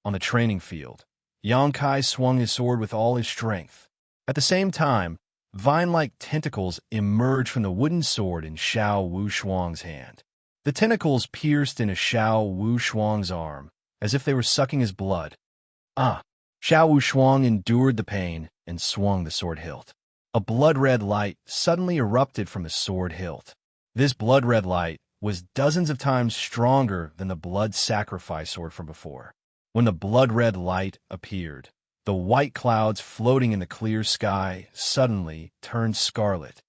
On the training field, Yang Kai swung his sword with all his strength. At the same time, vine-like tentacles emerged from the wooden sword in Xiao Wuxuang's hand. The tentacles pierced into Xiao Wuxuang's arm, as if they were sucking his blood. Xiao Wuxuang endured the pain and swung the sword hilt. A blood-red light suddenly erupted from the sword hilt. This blood-red light was dozens of times stronger than the blood sacrifice sword from before. When the blood-red light appeared, the white clouds floating in the clear sky suddenly turned scarlet.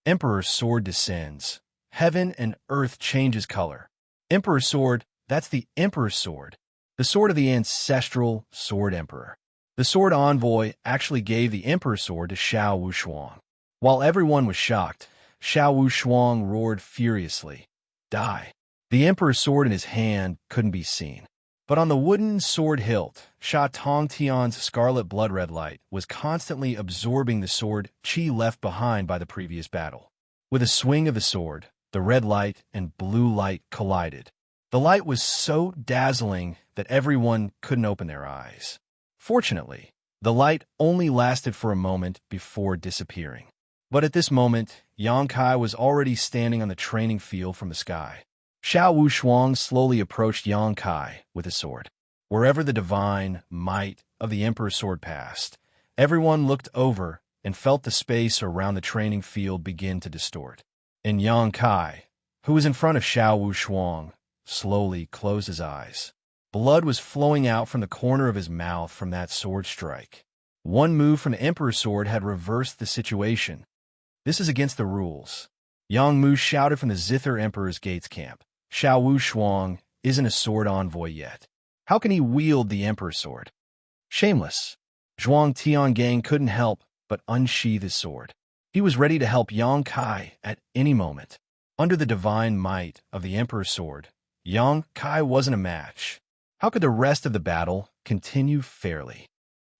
Emperor's sword descends. Heaven and earth changes color. Emperor's sword, that's the Emperor's sword. The sword of the ancestral sword emperor. The sword envoy actually gave the Emperor's sword to Xiao Wuxuang. While everyone was shocked, Xiao Wuxuang roared furiously. Die. The Emperor's sword in his hand couldn't be seen. But on the wooden sword hilt, Sha Tongtian's scarlet blood-red light was constantly absorbing the sword qi left behind by the previous battle. With a swing of the sword, the red light and blue light collided. The light was so dazzling that everyone couldn't open their eyes. Fortunately, the light only lasted for a moment before disappearing. But at this moment, Yang Kai was already standing on the training field from the sky. Xiao Wuxuang slowly approached Yang Kai with his sword. Wherever the divine might of the Emperor's sword passed, everyone looked over and felt the space around the training field begin to distort. And Yang Kai, who was in front of Xiao Wuxuang, slowly closed his eyes. Blood was flowing out from the corner of his mouth from that sword strike. One move from the Emperor's sword had reversed the situation. This is against the rules. Yang Mu shouted from the Zither Emperor's gates camp. Xiao Wuxuang isn't a sword envoy yet. How can he wield the Emperor's sword? Shameless. Zhuang Tiangang couldn't help but unsheath his sword. He was ready to help Yang Kai at any moment. Under the divine might of the Emperor's sword, Yang Kai wasn't a match. How could the rest of the battle continue fairly?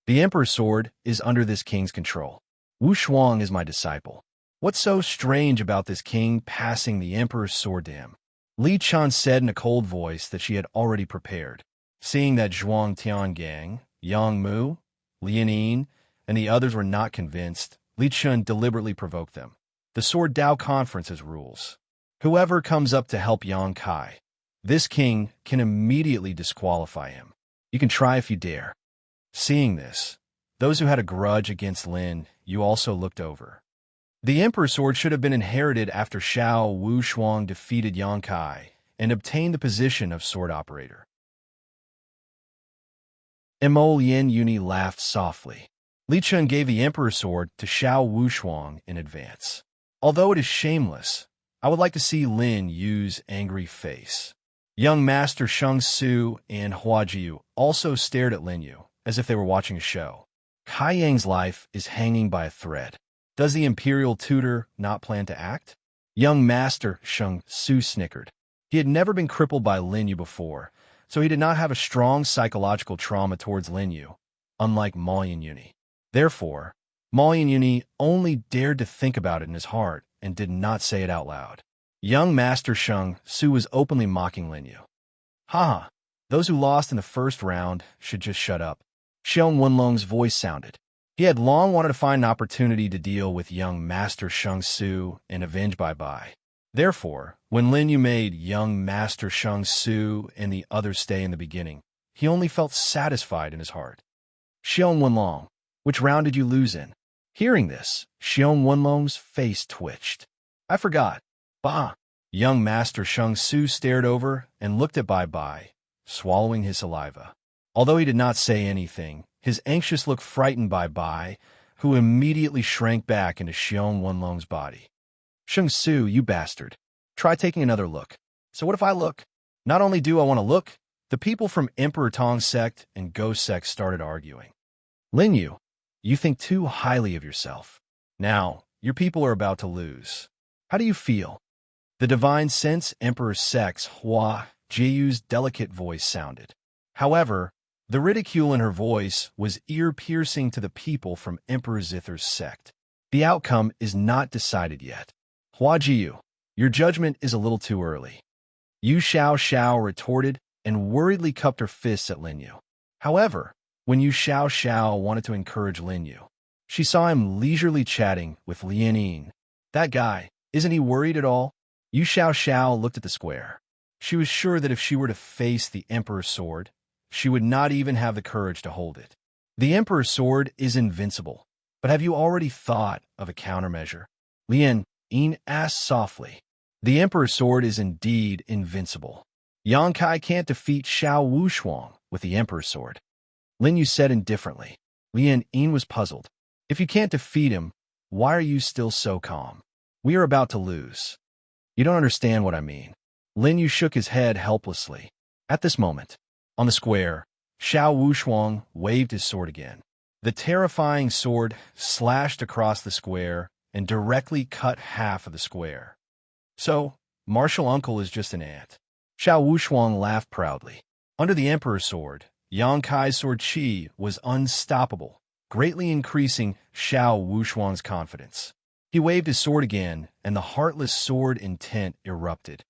The Emperor's sword is under this king's control. Wu Shuang is my disciple. What's so strange about this king passing the Emperor's sword to him? Li Chan said in a cold voice that she had already prepared. Seeing that Zhuang Tiangang, Yang Mu, Lianin, and the others were not convinced, Li Chun deliberately provoked them. The Sword Dao Conference has rules. Whoever comes up to help Yang Kai, this king can immediately disqualify him. You can try if you dare. Seeing this, those who had a grudge against Lin Yu also looked over. The Emperor's sword should have been inherited after Xiao Wuxuang defeated Yang Kai and obtained the position of sword operator. Mo Lien Yuni laughed softly. Li Chun gave the Emperor's sword to Xiao Wuxuang in advance. Although it is shameless, I would like to see Lin Yu's angry face. Young Master Sheng Su and Hua Jiu also stared at Lin Yu as if they were watching a show. Kai Yang's life is hanging by a thread. Does the imperial tutor not plan to act? Young Master Sheng Su snickered. He had never been crippled by Lin Yu before, so he did not have a strong psychological trauma towards Lin Yu, unlike Ma Yuni. Therefore, Ma Yuni only dared to think about it in his heart and did not say it out loud. Young Master Sheng Su was openly mocking Lin Yu. Haha, those who lost in the first round should just shut up. Xiong Wenlong's voice sounded. He had long wanted to find an opportunity to deal with young Master Shang Su and avenge Bai Bai. Therefore, when Lin Yu made young Master Shang Su and the others stay in the beginning, he only felt satisfied in his heart. Xiong Wenlong, which round did you lose in? Hearing this, Xiong Wenlong's face twitched. I forgot. Bah! Young Master Shang Su stared over and looked at Bai Bai, swallowing his saliva. Although he did not say anything, his anxious look frightened Bai Bai, who immediately shrank back into Xiong Wenlong's body. Shang Su, you bastard. Try taking another look. So what if I look? Not only do I want to look, the people from Emperor Tong's sect and Ghost sect started arguing. Lin Yu, you think too highly of yourself. Now, your people are about to lose. How do you feel? The divine sense Emperor sect's Hua Jiyu's delicate voice sounded. However, the ridicule in her voice was ear-piercing to the people from Emperor Zither's sect. The outcome is not decided yet. Hua Jiyu, your judgment is a little too early. Yu Xiao retorted and worriedly cupped her fists at Lin Yu. However, when Yu Xiao wanted to encourage Lin Yu, she saw him leisurely chatting with Lian Yin. That guy, isn't he worried at all? Yu Xiao looked at the square. She was sure that if she were to face the Emperor's sword, she would not even have the courage to hold it. The Emperor's sword is invincible, but have you already thought of a countermeasure? Lian Yin asked softly. The Emperor's sword is indeed invincible. Yang Kai can't defeat Xiao Wushuang with the Emperor's sword. Lin Yu said indifferently. Lian Yin was puzzled. If you can't defeat him, why are you still so calm? We are about to lose. You don't understand what I mean. Lin Yu shook his head helplessly. At this moment, on the square, Xiao Wushuang waved his sword again. The terrifying sword slashed across the square and directly cut half of the square. So, Martial Uncle is just an ant. Xiao Wushuang laughed proudly. Under the Emperor's sword, Yang Kai's sword Qi was unstoppable, greatly increasing Xiao Wushuang's confidence. He waved his sword again, and the heartless sword intent erupted.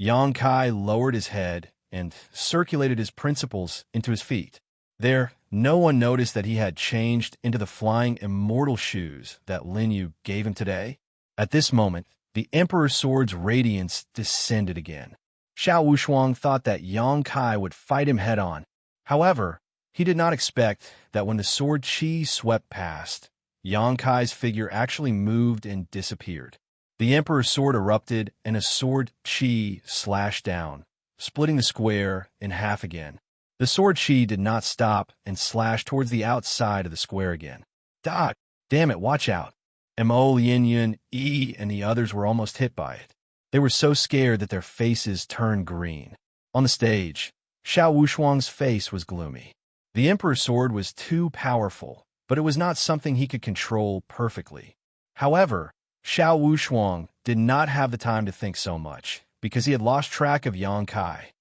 Yang Kai lowered his head and circulated his principles into his feet. There, no one noticed that he had changed into the flying immortal shoes that Lin Yu gave him today. At this moment, the Emperor's sword's radiance descended again. Xiao Wushuang thought that Yang Kai would fight him head-on. However, he did not expect that when the sword Qi swept past, Yang Kai's figure actually moved and disappeared. The Emperor's sword erupted, and a sword Qi slashed down, splitting the square in half again. The sword Qi did not stop and slashed towards the outside of the square again. Dot! Damn it, watch out! Mo, Yin Yun, Yi, and the others were almost hit by it. They were so scared that their faces turned green. On the stage, Xiao Wushuang's face was gloomy. The Emperor's sword was too powerful, but it was not something he could control perfectly. However, Xiao Wushuang did not have the time to think so much, because he had lost track of Yang Kai.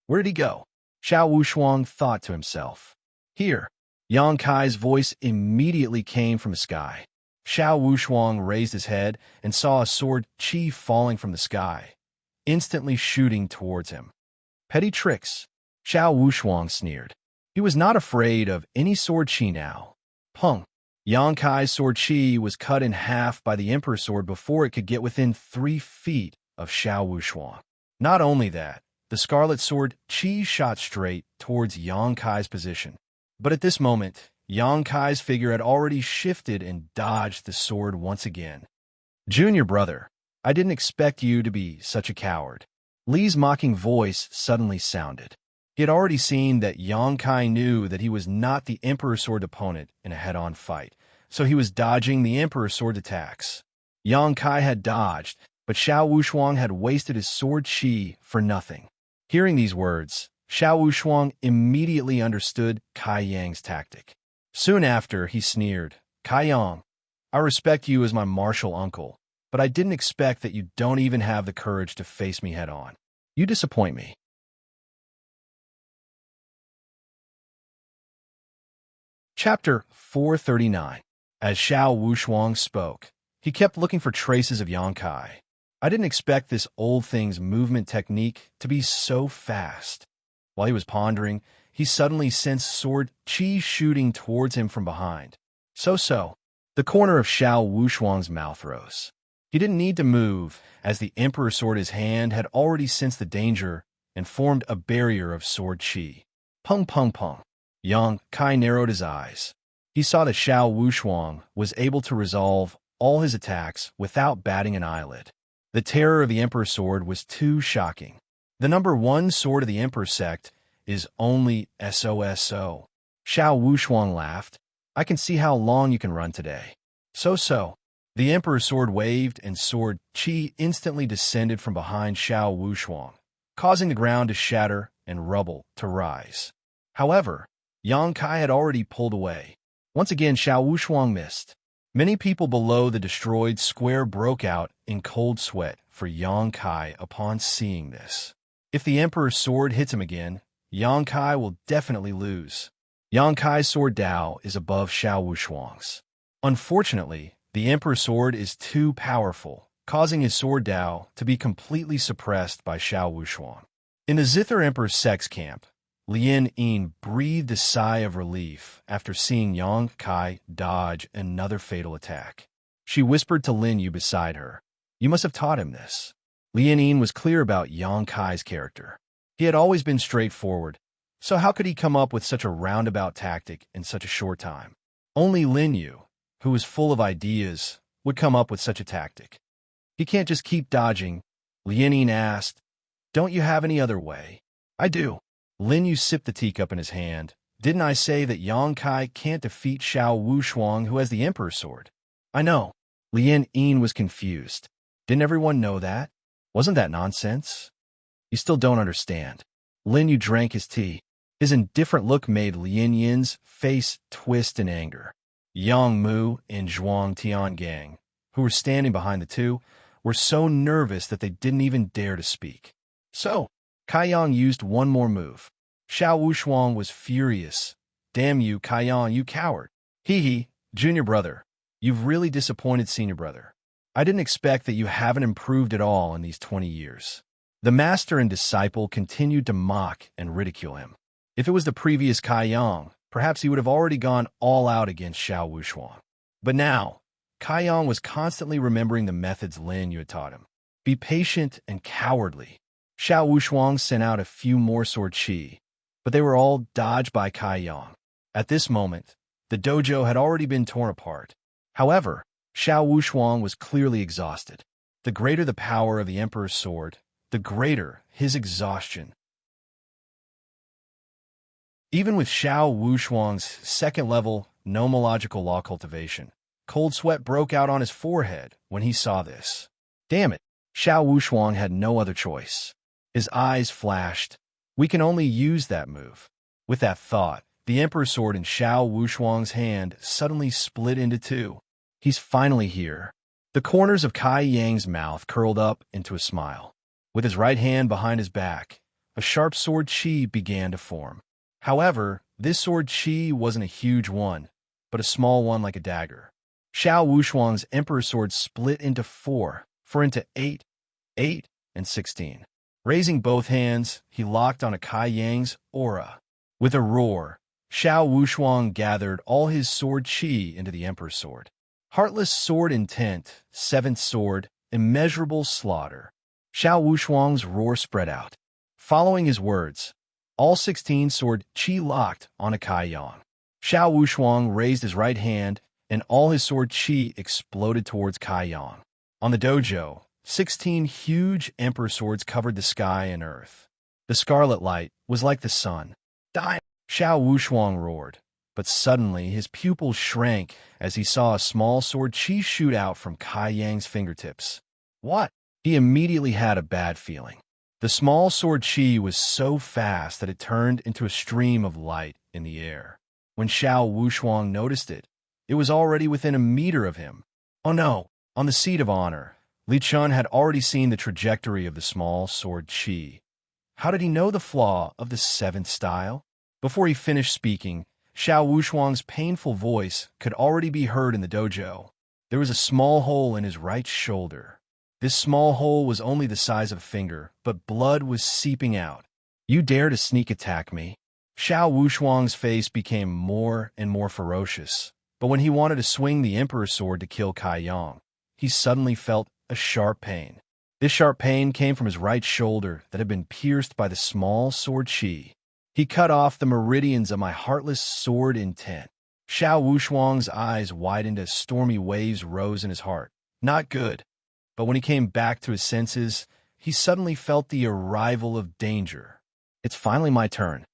Where did he go? Xiao Wushuang thought to himself. Here. Yang Kai's voice immediately came from the sky. Xiao Wushuang raised his head and saw a sword Qi falling from the sky, instantly shooting towards him. Petty tricks, Xiao Wushuang sneered. He was not afraid of any sword Qi now. Pung! Yang Kai's sword Qi was cut in half by the Emperor's sword before it could get within 3 feet of Xiao Wushuang. Not only that, the scarlet sword Qi shot straight towards Yang Kai's position. But at this moment, Yang Kai's figure had already shifted and dodged the sword once again. Junior brother, I didn't expect you to be such a coward. Li's mocking voice suddenly sounded. He had already seen that Yang Kai knew that he was not the Emperor's sword opponent in a head-on fight, so he was dodging the Emperor's sword attacks. Yang Kai had dodged, but Xiao Wushuang had wasted his sword Qi for nothing. Hearing these words, Xiao Wushuang immediately understood Kai Yang's tactic. Soon after, he sneered, Kai Yang, I respect you as my martial uncle, but I didn't expect that you don't even have the courage to face me head-on. You disappoint me. Chapter 439. As Xiao Wushuang spoke, he kept looking for traces of Yang Kai. I didn't expect this old thing's movement technique to be so fast. While he was pondering, he suddenly sensed sword chi shooting towards him from behind. So. The corner of Xiao Wushuang's mouth rose. He didn't need to move, as the emperor's sword in his hand had already sensed the danger and formed a barrier of sword chi. Pung pung pung. Yang Kai narrowed his eyes. He saw that Xiao Wushuang was able to resolve all his attacks without batting an eyelid. The terror of the emperor's sword was too shocking. The number 1 sword of the emperor's sect is only SOSO. Xiao Wushuang laughed. I can see how long you can run today. So. The emperor's sword waved and sword chi instantly descended from behind Xiao Wushuang, causing the ground to shatter and rubble to rise. However, Yang Kai had already pulled away. Once again, Xiao Wushuang missed. Many people below the destroyed square broke out in cold sweat for Yang Kai upon seeing this. If the emperor's sword hits him again, Yang Kai will definitely lose. Yang Kai's sword Dao is above Xiao Wushuang's. Unfortunately, the emperor's sword is too powerful, causing his sword Dao to be completely suppressed by Xiao Wushuang. In the Zither Emperor's sex camp, Lien Yin breathed a sigh of relief after seeing Yang Kai dodge another fatal attack. She whispered to Lin Yu beside her, "You must have taught him this." Lien Yin was clear about Yang Kai's character. He had always been straightforward, so how could he come up with such a roundabout tactic in such a short time? Only Lin Yu, who was full of ideas, would come up with such a tactic. He can't just keep dodging. Lien Yin asked, "Don't you have any other way?" "I do." Lin Yu sipped the teacup in his hand. "Didn't I say that Yang Kai can't defeat Xiao Wushuang, who has the emperor's sword?" "I know." Lien Yin was confused. "Didn't everyone know that? Wasn't that nonsense?" "You still don't understand." Lin Yu drank his tea. His indifferent look made Lien Yin's face twist in anger. Yang Mu and Zhuang Tiangang, who were standing behind the two, were so nervous that they didn't even dare to speak. So, Kai Yang used one more move. Xiao Wushuang was furious. "Damn you, Kai Yang, you coward. Hee, junior brother. You've really disappointed senior brother. I didn't expect that you haven't improved at all in these 20 years. The master and disciple continued to mock and ridicule him. If it was the previous Kai Yang, perhaps he would have already gone all out against Xiao Wushuang. But now, Kai Yang was constantly remembering the methods Lin Yu had taught him. Be patient and cowardly. Xiao Wushuang sent out a few more sword chi, but they were all dodged by Kai Yang. At this moment, the dojo had already been torn apart. However, Xiao Wushuang was clearly exhausted. The greater the power of the emperor's sword, the greater his exhaustion. Even with Xiao Wushuang's second-level nomological law cultivation, cold sweat broke out on his forehead when he saw this. Damn it, Xiao Wushuang had no other choice. His eyes flashed. We can only use that move. With that thought, the emperor's sword in Xiao Wushuang's hand suddenly split into two. He's finally here. The corners of Kai Yang's mouth curled up into a smile. With his right hand behind his back, a sharp sword chi began to form. However, this sword chi wasn't a huge one, but a small one like a dagger. Xiao Wushuang's emperor's sword split into four into 8, and 16. Raising both hands, he locked on a Kai Yang's aura. With a roar, Xiao Wushuang gathered all his sword chi into the emperor's sword. Heartless sword intent, seventh sword, immeasurable slaughter. Xiao Wushuang's roar spread out. Following his words, all 16 sword chi locked on a Kai Yang. Xiao Wushuang raised his right hand, and all his sword chi exploded towards Kai Yang. On the dojo, 16 huge emperor swords covered the sky and earth. The scarlet light was like the sun. Die! Xiao Wushuang roared, but suddenly his pupils shrank as he saw a small sword chi shoot out from Kai Yang's fingertips. What? He immediately had a bad feeling. The small sword chi was so fast that it turned into a stream of light in the air. When Xiao Wushuang noticed it, it was already within a meter of him. Oh no! On the seat of honor, Li Chun had already seen the trajectory of the small sword chi. How did he know the flaw of the seventh style? Before he finished speaking, Xiao Wushuang's painful voice could already be heard in the dojo. There was a small hole in his right shoulder. This small hole was only the size of a finger, but blood was seeping out. You dare to sneak attack me? Xiao Wushuang's face became more and more ferocious, but when he wanted to swing the Emperor's sword to kill Kai Yang, he suddenly felt a sharp pain. This sharp pain came from his right shoulder that had been pierced by the small sword Qi. He cut off the meridians of my heartless sword intent. Xiao Wushuang's eyes widened as stormy waves rose in his heart. Not good. But when he came back to his senses, he suddenly felt the arrival of danger. It's finally my turn.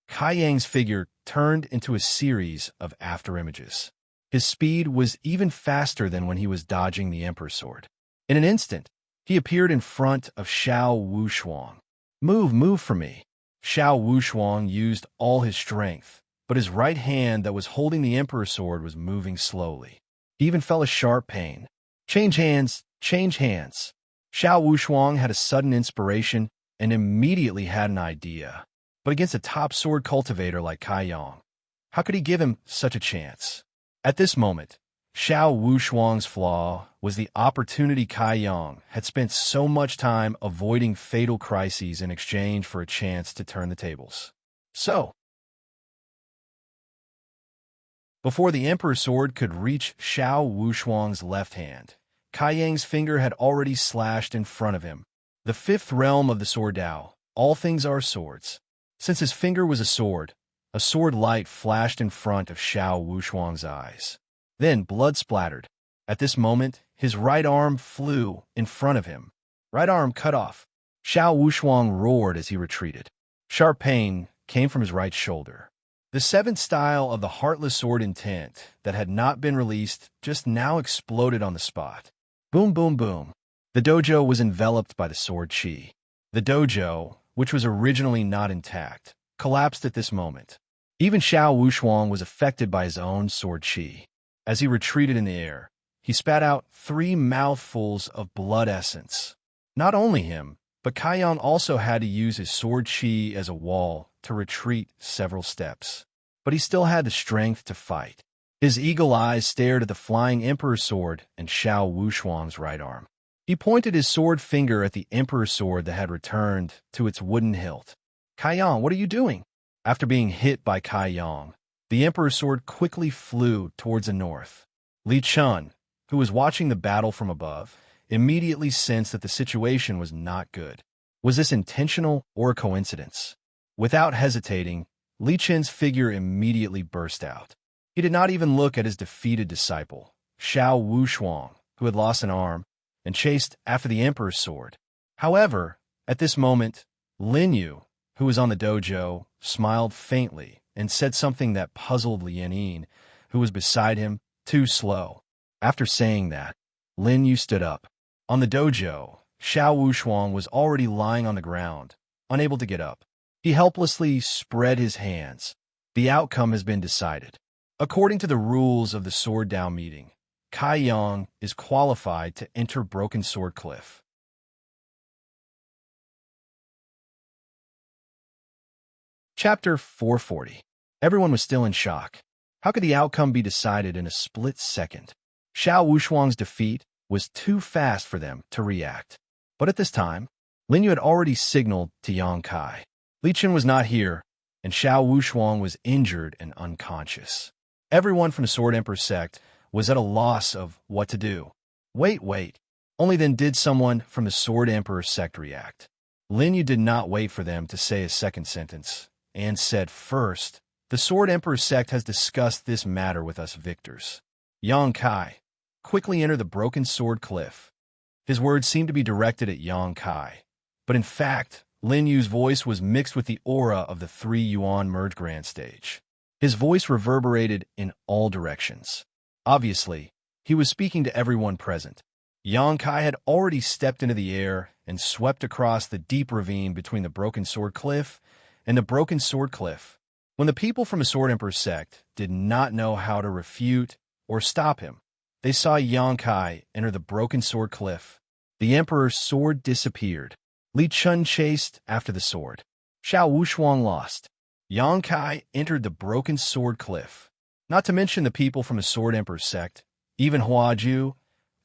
Kai Yang's figure turned into a series of afterimages. His speed was even faster than when he was dodging the Emperor's sword. In an instant, he appeared in front of Xiao Wushuang. Move for me. Xiao Wushuang used all his strength, but his right hand that was holding the Emperor's sword was moving slowly. He even felt a sharp pain. Change hands, change hands. Xiao Wushuang had a sudden inspiration and immediately had an idea. But against a top sword cultivator like Kai Yang, how could he give him such a chance? At this moment, Xiao Wushuang's flaw was the opportunity Kai Yang had spent so much time avoiding fatal crises in exchange for a chance to turn the tables. So, before the Emperor's sword could reach Xiao Wushuang's left hand, Kai Yang's finger had already slashed in front of him. The fifth realm of the sword Dao, all things are swords. Since his finger was a sword light flashed in front of Xiao Wushuang's eyes. Then blood splattered. At this moment, his right arm flew in front of him. Right arm cut off. Xiao Wushuang roared as he retreated. Sharp pain came from his right shoulder. The seventh style of the heartless sword intent that had not been released just now exploded on the spot. Boom, boom, boom. The dojo was enveloped by the sword Qi. The dojo, which was originally not intact, collapsed at this moment. Even Xiao Wushuang was affected by his own sword Qi. As he retreated in the air, he spat out 3 mouthfuls of blood essence. Not only him, but Kai Yang also had to use his sword Qi as a wall to retreat several steps. But he still had the strength to fight. His eagle eyes stared at the flying Emperor's sword and Xiao Wushuang's right arm. He pointed his sword finger at the Emperor's sword that had returned to its wooden hilt. Kai Yang, what are you doing? After being hit by Kai Yang, the Emperor's sword quickly flew towards the north. Li Chun, who was watching the battle from above, immediately sensed that the situation was not good. Was this intentional or a coincidence? Without hesitating, Li Chun's figure immediately burst out. He did not even look at his defeated disciple, Xiao Wushuang, who had lost an arm, and chased after the Emperor's sword. However, at this moment, Lin Yu, who was on the dojo, smiled faintly and said something that puzzled Lian Yin, who was beside him, too slow. After saying that, Lin Yu stood up. On the dojo, Xiao Wushuang was already lying on the ground, unable to get up. He helplessly spread his hands. The outcome has been decided. According to the rules of the Sword Dao meeting, Kai Yang is qualified to enter Broken Sword Cliff. Chapter 440. Everyone was still in shock. How could the outcome be decided in a split second? Xiao Wushuang's defeat was too fast for them to react. But at this time, Lin Yu had already signaled to Yang Kai. Li Chun was not here, and Xiao Wushuang was injured and unconscious. Everyone from the Sword Emperor sect was at a loss of what to do. Wait. Only then did someone from the Sword Emperor sect react. Lin Yu did not wait for them to say a second sentence, and said first, "The Sword Emperor sect has discussed this matter with us victors." Yang Kai quickly entered the Broken Sword Cliff. His words seemed to be directed at Yang Kai, but in fact, Lin Yu's voice was mixed with the aura of the 3 Yuan Merge Grand Stage. His voice reverberated in all directions. Obviously, he was speaking to everyone present. Yang Kai had already stepped into the air and swept across the deep ravine between the Broken Sword Cliff and the Broken Sword Cliff. When the people from the Sword Emperor sect did not know how to refute or stop him, they saw Yang Kai enter the Broken Sword Cliff. The Emperor's sword disappeared. Li Chun chased after the sword. Xiao Wushuang lost. Yang Kai entered the Broken Sword Cliff. Not to mention the people from the Sword Emperor sect, even Huaju,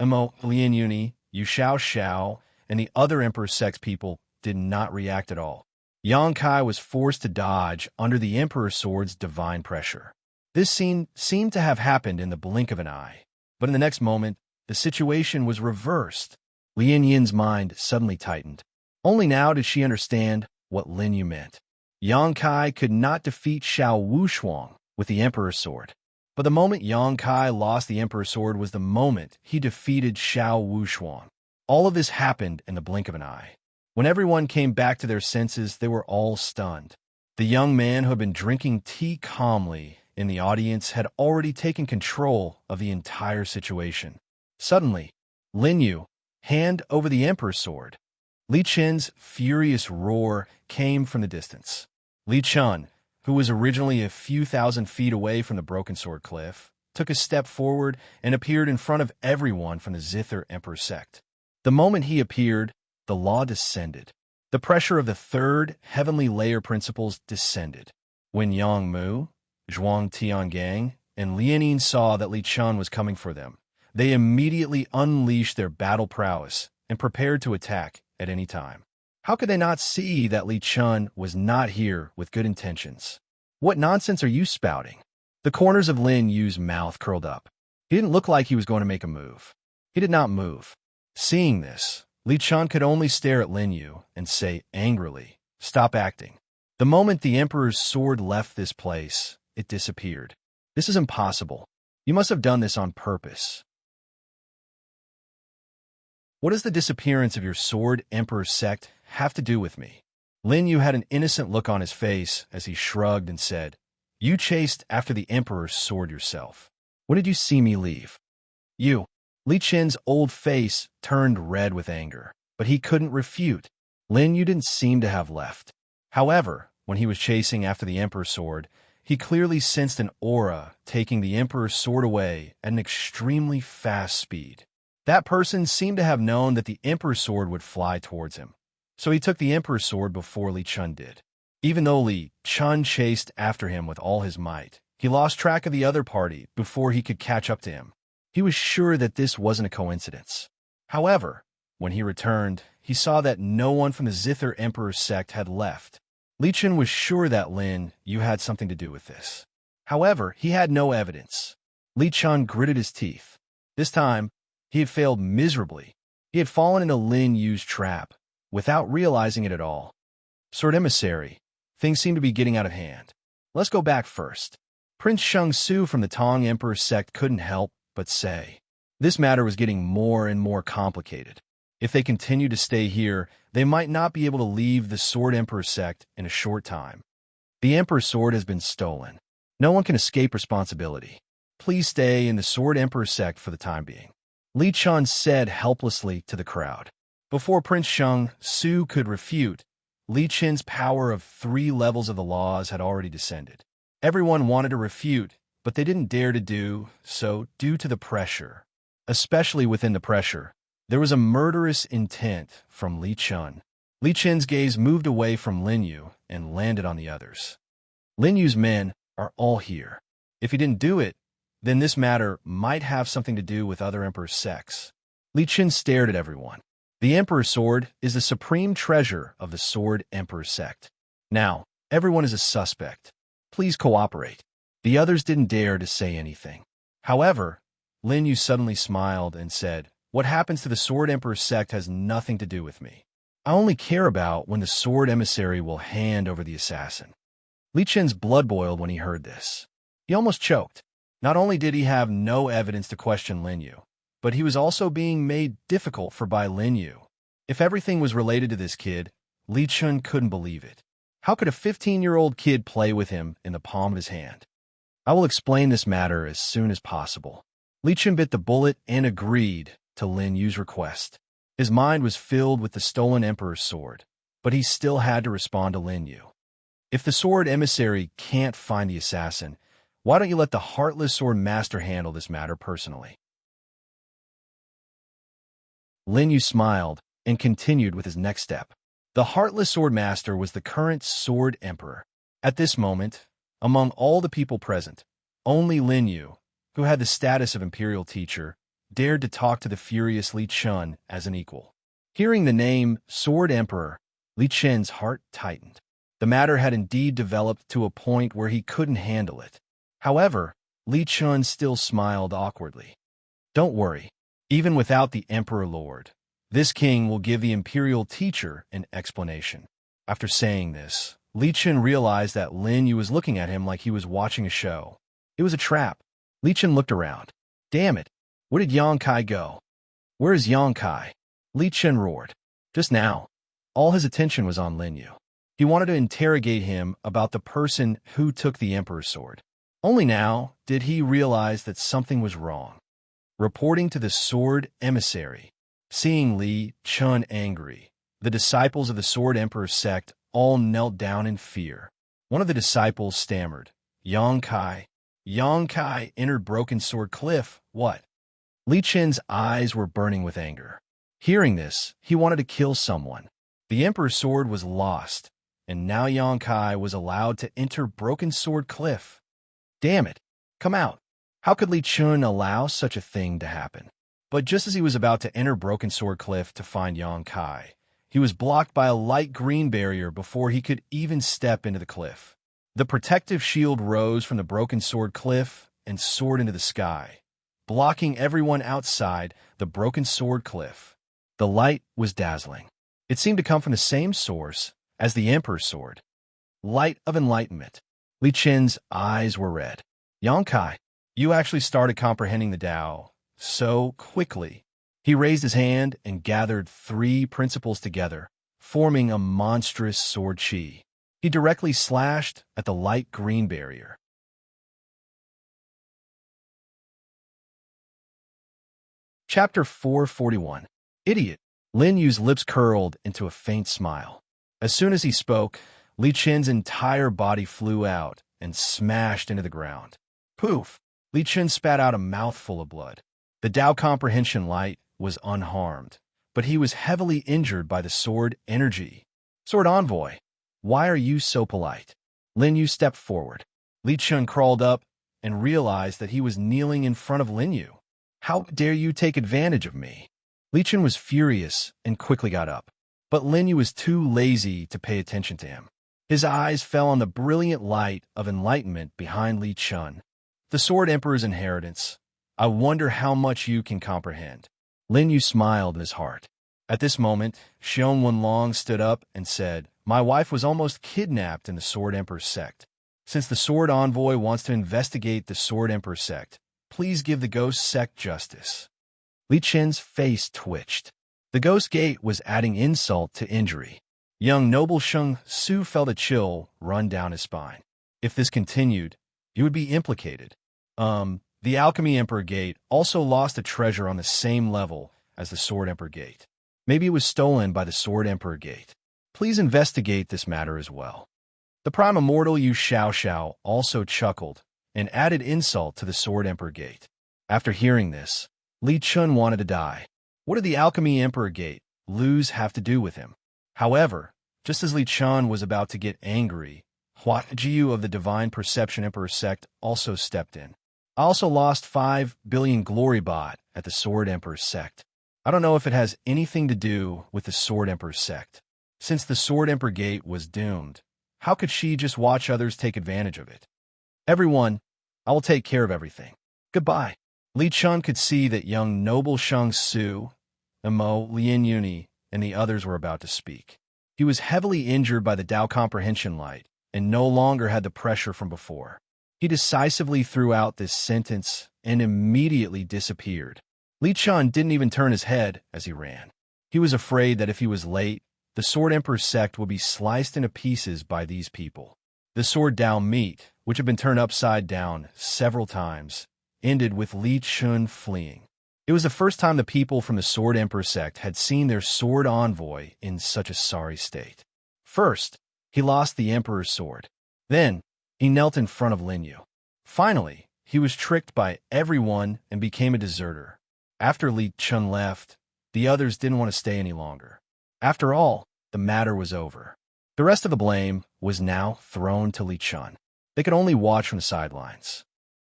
Emo Lian Yuni, Yu Xiao, and the other Emperor sect's people did not react at all. Yang Kai was forced to dodge under the Emperor's sword's divine pressure. This scene seemed to have happened in the blink of an eye, but in the next moment, the situation was reversed. Lin Yin's mind suddenly tightened. Only now did she understand what Lin Yu meant. Yang Kai could not defeat Xiao Wushuang with the Emperor's sword. But the moment Yang Kai lost the Emperor's sword was the moment he defeated Xiao Wushuang. All of this happened in the blink of an eye. When everyone came back to their senses, they were all stunned. The young man who had been drinking tea calmly in the audience had already taken control of the entire situation. Suddenly, Lin Yu, hand over the Emperor's sword. Li Chen's furious roar came from the distance. Li Chen, who was originally a few thousand feet away from the Broken Sword Cliff, took a step forward and appeared in front of everyone from the Zither Emperor sect. The moment he appeared, the law descended. The pressure of the third heavenly layer principles descended. When Yang Mu, Zhuang Tiangang, and Lianin saw that Li Chen was coming for them, they immediately unleashed their battle prowess and prepared to attack at any time. How could they not see that Li Chen was not here with good intentions? What nonsense are you spouting? The corners of Lin Yu's mouth curled up. He didn't look like he was going to make a move. He did not move. Seeing this, Li Chen could only stare at Lin Yu and say angrily, "Stop acting." The moment the Emperor's sword left this place, it disappeared. This is impossible. You must have done this on purpose. What does the disappearance of your sword Emperor sect have to do with me? Lin Yu had an innocent look on his face as he shrugged and said, "You chased after the Emperor's sword yourself. When did you see me leave?" "You." Li Chen's old face turned red with anger, but he couldn't refute. Lin Yu didn't seem to have left. However, when he was chasing after the Emperor's sword, he clearly sensed an aura taking the Emperor's sword away at an extremely fast speed. That person seemed to have known that the Emperor's sword would fly towards him, so he took the Emperor's sword before Li Chen did. Even though Li Chen chased after him with all his might, he lost track of the other party before he could catch up to him. He was sure that this wasn't a coincidence. However, when he returned, he saw that no one from the Zither Emperor's sect had left. Li Chen was sure that Lin Yu had something to do with this. However, he had no evidence. Li Chen gritted his teeth. This time, he had failed miserably. He had fallen into Lin Yu's trap, without realizing it at all. Sword Emissary, things seem to be getting out of hand. Let's go back first. Prince Shang Su from the Tang Emperor's sect couldn't help but say. This matter was getting more and more complicated. If they continued to stay here, they might not be able to leave the Sword Emperor sect in a short time. The Emperor's sword has been stolen. No one can escape responsibility. Please stay in the Sword Emperor sect for the time being. Li Chen said helplessly to the crowd. Before Prince Shang Su could refute, Li Chen's power of 3 levels of the laws had already descended. Everyone wanted to refute, but they didn't dare to do so due to the pressure. Especially within the pressure, there was a murderous intent from Li Chen. Li Chen's gaze moved away from Lin Yu and landed on the others. Lin Yu's men are all here. If he didn't do it, then this matter might have something to do with other Emperor's sects. Li Chen stared at everyone. The Emperor's sword is the supreme treasure of the Sword Emperor sect. Now, everyone is a suspect. Please cooperate. The others didn't dare to say anything. However, Lin Yu suddenly smiled and said, "What happens to the Sword Emperor sect has nothing to do with me. I only care about when the Sword Emissary will hand over the assassin." Li Chen's blood boiled when he heard this. He almost choked. Not only did he have no evidence to question Lin Yu, but he was also being made difficult for by Lin Yu. If everything was related to this kid, Li Chen couldn't believe it. How could a 15-year-old kid play with him in the palm of his hand? I will explain this matter as soon as possible. Li Chen bit the bullet and agreed to Lin Yu's request. His mind was filled with the stolen Emperor's sword, but he still had to respond to Lin Yu. If the Sword Emissary can't find the assassin, why don't you let the Heartless Sword Master handle this matter personally? Lin Yu smiled and continued with his next step. The Heartless Sword Master was the current Sword Emperor. At this moment, among all the people present, only Lin Yu, who had the status of Imperial Teacher, dared to talk to the furious Li Chen as an equal. Hearing the name Sword Emperor, Li Chen's heart tightened. The matter had indeed developed to a point where he couldn't handle it. However, Li Chun still smiled awkwardly. Don't worry. Even without the Emperor Lord, this king will give the imperial teacher an explanation. After saying this, Li Chun realized that Lin Yu was looking at him like he was watching a show. It was a trap. Li Chun looked around. Damn it! Where did Yang Kai go? Where is Yang Kai? Li Chun roared. Just now. All his attention was on Lin Yu. He wanted to interrogate him about the person who took the Emperor's sword. Only now did he realize that something was wrong. Reporting to the sword emissary, seeing Li Chun angry, the disciples of the Sword Emperor's sect all knelt down in fear. One of the disciples stammered, Yang Kai. Yang Kai entered Broken Sword Cliff. What? Li Chun's eyes were burning with anger. Hearing this, he wanted to kill someone. The Emperor's sword was lost, and now Yang Kai was allowed to enter Broken Sword Cliff. Damn it! Come out! How could Li Chun allow such a thing to happen? But just as he was about to enter Broken Sword Cliff to find Yang Kai, he was blocked by a light green barrier before he could even step into the cliff. The protective shield rose from the Broken Sword Cliff and soared into the sky, blocking everyone outside the Broken Sword Cliff. The light was dazzling. It seemed to come from the same source as the Emperor's sword. Light of enlightenment. Li Chun's eyes were red. Yang Kai, you actually started comprehending the Tao so quickly. He raised his hand and gathered 3 principles together, forming a monstrous sword chi. He directly slashed at the light green barrier. Chapter 441. Idiot. Lin Yu's lips curled into a faint smile. As soon as he spoke, Li Chun's entire body flew out and smashed into the ground. Poof! Li Chun spat out a mouthful of blood. The Tao Comprehension Light was unharmed, but he was heavily injured by the sword energy. Sword Envoy, why are you so polite? Lin Yu stepped forward. Li Chun crawled up and realized that he was kneeling in front of Lin Yu. How dare you take advantage of me? Li Chun was furious and quickly got up, but Lin Yu was too lazy to pay attention to him. His eyes fell on the brilliant light of enlightenment behind Li Chun. The Sword Emperor's inheritance. I wonder how much you can comprehend. Lin Yu smiled in his heart. At this moment, Xiong Wenlong stood up and said, My wife was almost kidnapped in the Sword Emperor's sect. Since the Sword Envoy wants to investigate the Sword Emperor's sect, please give the Ghost Sect justice. Li Chun's face twitched. The Ghost Gate was adding insult to injury. Young noble Sheng Su felt a chill run down his spine. If this continued, he would be implicated. The Alchemy Emperor Gate also lost a treasure on the same level as the Sword Emperor Gate. Maybe it was stolen by the Sword Emperor Gate. Please investigate this matter as well. The Prime Immortal Yu Xiao also chuckled and added insult to the Sword Emperor Gate. After hearing this, Li Chun wanted to die. What did the Alchemy Emperor Gate lose have to do with him? However, just as Li Chun was about to get angry, Hua Jiu of the Divine Perception Emperor sect also stepped in. I also lost 5 billion glory bot at the Sword Emperor sect. I don't know if it has anything to do with the Sword Emperor sect. Since the Sword Emperor Gate was doomed, how could she just watch others take advantage of it? Everyone, I will take care of everything. Goodbye. Li Chun could see that young noble Shang Su, Emo, Lin Yuni, and the others were about to speak. He was heavily injured by the Tao Comprehension Light and no longer had the pressure from before. He decisively threw out this sentence and immediately disappeared. Li Chun didn't even turn his head as he ran. He was afraid that if he was late, the Sword Emperor's sect would be sliced into pieces by these people. The Sword Tao meat, which had been turned upside down several times, ended with Li Chun fleeing. It was the first time the people from the Sword Emperor sect had seen their sword envoy in such a sorry state. First, he lost the Emperor's sword. Then, he knelt in front of Lin Yu. Finally, he was tricked by everyone and became a deserter. After Li Chun left, the others didn't want to stay any longer. After all, the matter was over. The rest of the blame was now thrown to Li Chun. They could only watch from the sidelines.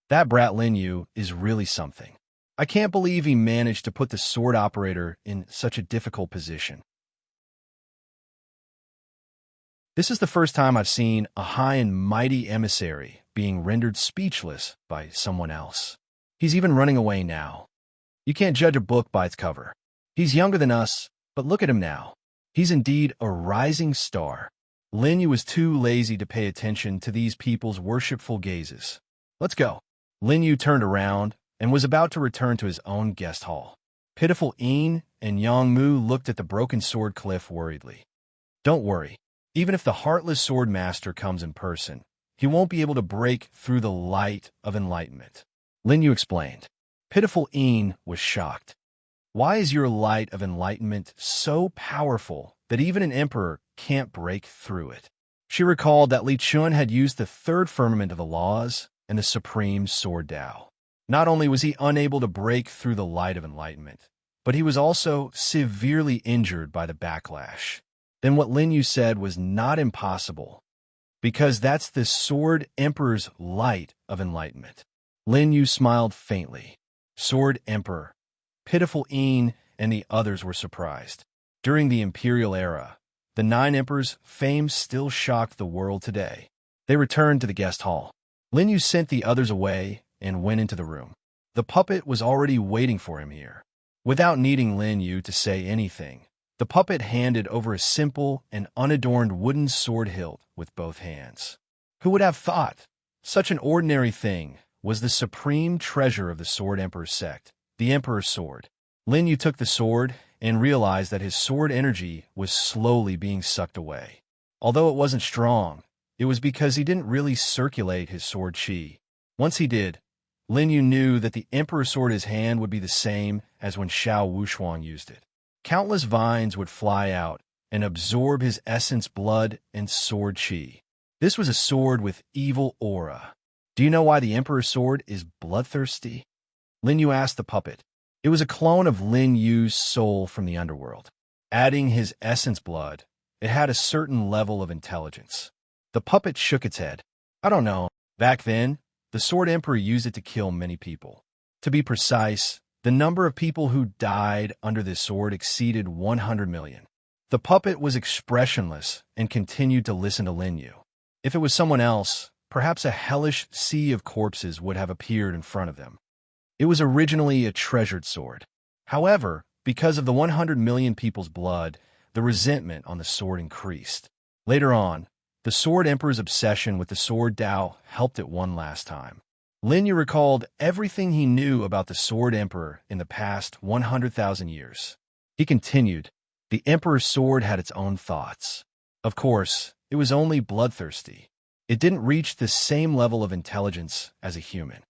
That brat Lin Yu is really something. I can't believe he managed to put the sword operator in such a difficult position. This is the first time I've seen a high and mighty emissary being rendered speechless by someone else. He's even running away now. You can't judge a book by its cover. He's younger than us, but look at him now. He's indeed a rising star. Lin Yu was too lazy to pay attention to these people's worshipful gazes. Let's go. Lin Yu turned around and was about to return to his own guest hall. Pitiful Een and Yang Mu looked at the broken sword cliff worriedly. Don't worry. Even if the heartless sword master comes in person, he won't be able to break through the light of enlightenment. Lin Yu explained. Pitiful Een was shocked. Why is your light of enlightenment so powerful that even an emperor can't break through it? She recalled that Li Chun had used the third firmament of the laws and the supreme sword Tao. Not only was he unable to break through the light of enlightenment, but he was also severely injured by the backlash. Then what Lin Yu said was not impossible, because that's the sword emperor's light of enlightenment. Lin Yu smiled faintly. Sword emperor. Pitiful Een and the others were surprised. During the imperial era, the 9 emperors' fame still shocked the world today. They returned to the guest hall. Lin Yu sent the others away and went into the room. The puppet was already waiting for him here. Without needing Lin Yu to say anything, the puppet handed over a simple and unadorned wooden sword hilt with both hands. Who would have thought? Such an ordinary thing was the supreme treasure of the Sword Emperor's sect, the Emperor's Sword. Lin Yu took the sword and realized that his sword energy was slowly being sucked away. Although it wasn't strong, it was because he didn't really circulate his sword chi. Once he did, Lin Yu knew that the Emperor's sword in his hand would be the same as when Xiao Wushuang used it. Countless vines would fly out and absorb his essence, blood, and sword chi. This was a sword with evil aura. Do you know why the Emperor's sword is bloodthirsty? Lin Yu asked the puppet. It was a clone of Lin Yu's soul from the underworld. Adding his essence blood, it had a certain level of intelligence. The puppet shook its head. I don't know. Back then, the Sword Emperor used it to kill many people. To be precise, the number of people who died under this sword exceeded 100 million. The puppet was expressionless and continued to listen to Lin Yu. If it was someone else, perhaps a hellish sea of corpses would have appeared in front of them. It was originally a treasured sword. However, because of the 100 million people's blood, the resentment on the sword increased. Later on, the Sword Emperor's obsession with the sword Tao helped it one last time. Lin Yu recalled everything he knew about the Sword Emperor in the past 100,000 years. He continued, the Emperor's sword had its own thoughts. Of course, it was only bloodthirsty. It didn't reach the same level of intelligence as a human.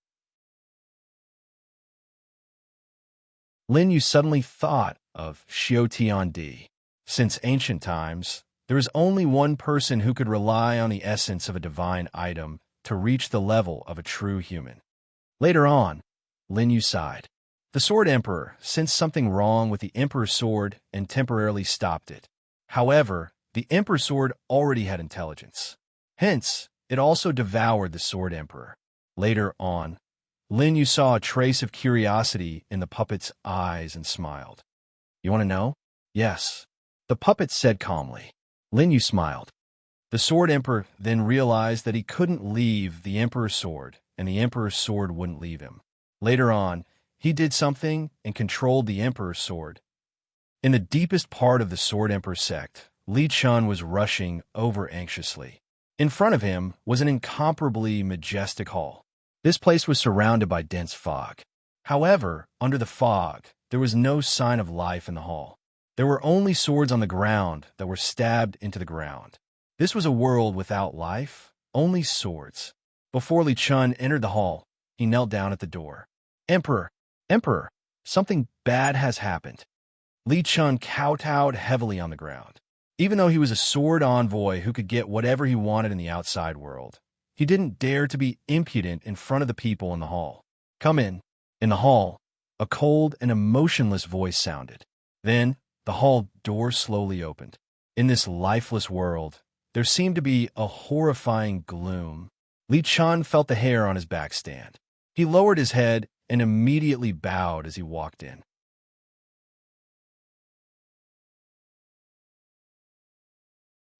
Lin Yu suddenly thought of Xiao Tiandi. Since ancient times, there is only one person who could rely on the essence of a divine item to reach the level of a true human. Later on, Lin Yu sighed. The Sword Emperor sensed something wrong with the Emperor's sword and temporarily stopped it. However, the Emperor's sword already had intelligence. Hence, it also devoured the Sword Emperor. Later on, Lin Yu saw a trace of curiosity in the puppet's eyes and smiled. You want to know? Yes. The puppet said calmly. Lin Yu smiled. The Sword Emperor then realized that he couldn't leave the Emperor's sword, and the Emperor's sword wouldn't leave him. Later on, he did something and controlled the Emperor's sword. In the deepest part of the Sword Emperor sect, Li Chun was rushing over anxiously. In front of him was an incomparably majestic hall. This place was surrounded by dense fog. However, under the fog, there was no sign of life in the hall. There were only swords on the ground that were stabbed into the ground. This was a world without life, only swords. Before Li Chun entered the hall, he knelt down at the door. Emperor, Emperor, something bad has happened. Li Chun kowtowed heavily on the ground. Even though he was a sword envoy who could get whatever he wanted in the outside world, he didn't dare to be impudent in front of the people in the hall. Come in. In the hall, a cold and emotionless voice sounded. Then, the hall door slowly opened. In this lifeless world, there seemed to be a horrifying gloom. Li Chun felt the hair on his back stand. He lowered his head and immediately bowed as he walked in.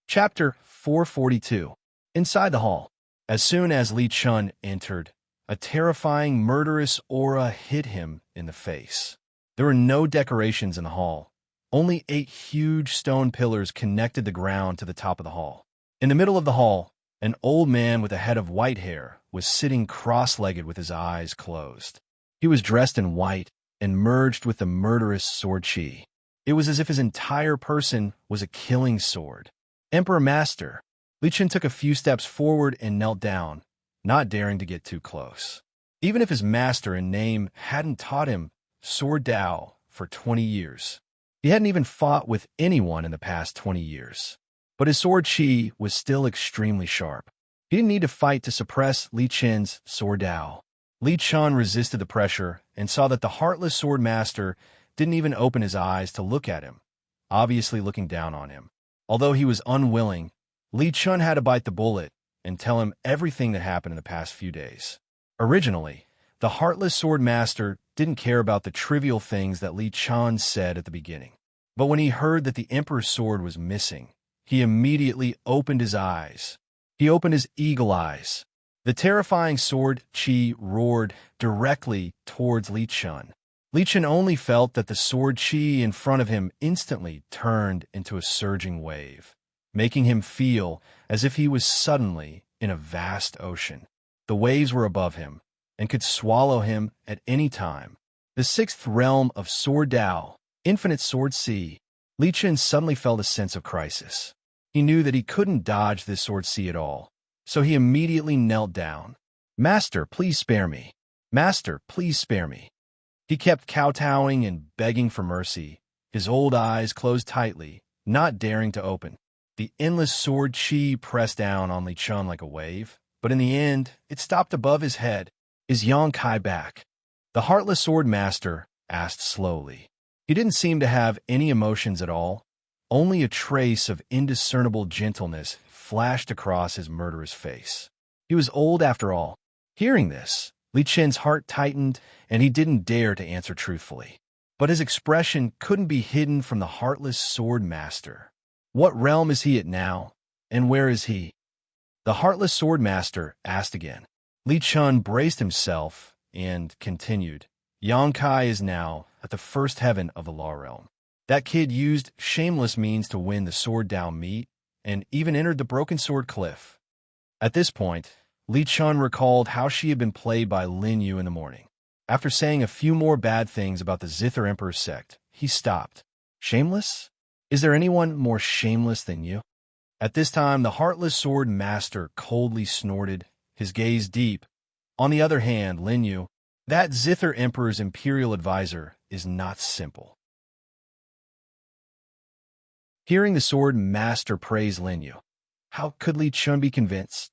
Chapter 442. Inside the hall. As soon as Li Chun entered, a terrifying, murderous aura hit him in the face. There were no decorations in the hall. Only 8 huge stone pillars connected the ground to the top of the hall. In the middle of the hall, an old man with a head of white hair was sitting cross-legged with his eyes closed. He was dressed in white and merged with the murderous sword chi. It was as if his entire person was a killing sword. Emperor Master. Li Chun took a few steps forward and knelt down, not daring to get too close. Even if his master in name hadn't taught him sword Dao for 20 years. He hadn't even fought with anyone in the past 20 years. But his sword chi was still extremely sharp. He didn't need to fight to suppress Li Chun's sword Dao. Li Chun resisted the pressure and saw that the heartless sword master didn't even open his eyes to look at him, obviously looking down on him. Although he was unwilling, Li Chun had to bite the bullet and tell him everything that happened in the past few days. Originally, the heartless sword master didn't care about the trivial things that Li Chun said at the beginning. But when he heard that the emperor's sword was missing, he immediately opened his eyes. He opened his eagle eyes. The terrifying sword chi roared directly towards Li Chun. Li Chun only felt that the sword chi in front of him instantly turned into a surging wave, making him feel as if he was suddenly in a vast ocean. The waves were above him and could swallow him at any time. The 6th realm of sword Dao, infinite sword sea. Li Chun suddenly felt a sense of crisis. He knew that he couldn't dodge this sword sea at all, so he immediately knelt down. Master, please spare me. Master, please spare me. He kept kowtowing and begging for mercy, his old eyes closed tightly, not daring to open. The endless sword chi pressed down on Li Chun like a wave, but in the end, it stopped above his head. Is Yang Kai back? The heartless sword master asked slowly. He didn't seem to have any emotions at all. Only a trace of indiscernible gentleness flashed across his murderous face. He was old after all. Hearing this, Li Chun's heart tightened, and he didn't dare to answer truthfully. But his expression couldn't be hidden from the heartless sword master. What realm is he at now, and where is he? The heartless sword master asked again. Li Chun braced himself and continued. Yang Kai is now at the 1st heaven of the law realm. That kid used shameless means to win the sword Dao meet and even entered the broken sword cliff. At this point, Li Chun recalled how she had been played by Lin Yu in the morning. After saying a few more bad things about the Zither Emperor's sect, he stopped. Shameless? Is there anyone more shameless than you? At this time, the heartless sword master coldly snorted, his gaze deep. On the other hand, Lin Yu, that Zither Emperor's imperial advisor, is not simple. Hearing the sword master praise Lin Yu, how could Li Chun be convinced?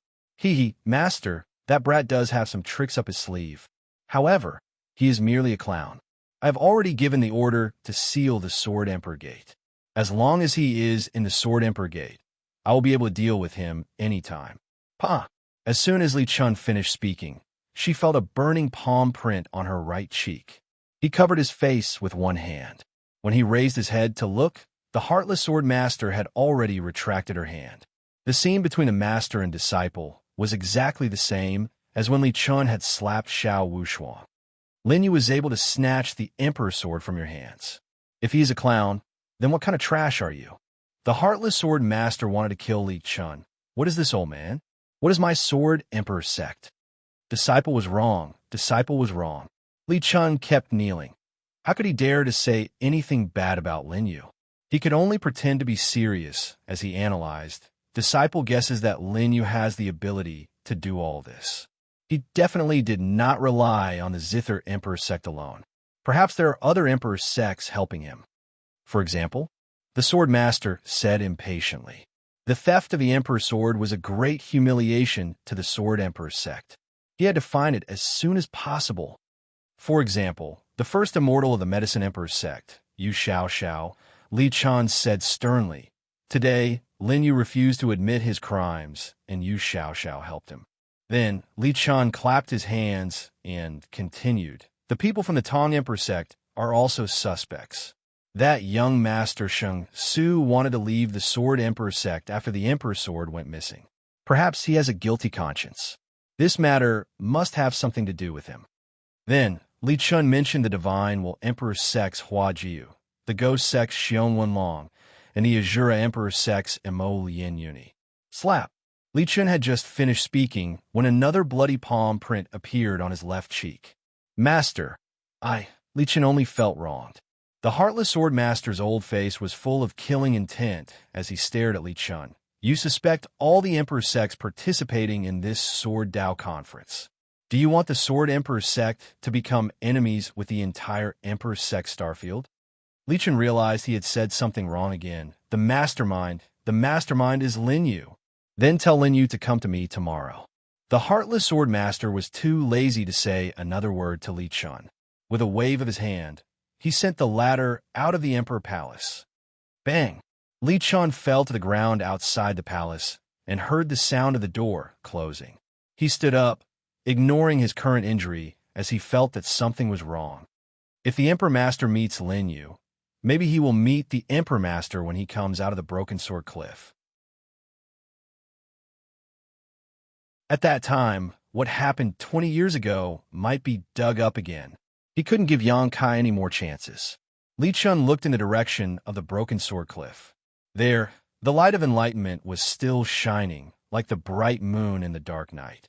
Master, that brat does have some tricks up his sleeve. However, he is merely a clown. I have already given the order to seal the Sword Emperor Gate. As long as he is in the Sword Emperor Gate, I will be able to deal with him anytime. Pa! As soon as Li Chun finished speaking, she felt a burning palm print on her right cheek. He covered his face with one hand. When he raised his head to look, the heartless sword master had already retracted her hand. The scene between the master and disciple was exactly the same as when Li Chun had slapped Xiao Wushuang. Lin Yu was able to snatch the Emperor's sword from your hands. If he's a clown, then what kind of trash are you? The heartless sword master wanted to kill Li Chun. What is this, old man? What is my sword Emperor sect? Disciple was wrong. Disciple was wrong. Li Chun kept kneeling. How could he dare to say anything bad about Lin Yu? He could only pretend to be serious as he analyzed. Disciple guesses that Lin Yu has the ability to do all this. He definitely did not rely on the Zither Emperor sect alone. Perhaps there are other Emperor sects helping him. For example, the sword master said impatiently. The theft of the Emperor's sword was a great humiliation to the Sword Emperor sect. He had to find it as soon as possible. For example, the first immortal of the Medicine Emperor sect, Yu Xiao, Li Chun said sternly. Today, Lin Yu refused to admit his crimes, and Yu Xiao helped him. Then, Li Chun clapped his hands and continued. The people from the Tang Emperor sect are also suspects. That young master Shang Su wanted to leave the Sword Emperor sect after the Emperor's sword went missing. Perhaps he has a guilty conscience. This matter must have something to do with him. Then, Li Chun mentioned the divine Will Emperor sects Hua Jiu, the Ghost sects Xiong Wenlong, and the Azura Emperor sects Emo Lien Yuni. Slap! Li Chun had just finished speaking when another bloody palm print appeared on his left cheek. Master, Li Chun only felt wronged. The Heartless Sword Master's old face was full of killing intent as he stared at Li Chun. You suspect all the Emperor sects participating in this Sword Dao conference. Do you want the Sword Emperor sect to become enemies with the entire Emperor sect Starfield? Li Chun realized he had said something wrong again. The mastermind is Lin Yu. Then tell Lin Yu to come to me tomorrow. The Heartless Sword Master was too lazy to say another word to Li Chun. With a wave of his hand, he sent the latter out of the Emperor Palace. Bang! Li Chun fell to the ground outside the palace and heard the sound of the door closing. He stood up, ignoring his current injury as he felt that something was wrong. If the Emperor Master meets Lin Yu, maybe he will meet the Emperor Master when he comes out of the Broken Sword Cliff. At that time, what happened 20 years ago might be dug up again. He couldn't give Yang Kai any more chances. Li Chun looked in the direction of the Broken Sword Cliff. There, the light of enlightenment was still shining, like the bright moon in the dark night.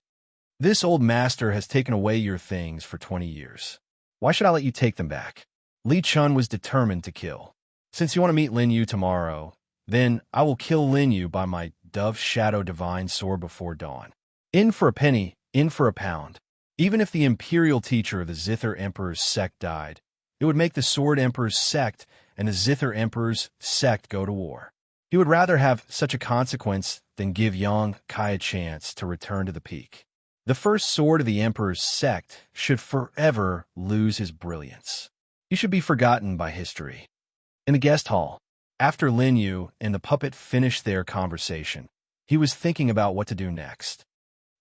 This old master has taken away your things for 20 years. Why should I let you take them back? Li Chun was determined to kill. Since you want to meet Lin Yu tomorrow, then I will kill Lin Yu by my Dove Shadow Divine Sword before dawn. In for a penny, in for a pound. Even if the imperial teacher of the Zither Emperor's sect died, it would make the Sword Emperor's sect and the Zither Emperor's sect go to war. He would rather have such a consequence than give Yang Kai a chance to return to the peak. The first sword of the Emperor's sect should forever lose his brilliance. He should be forgotten by history. In the guest hall, after Lin Yu and the puppet finished their conversation, he was thinking about what to do next.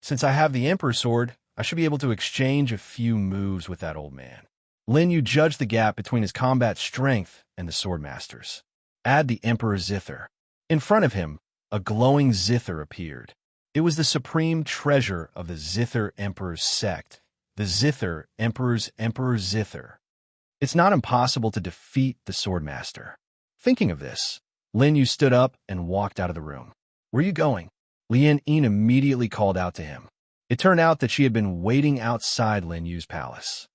Since I have the Emperor's sword, I should be able to exchange a few moves with that old man. Lin Yu judged the gap between his combat strength and the Swordmaster's. Add the Emperor's Zither. In front of him, a glowing Zither appeared. It was the supreme treasure of the Zither Emperor's sect, the Zither Emperor's Emperor Zither. It's not impossible to defeat the Swordmaster. Thinking of this, Lin Yu stood up and walked out of the room. Where are you going? Lien Yin immediately called out to him. It turned out that she had been waiting outside Lin Yu's palace.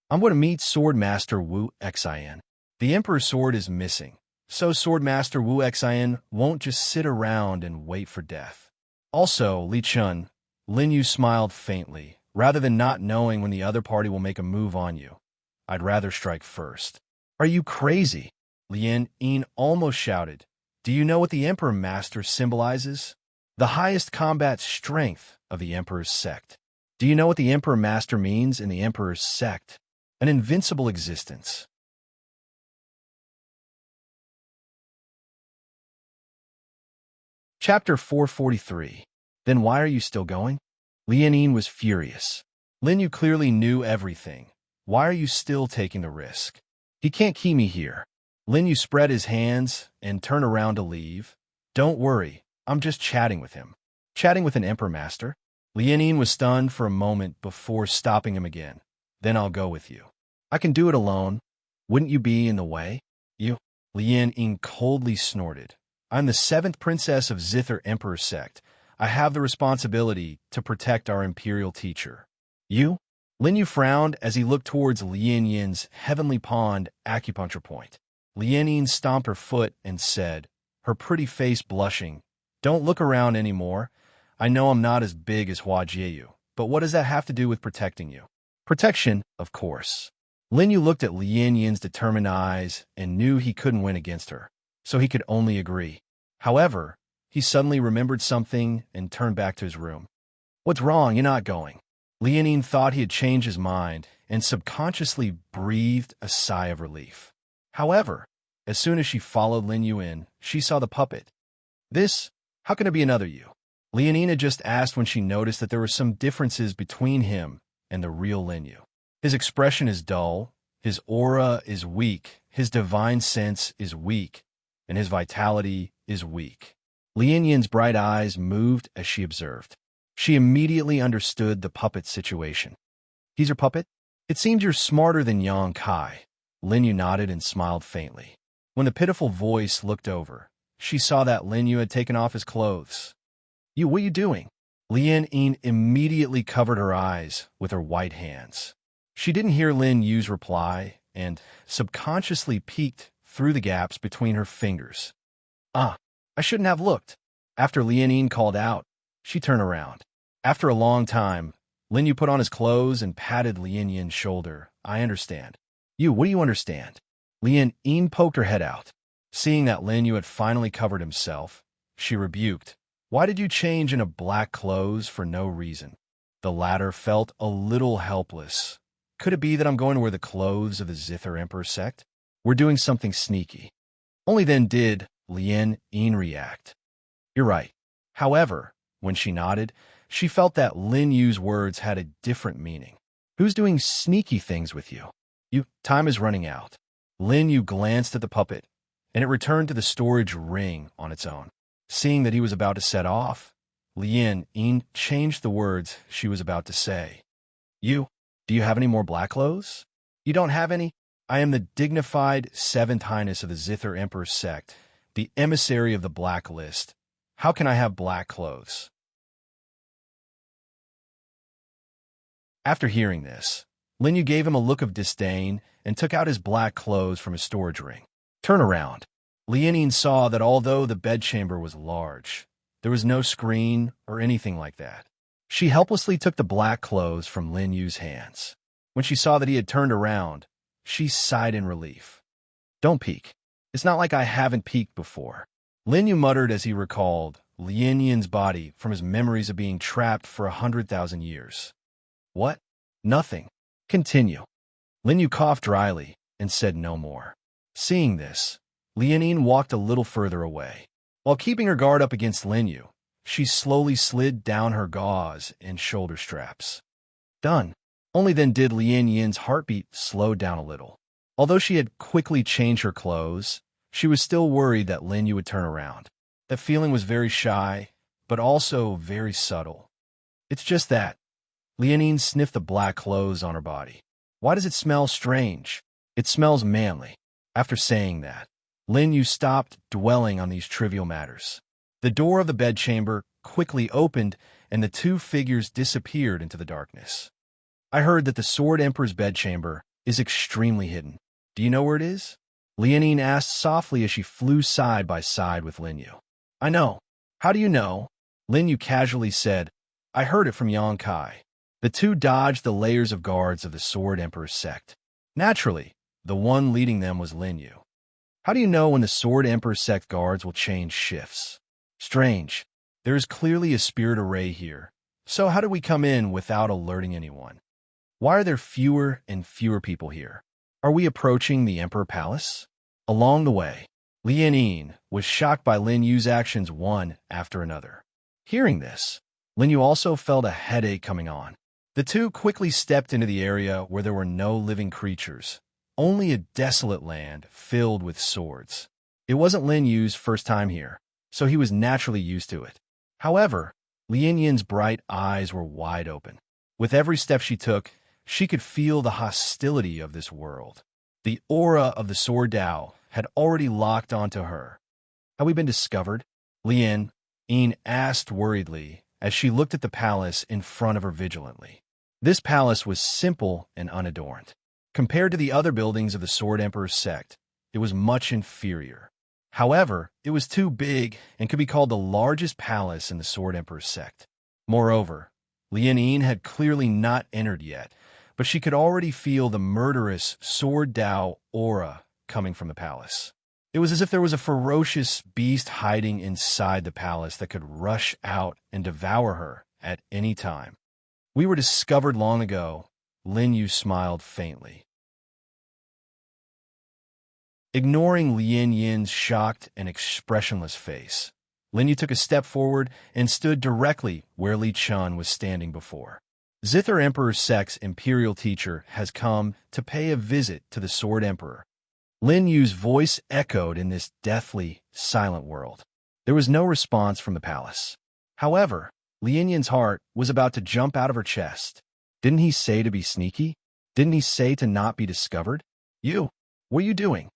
I'm going to meet Swordmaster Wu Xin. The Emperor's sword is missing, so Swordmaster Wu Xin won't just sit around and wait for death. Also, Li Chun, Lin Yu smiled faintly. Rather than not knowing when the other party will make a move on you, I'd rather strike first. Are you crazy? Lien Yin almost shouted. Do you know what the Emperor Master symbolizes? The highest combat strength of the Emperor's sect. Do you know what the Emperor Master means in the Emperor's sect? An invincible existence. Chapter 443. Then why are you still going? Lien Yin was furious. Lin Yu clearly knew everything. Why are you still taking the risk? He can't keep me here. Lin Yu spread his hands and turned around to leave. Don't worry, I'm just chatting with him. Chatting with an Emperor Master? Lien Yin was stunned for a moment before stopping him again. Then I'll go with you. I can do it alone. Wouldn't you be in the way? You? Lien Yin coldly snorted. I'm the 7th princess of Zither Emperor sect. I have the responsibility to protect our imperial teacher. You? Lin Yu frowned as he looked towards Lien Yin's heavenly pond acupuncture point. Lien Yin stomped her foot and said, her pretty face blushing, don't look around anymore. I know I'm not as big as Hua Jieyu, but what does that have to do with protecting you? Protection, of course. Lin Yu looked at Lien Yin's determined eyes and knew he couldn't win against her, so he could only agree. However, he suddenly remembered something and turned back to his room. What's wrong? You're not going. Lien Yin thought he had changed his mind and subconsciously breathed a sigh of relief. However, as soon as she followed Lin Yu in, she saw the puppet. How can it be another you? Lien Yin had just asked when she noticed that there were some differences between him and the real Lin Yu. His expression is dull, His aura is weak, his divine sense is weak, and his vitality is weak. Lien Yin's bright eyes moved as she observed. She immediately understood the puppet's situation. He's your puppet? It seems you're smarter than Yang Kai. Lin Yu nodded and smiled faintly. When the pitiful voice looked over, she saw that Lin Yu had taken off his clothes. What are you doing? Lien Yin immediately covered her eyes with her white hands. She didn't hear Lin Yu's reply and subconsciously peeked through the gaps between her fingers. I shouldn't have looked. After Lien Yin called out, she turned around. After a long time, Lin Yu put on his clothes and patted Lien Yin's shoulder. I understand. What do you understand? Lien Yin poked her head out. Seeing that Lin Yu had finally covered himself, she rebuked. Why did you change into black clothes for no reason? The latter felt a little helpless. Could it be that I'm going to wear the clothes of the Zither Emperor sect? We're doing something sneaky. Only then did Lien Yin react. You're right. However, when she nodded, she felt that Lin Yu's words had a different meaning. Who's doing sneaky things with you? Time is running out. Lin Yu glanced at the puppet, and it returned to the storage ring on its own. Seeing that he was about to set off, Lien Yin changed the words she was about to say. Do you have any more black clothes? You don't have any? I am the dignified Seventh Highness of the Zither Emperor sect, the emissary of the Black List. How can I have black clothes? After hearing this, Lin Yu gave him a look of disdain and took out his black clothes from his storage ring. Turn around. Lien Yin saw that although the bedchamber was large, there was no screen or anything like that. She helplessly took the black clothes from Lin Yu's hands. When she saw that he had turned around, she sighed in relief. Don't peek. It's not like I haven't peeked before. Lin Yu muttered as he recalled Lien Yin's body from his memories of being trapped for 100,000 years. What? Nothing. Continue. Lin Yu coughed dryly and said no more. Seeing this, Lien Yin walked a little further away. While keeping her guard up against Lin Yu, she slowly slid down her gauze and shoulder straps. Done. Only then did Lien Yin's heartbeat slow down a little. Although she had quickly changed her clothes, she was still worried that Lin Yu would turn around. That feeling was very shy, but also very subtle. It's just that. Lien Yin sniffed the black clothes on her body. Why does it smell strange? It smells manly. After saying that, Lin Yu stopped dwelling on these trivial matters. The door of the bedchamber quickly opened, and the two figures disappeared into the darkness. I heard that the Sword Emperor's bedchamber is extremely hidden. Do you know where it is? Lien Yin asked softly as she flew side by side with Lin Yu. I know. How do you know? Lin Yu casually said, I heard it from Yang Kai. The two dodged the layers of guards of the Sword Emperor's sect. Naturally, the one leading them was Lin Yu. How do you know when the Sword Emperor's sect guards will change shifts? Strange. There is clearly a spirit array here. So how did we come in without alerting anyone? Why are there fewer and fewer people here? Are we approaching the Emperor Palace? Along the way, Lien Yin was shocked by Lin Yu's actions one after another. Hearing this, Lin Yu also felt a headache coming on. The two quickly stepped into the area where there were no living creatures, only a desolate land filled with swords. It wasn't Lin Yu's first time here, so he was naturally used to it. However, Lien Yin's bright eyes were wide open. With every step she took, she could feel the hostility of this world. The aura of the Sword Dao had already locked onto her. Have we been discovered? Lien Yin asked worriedly as she looked at the palace in front of her vigilantly. This palace was simple and unadorned. Compared to the other buildings of the Sword Emperor's sect, it was much inferior. However, it was too big and could be called the largest palace in the Sword Emperor's sect. Moreover, Lien Yin had clearly not entered yet, but she could already feel the murderous Sword Dao aura coming from the palace. It was as if there was a ferocious beast hiding inside the palace that could rush out and devour her at any time. We were discovered long ago. Lin Yu smiled faintly. Ignoring Lien Yin's shocked and expressionless face, Lin Yu took a step forward and stood directly where Li Chun was standing before. Zither Emperor Sek's imperial teacher has come to pay a visit to the Sword Emperor. Lin Yu's voice echoed in this deathly, silent world. There was no response from the palace. However, Lien Yin's heart was about to jump out of her chest. Didn't he say to be sneaky? Didn't he say to not be discovered? What are you doing?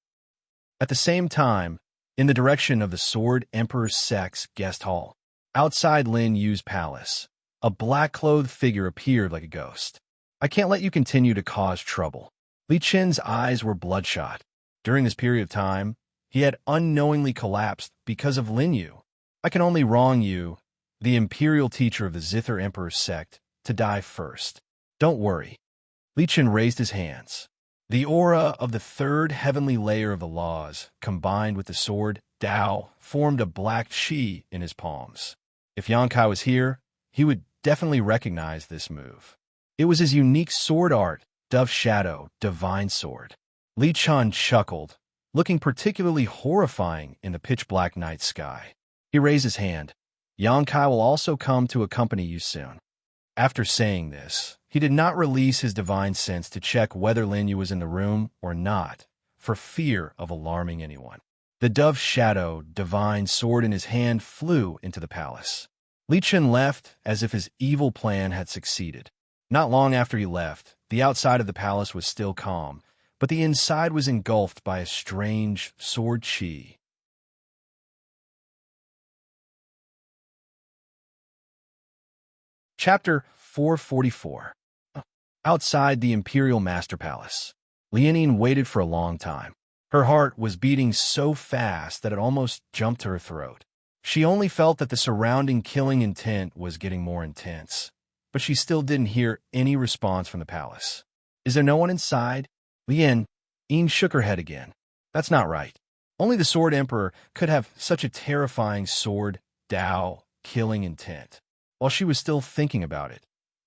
At the same time, in the direction of the Sword Emperor Sek's guest hall, outside Lin Yu's palace, a black-clothed figure appeared like a ghost. I can't let you continue to cause trouble. Li Qin's eyes were bloodshot. During this period of time, he had unknowingly collapsed because of Lin Yu. I can only wrong you, the imperial teacher of the Zither Emperor sect, to die first. Don't worry. Li Qin raised his hands. The aura of the third heavenly layer of the laws, combined with the sword, Dao, formed a black qi in his palms. If Yang Kai was here, he would definitely recognize this move. It was his unique sword art, Dove Shadow, Divine Sword. Li Chan chuckled, looking particularly horrifying in the pitch-black night sky. He raised his hand. Yang Kai will also come to accompany you soon. After saying this, he did not release his divine sense to check whether Lin Yu was in the room or not, for fear of alarming anyone. The Dove Shadow, Divine Sword in his hand flew into the palace. Li Chen left as if his evil plan had succeeded. Not long after he left, the outside of the palace was still calm, but the inside was engulfed by a strange sword qi. Chapter 444. Outside the Imperial Master Palace, Lianine waited for a long time. Her heart was beating so fast that it almost jumped to her throat. She only felt that the surrounding killing intent was getting more intense, but she still didn't hear any response from the palace. Is there no one inside? Lianine shook her head again. That's not right. Only the Sword Emperor could have such a terrifying sword, Dao, killing intent. While she was still thinking about it,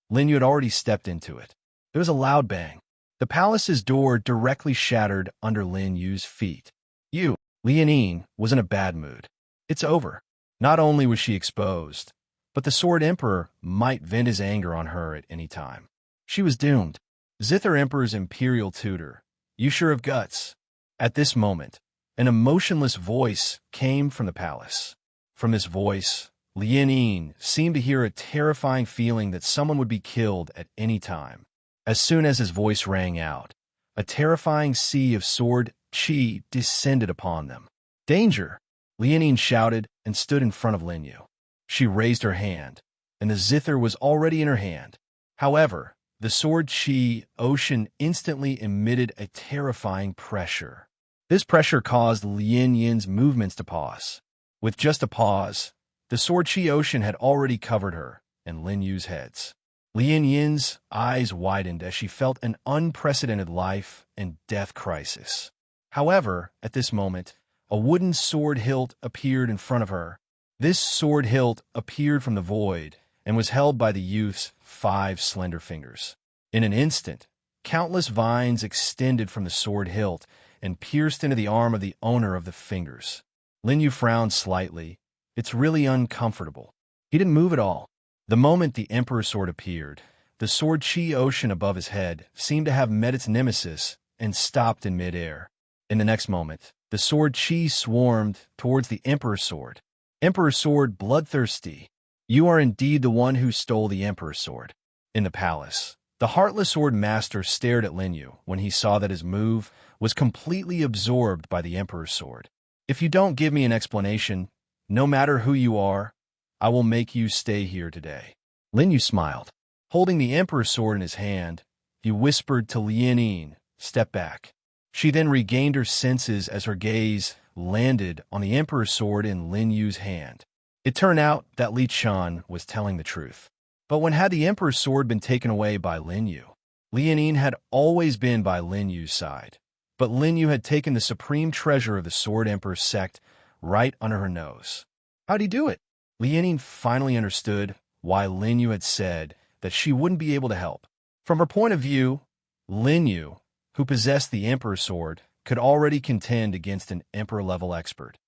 Lin Yu had already stepped into it. There was a loud bang. The palace's door directly shattered under Lin Yu's feet. Lianine was in a bad mood. It's over. Not only was she exposed, but the Sword Emperor might vent his anger on her at any time. She was doomed. Zither Emperor's imperial tutor, you sure have guts. At this moment, an emotionless voice came from the palace. From this voice, Lianine seemed to hear a terrifying feeling that someone would be killed at any time. As soon as his voice rang out, a terrifying sea of sword qi descended upon them. Danger! Lianine shouted and stood in front of Lin Yu. She raised her hand, and the zither was already in her hand. However, the sword qi ocean instantly emitted a terrifying pressure. This pressure caused Lin Yin's movements to pause. With just a pause, the sword qi ocean had already covered her and Lin Yu's heads. Lin Yin's eyes widened as she felt an unprecedented life and death crisis. However, at this moment, a wooden sword hilt appeared in front of her. This sword hilt appeared from the void and was held by the youth's 5 slender fingers. In an instant, countless vines extended from the sword hilt and pierced into the arm of the owner of the fingers. Lin Yu frowned slightly. It's really uncomfortable. He didn't move at all. The moment the Emperor's sword appeared, the sword qi ocean above his head seemed to have met its nemesis and stopped in midair. In the next moment, the sword qi swarmed towards the Emperor's sword. Emperor's sword, bloodthirsty. You are indeed the one who stole the Emperor's sword. In the palace, the heartless sword master stared at Lin Yu when he saw that his move was completely absorbed by the Emperor's sword. If you don't give me an explanation, no matter who you are, I will make you stay here today. Lin Yu smiled. Holding the Emperor's sword in his hand, he whispered to Lianine, step back. She then regained her senses as her gaze landed on the Emperor's sword in Lin Yu's hand. It turned out that Li Chan was telling the truth. But when had the Emperor's sword been taken away by Lin Yu? Lianine had always been by Lin Yu's side, but Lin Yu had taken the supreme treasure of the Sword Emperor's sect right under her nose. How'd he do it? Lianine finally understood why Lin Yu had said that she wouldn't be able to help. From her point of view, Lin Yu, who possessed the Emperor's sword, could already contend against an Emperor-level expert.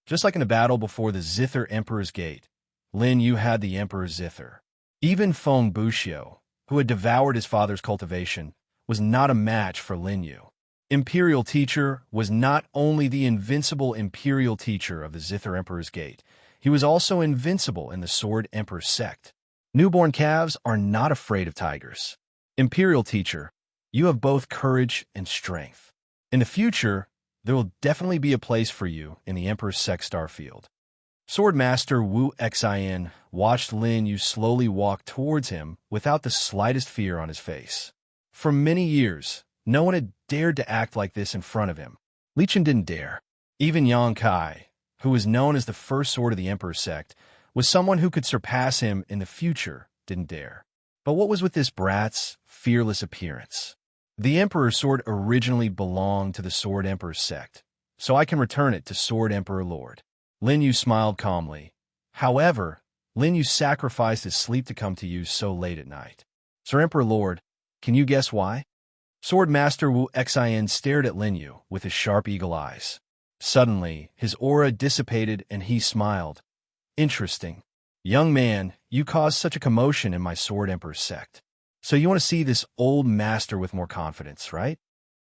Just like in the battle before the Zither Emperor's gate, Lin Yu had the Emperor Zither. Even Feng Buxiu, who had devoured his father's cultivation, was not a match for Lin Yu. Imperial Teacher was not only the invincible Imperial Teacher of the Zither Emperor's Gate, he was also invincible in the Sword Emperor sect. Newborn calves are not afraid of tigers. Imperial Teacher, you have both courage and strength. In the future, there will definitely be a place for you in the Emperor's sect starfield. Swordmaster Wu Xin watched Lin Yu slowly walk towards him without the slightest fear on his face. For many years, no one had dared to act like this in front of him. Li Chen didn't dare. Even Yang Kai, who was known as the first sword of the Emperor's sect, was someone who could surpass him in the future, didn't dare. But what was with this brat's fearless appearance? The Emperor's sword originally belonged to the Sword Emperor's sect, so I can return it to Sword Emperor Lord. Lin Yu smiled calmly. However, Lin Yu sacrificed his sleep to come to you so late at night. Sir Emperor Lord, can you guess why? Swordmaster Wu Xin stared at Lin Yu with his sharp eagle eyes. Suddenly, his aura dissipated and he smiled. Interesting. Young man, you caused such a commotion in my Sword Emperor's sect. So you want to see this old master with more confidence, right?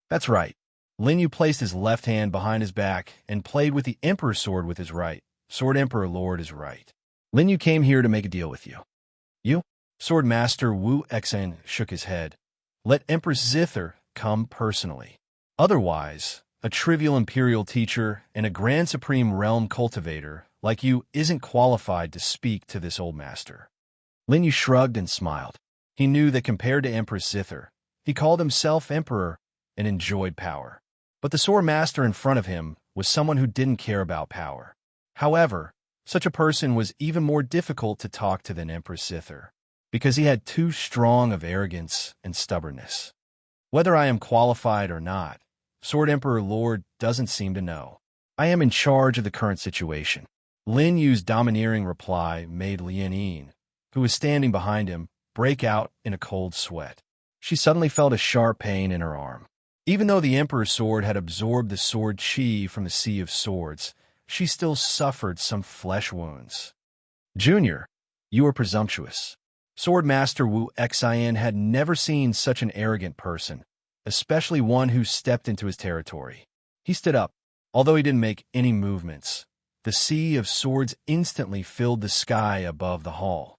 That's right. Lin Yu placed his left hand behind his back and played with the Emperor's sword with his right. Sword Emperor Lord is right. Lin Yu came here to make a deal with you. You? Swordmaster Wu Xin shook his head. Let Empress Zither come personally. Otherwise, a trivial Imperial Teacher and a Grand Supreme Realm Cultivator like you isn't qualified to speak to this old master. Lin Yu shrugged and smiled. He knew that compared to Empress Zither, he called himself Emperor and enjoyed power. But the sword master in front of him was someone who didn't care about power. However, such a person was even more difficult to talk to than Empress Zither, because he had too strong of arrogance and stubbornness. Whether I am qualified or not, Sword Emperor Lord doesn't seem to know. I am in charge of the current situation. Lin Yu's domineering reply made Lian Yin, who was standing behind him, break out in a cold sweat. She suddenly felt a sharp pain in her arm. Even though the Emperor's sword had absorbed the sword chi from the Sea of Swords, she still suffered some flesh wounds. Junior, you are presumptuous. Swordmaster Wu Xin had never seen such an arrogant person, especially one who stepped into his territory. He stood up. Although he didn't make any movements, the Sea of Swords instantly filled the sky above the hall.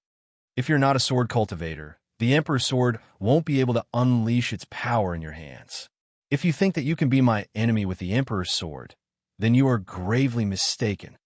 If you're not a sword cultivator, the Emperor's sword won't be able to unleash its power in your hands. If you think that you can be my enemy with the Emperor's sword, then you are gravely mistaken.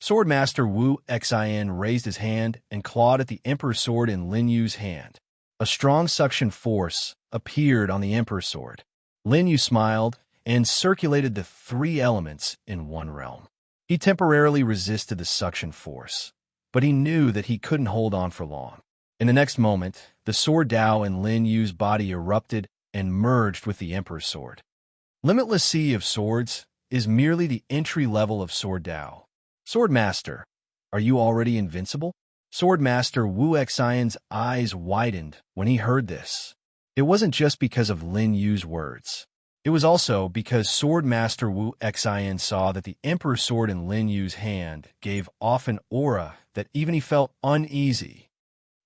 Swordmaster Wu Xin raised his hand and clawed at the Emperor's sword in Lin Yu's hand. A strong suction force appeared on the Emperor's sword. Lin Yu smiled and circulated the three elements in one realm. He temporarily resisted the suction force, but he knew that he couldn't hold on for long. In the next moment, the sword Dao in Lin Yu's body erupted and merged with the Emperor's sword. Limitless Sea of Swords is merely the entry level of Sword Dao. Swordmaster, are you already invincible? Swordmaster Wu Xion's eyes widened when he heard this. It wasn't just because of Lin Yu's words. It was also because Swordmaster Wu Xion saw that the Emperor's sword in Lin Yu's hand gave off an aura that even he felt uneasy.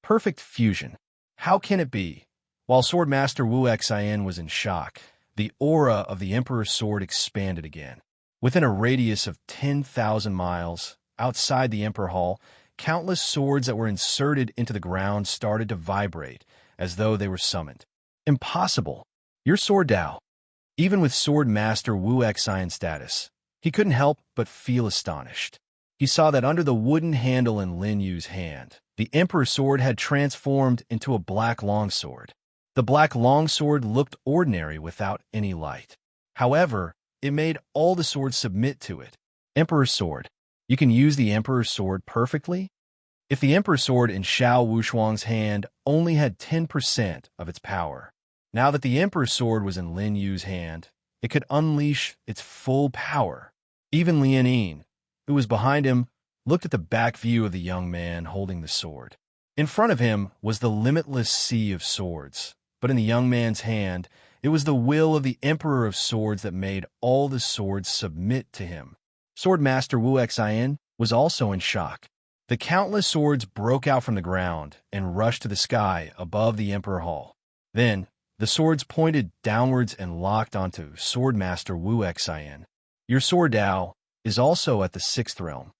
Perfect fusion. How can it be? While Swordmaster Wu Xion was in shock, the aura of the Emperor's sword expanded again. Within a radius of 10,000 miles, outside the Emperor Hall, countless swords that were inserted into the ground started to vibrate, as though they were summoned. Impossible. Your sword Dao. Even with Sword Master Wu Xion's status, he couldn't help but feel astonished. He saw that under the wooden handle in Lin Yu's hand, the Emperor's sword had transformed into a black longsword. The black longsword looked ordinary without any light. However, it made all the swords submit to it. Emperor's sword. You can use the Emperor's sword perfectly? If the Emperor's sword in Xiao Wushuang's hand only had 10% of its power, now that the Emperor's sword was in Lin Yu's hand, it could unleash its full power. Even Lian Yin, who was behind him, looked at the back view of the young man holding the sword. In front of him was the limitless Sea of Swords, but in the young man's hand, it was the will of the Emperor of Swords that made all the swords submit to him. Sword Master Wu Xian was also in shock. The countless swords broke out from the ground and rushed to the sky above the Emperor Hall. Then, the swords pointed downwards and locked onto Sword Master Wu Xian. Your sword Dao is also at the sixth realm.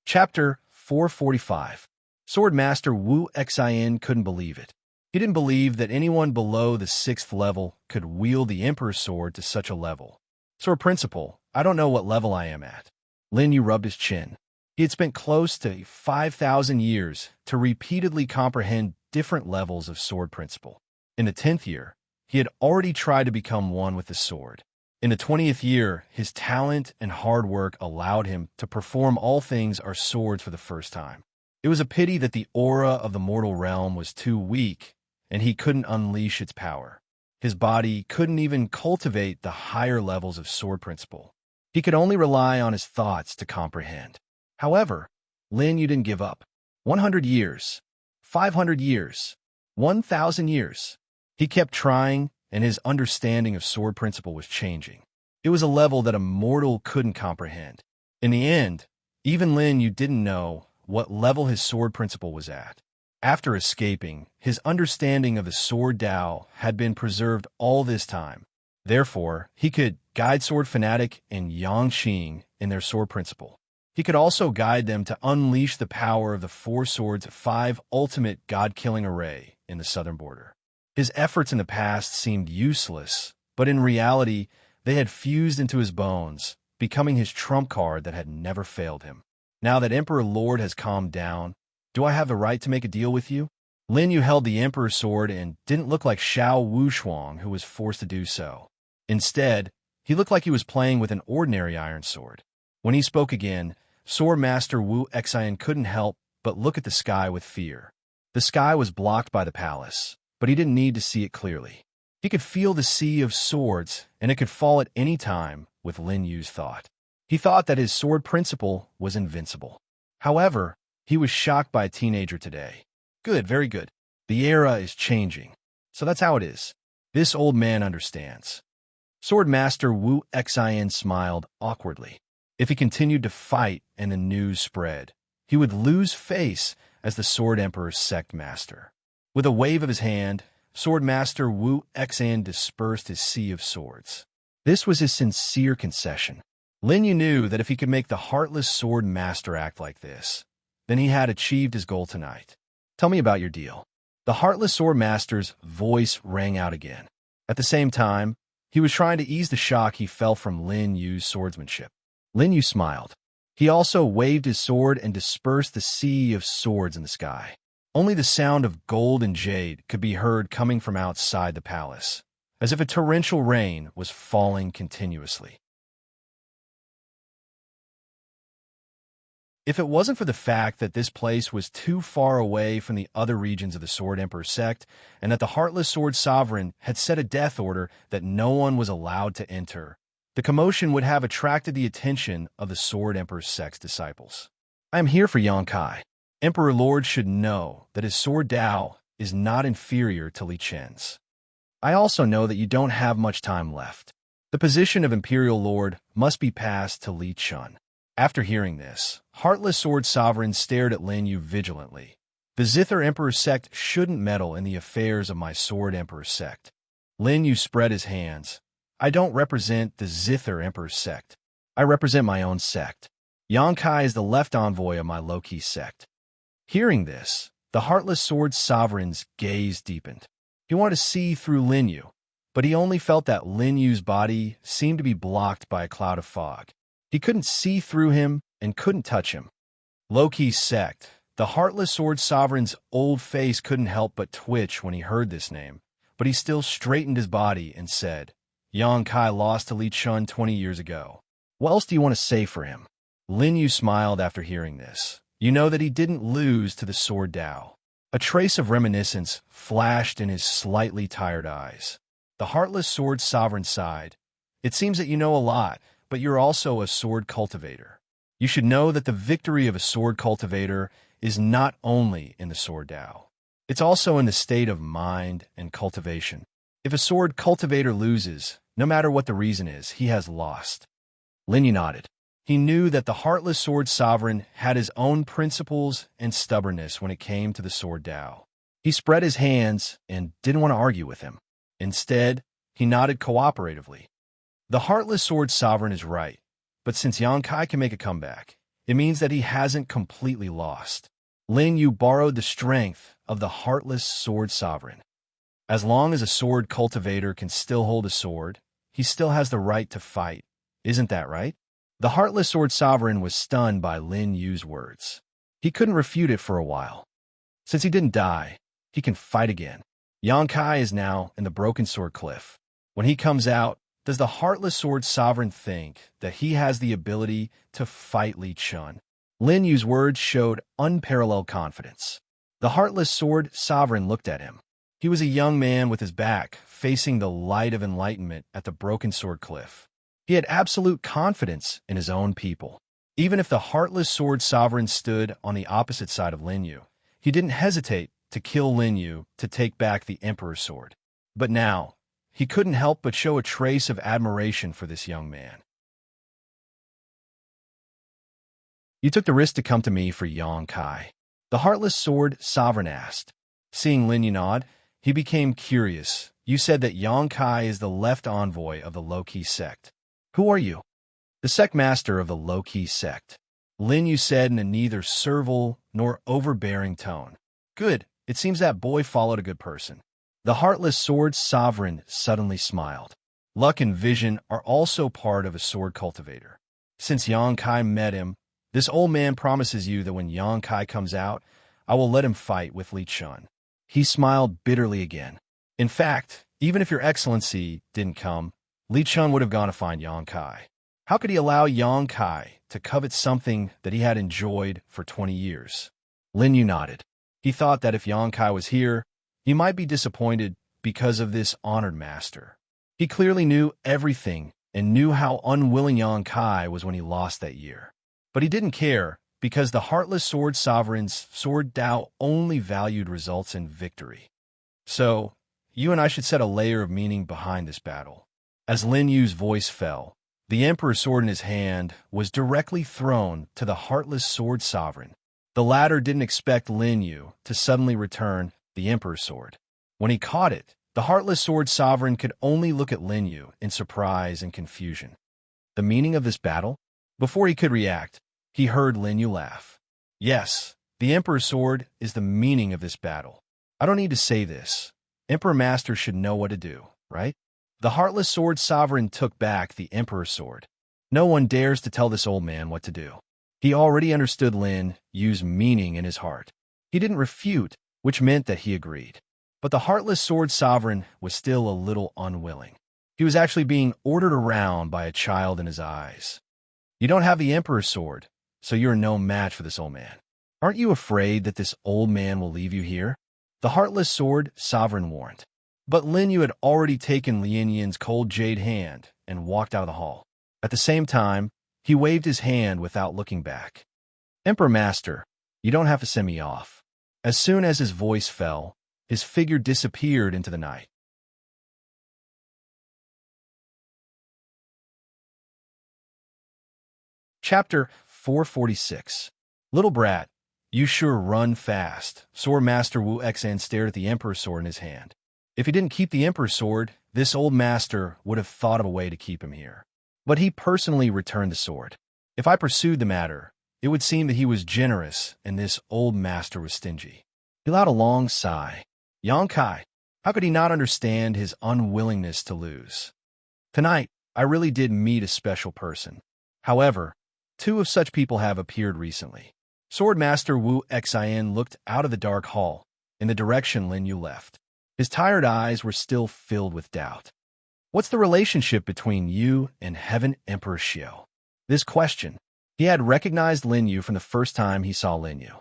Chapter 445. Sword Master Wu Xian couldn't believe it. He didn't believe that anyone below the sixth level could wield the Emperor's sword to such a level. Sword Principal, I don't know what level I am at. Lin Yu rubbed his chin. He had spent close to 5,000 years to repeatedly comprehend different levels of Sword Principal. In the 10th year, he had already tried to become one with the sword. In the 20th year, his talent and hard work allowed him to perform all things are swords for the first time. It was a pity that the aura of the mortal realm was too weak, and he couldn't unleash its power. His body couldn't even cultivate the higher levels of Sword Principal. He could only rely on his thoughts to comprehend. However, Lin Yu didn't give up. 100 years, 500 years, 1,000 years. He kept trying, and his understanding of Sword Principal was changing. It was a level that a mortal couldn't comprehend. In the end, even Lin Yu didn't know what level his Sword Principal was at. After escaping, his understanding of the Sword Dao had been preserved all this time. Therefore, he could guide Sword Fanatic and Yang Qing in their Sword Principal. He could also guide them to unleash the power of the Four Swords' 5 ultimate god-killing array in the southern border. His efforts in the past seemed useless, but in reality, they had fused into his bones, becoming his trump card that had never failed him. Now that Emperor Lord has calmed down, do I have the right to make a deal with you? Lin Yu held the Emperor's sword and didn't look like Xiao Wushuang, who was forced to do so. Instead, he looked like he was playing with an ordinary iron sword. When he spoke again, Sword Master Wu Xian couldn't help but look at the sky with fear. The sky was blocked by the palace, but he didn't need to see it clearly. He could feel the sea of swords, and it could fall at any time with Lin Yu's thought. He thought that his Sword Principal was invincible. However, he was shocked by a teenager today. Good, very good. The era is changing. So that's how it is. This old man understands. Sword Master Wu Xian smiled awkwardly. If he continued to fight and the news spread, he would lose face as the Sword Emperor's sect master. With a wave of his hand, Sword Master Wu Xian dispersed his sea of swords. This was his sincere concession. Lin Yu knew that if he could make the heartless sword master act like this, then he had achieved his goal tonight. Tell me about your deal. The heartless sword master's voice rang out again. At the same time, he was trying to ease the shock he felt from Lin Yu's swordsmanship. Lin Yu smiled. He also waved his sword and dispersed the sea of swords in the sky. Only the sound of gold and jade could be heard coming from outside the palace, as if a torrential rain was falling continuously. If it wasn't for the fact that this place was too far away from the other regions of the Sword Emperor sect, and that the Heartless Sword Sovereign had set a death order that no one was allowed to enter, the commotion would have attracted the attention of the Sword Emperor sect's disciples. I am here for Yang Kai. Emperor Lord should know that his Sword Dao is not inferior to Li Chen's. I also know that you don't have much time left. The position of Imperial Lord must be passed to Li Chun. After hearing this, Heartless Sword Sovereign stared at Lin Yu vigilantly. The Zither Emperor sect shouldn't meddle in the affairs of my Sword Emperor sect. Lin Yu spread his hands. I don't represent the Zither Emperor sect. I represent my own sect. Yang Kai is the left envoy of my low-key sect. Hearing this, the Heartless Sword Sovereign's gaze deepened. He wanted to see through Lin Yu, but he only felt that Lin Yu's body seemed to be blocked by a cloud of fog. He couldn't see through him and couldn't touch him. Low-key sect. The Heartless Sword Sovereign's old face couldn't help but twitch when he heard this name, but he still straightened his body and said, Yang Kai lost to Li Chun 20 years ago. What else do you want to say for him? Lin Yu smiled after hearing this. You know that he didn't lose to the Sword Dao. A trace of reminiscence flashed in his slightly tired eyes. The Heartless Sword Sovereign sighed. It seems that you know a lot, but you're also a sword cultivator. You should know that the victory of a sword cultivator is not only in the Sword Dao. It's also in the state of mind and cultivation. If a sword cultivator loses, no matter what the reason is, he has lost. Lin Yu nodded. He knew that the heartless sword sovereign had his own principles and stubbornness when it came to the sword Dao. He spread his hands and didn't want to argue with him. Instead, he nodded cooperatively. The heartless sword sovereign is right, but since Yang Kai can make a comeback, it means that he hasn't completely lost. Lin Yu borrowed the strength of the heartless sword sovereign. As long as a sword cultivator can still hold a sword, he still has the right to fight. Isn't that right? The heartless sword sovereign was stunned by Lin Yu's words. He couldn't refute it for a while. Since he didn't die, he can fight again. Yang Kai is now in the Broken Sword Cliff. When he comes out, does the heartless sword sovereign think that he has the ability to fight Li Chun? Lin Yu's words showed unparalleled confidence. The heartless sword sovereign looked at him. He was a young man with his back facing the light of enlightenment at the Broken Sword Cliff. He had absolute confidence in his own people. Even if the heartless sword sovereign stood on the opposite side of Lin Yu, he didn't hesitate to kill Lin Yu to take back the Emperor's sword. But now, he couldn't help but show a trace of admiration for this young man. You took the risk to come to me for Yang Kai. The heartless sword sovereign asked. Seeing Lin Yu nod, he became curious. You said that Yang Kai is the left envoy of the low-key sect. Who are you? The sect master of the low-key sect. Lin Yu said in a neither servile nor overbearing tone. Good, it seems that boy followed a good person. The heartless sword sovereign suddenly smiled. Luck and vision are also part of a sword cultivator. Since Yang Kai met him, this old man promises you that when Yang Kai comes out, I will let him fight with Li Chun. He smiled bitterly again. In fact, even if your excellency didn't come, Li Chun would have gone to find Yang Kai. How could he allow Yang Kai to covet something that he had enjoyed for 20 years? Lin Yu nodded. He thought that if Yang Kai was here, he might be disappointed because of this honored master. He clearly knew everything and knew how unwilling Yang Kai was when he lost that year. But he didn't care because the heartless sword sovereign's sword Dao only valued results and victory. So, you and I should set a layer of meaning behind this battle. As Lin Yu's voice fell, the Emperor's sword in his hand was directly thrown to the heartless sword sovereign. The latter didn't expect Lin Yu to suddenly return the Emperor's sword. When he caught it, the heartless sword sovereign could only look at Lin Yu in surprise and confusion. The meaning of this battle? Before he could react, he heard Lin Yu laugh. Yes, the Emperor's sword is the meaning of this battle. I don't need to say this. Emperor Master should know what to do, right? The heartless sword sovereign took back the Emperor's sword. No one dares to tell this old man what to do. He already understood Lin Yu's meaning in his heart. He didn't refute, which meant that he agreed. But the heartless sword sovereign was still a little unwilling. He was actually being ordered around by a child in his eyes. You don't have the Emperor's sword, so you're no match for this old man. Aren't you afraid that this old man will leave you here? The heartless sword sovereign warned. But Lin Yu had already taken Lien Yin's cold jade hand and walked out of the hall. At the same time, he waved his hand without looking back. Emperor Master, you don't have to send me off. As soon as his voice fell, his figure disappeared into the night. Chapter 446. Little brat, you sure run fast. Sword Master Wu Xan stared at the Emperor's sword in his hand. If he didn't keep the Emperor's sword, this old master would have thought of a way to keep him here. But he personally returned the sword. If I pursued the matter, it would seem that he was generous and this old master was stingy. He allowed a long sigh. Yang Kai, how could he not understand his unwillingness to lose? Tonight, I really did meet a special person. However, two of such people have appeared recently. Sword Master Wu Xian looked out of the dark hall, in the direction Lin Yu left. His tired eyes were still filled with doubt. What's the relationship between you and Heaven Emperor Xiao? This question. He had recognized Lin Yu from the first time he saw Lin Yu.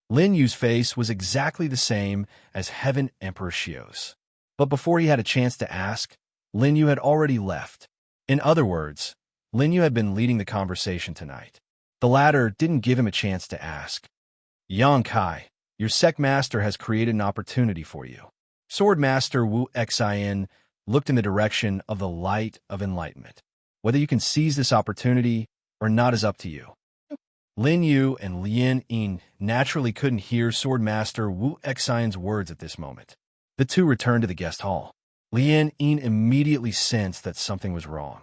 Lin Yu's face was exactly the same as Heaven Emperor Xiao's. But before he had a chance to ask, Lin Yu had already left. In other words, Lin Yu had been leading the conversation tonight. The latter didn't give him a chance to ask. Yang Kai, your sect master has created an opportunity for you. Sword Master Wu Xian looked in the direction of the light of enlightenment. Whether you can seize this opportunity or not is up to you. Lin Yu and Lien Yin naturally couldn't hear Swordmaster Wu Xian's words at this moment. The two returned to the guest hall. Lien Yin immediately sensed that something was wrong.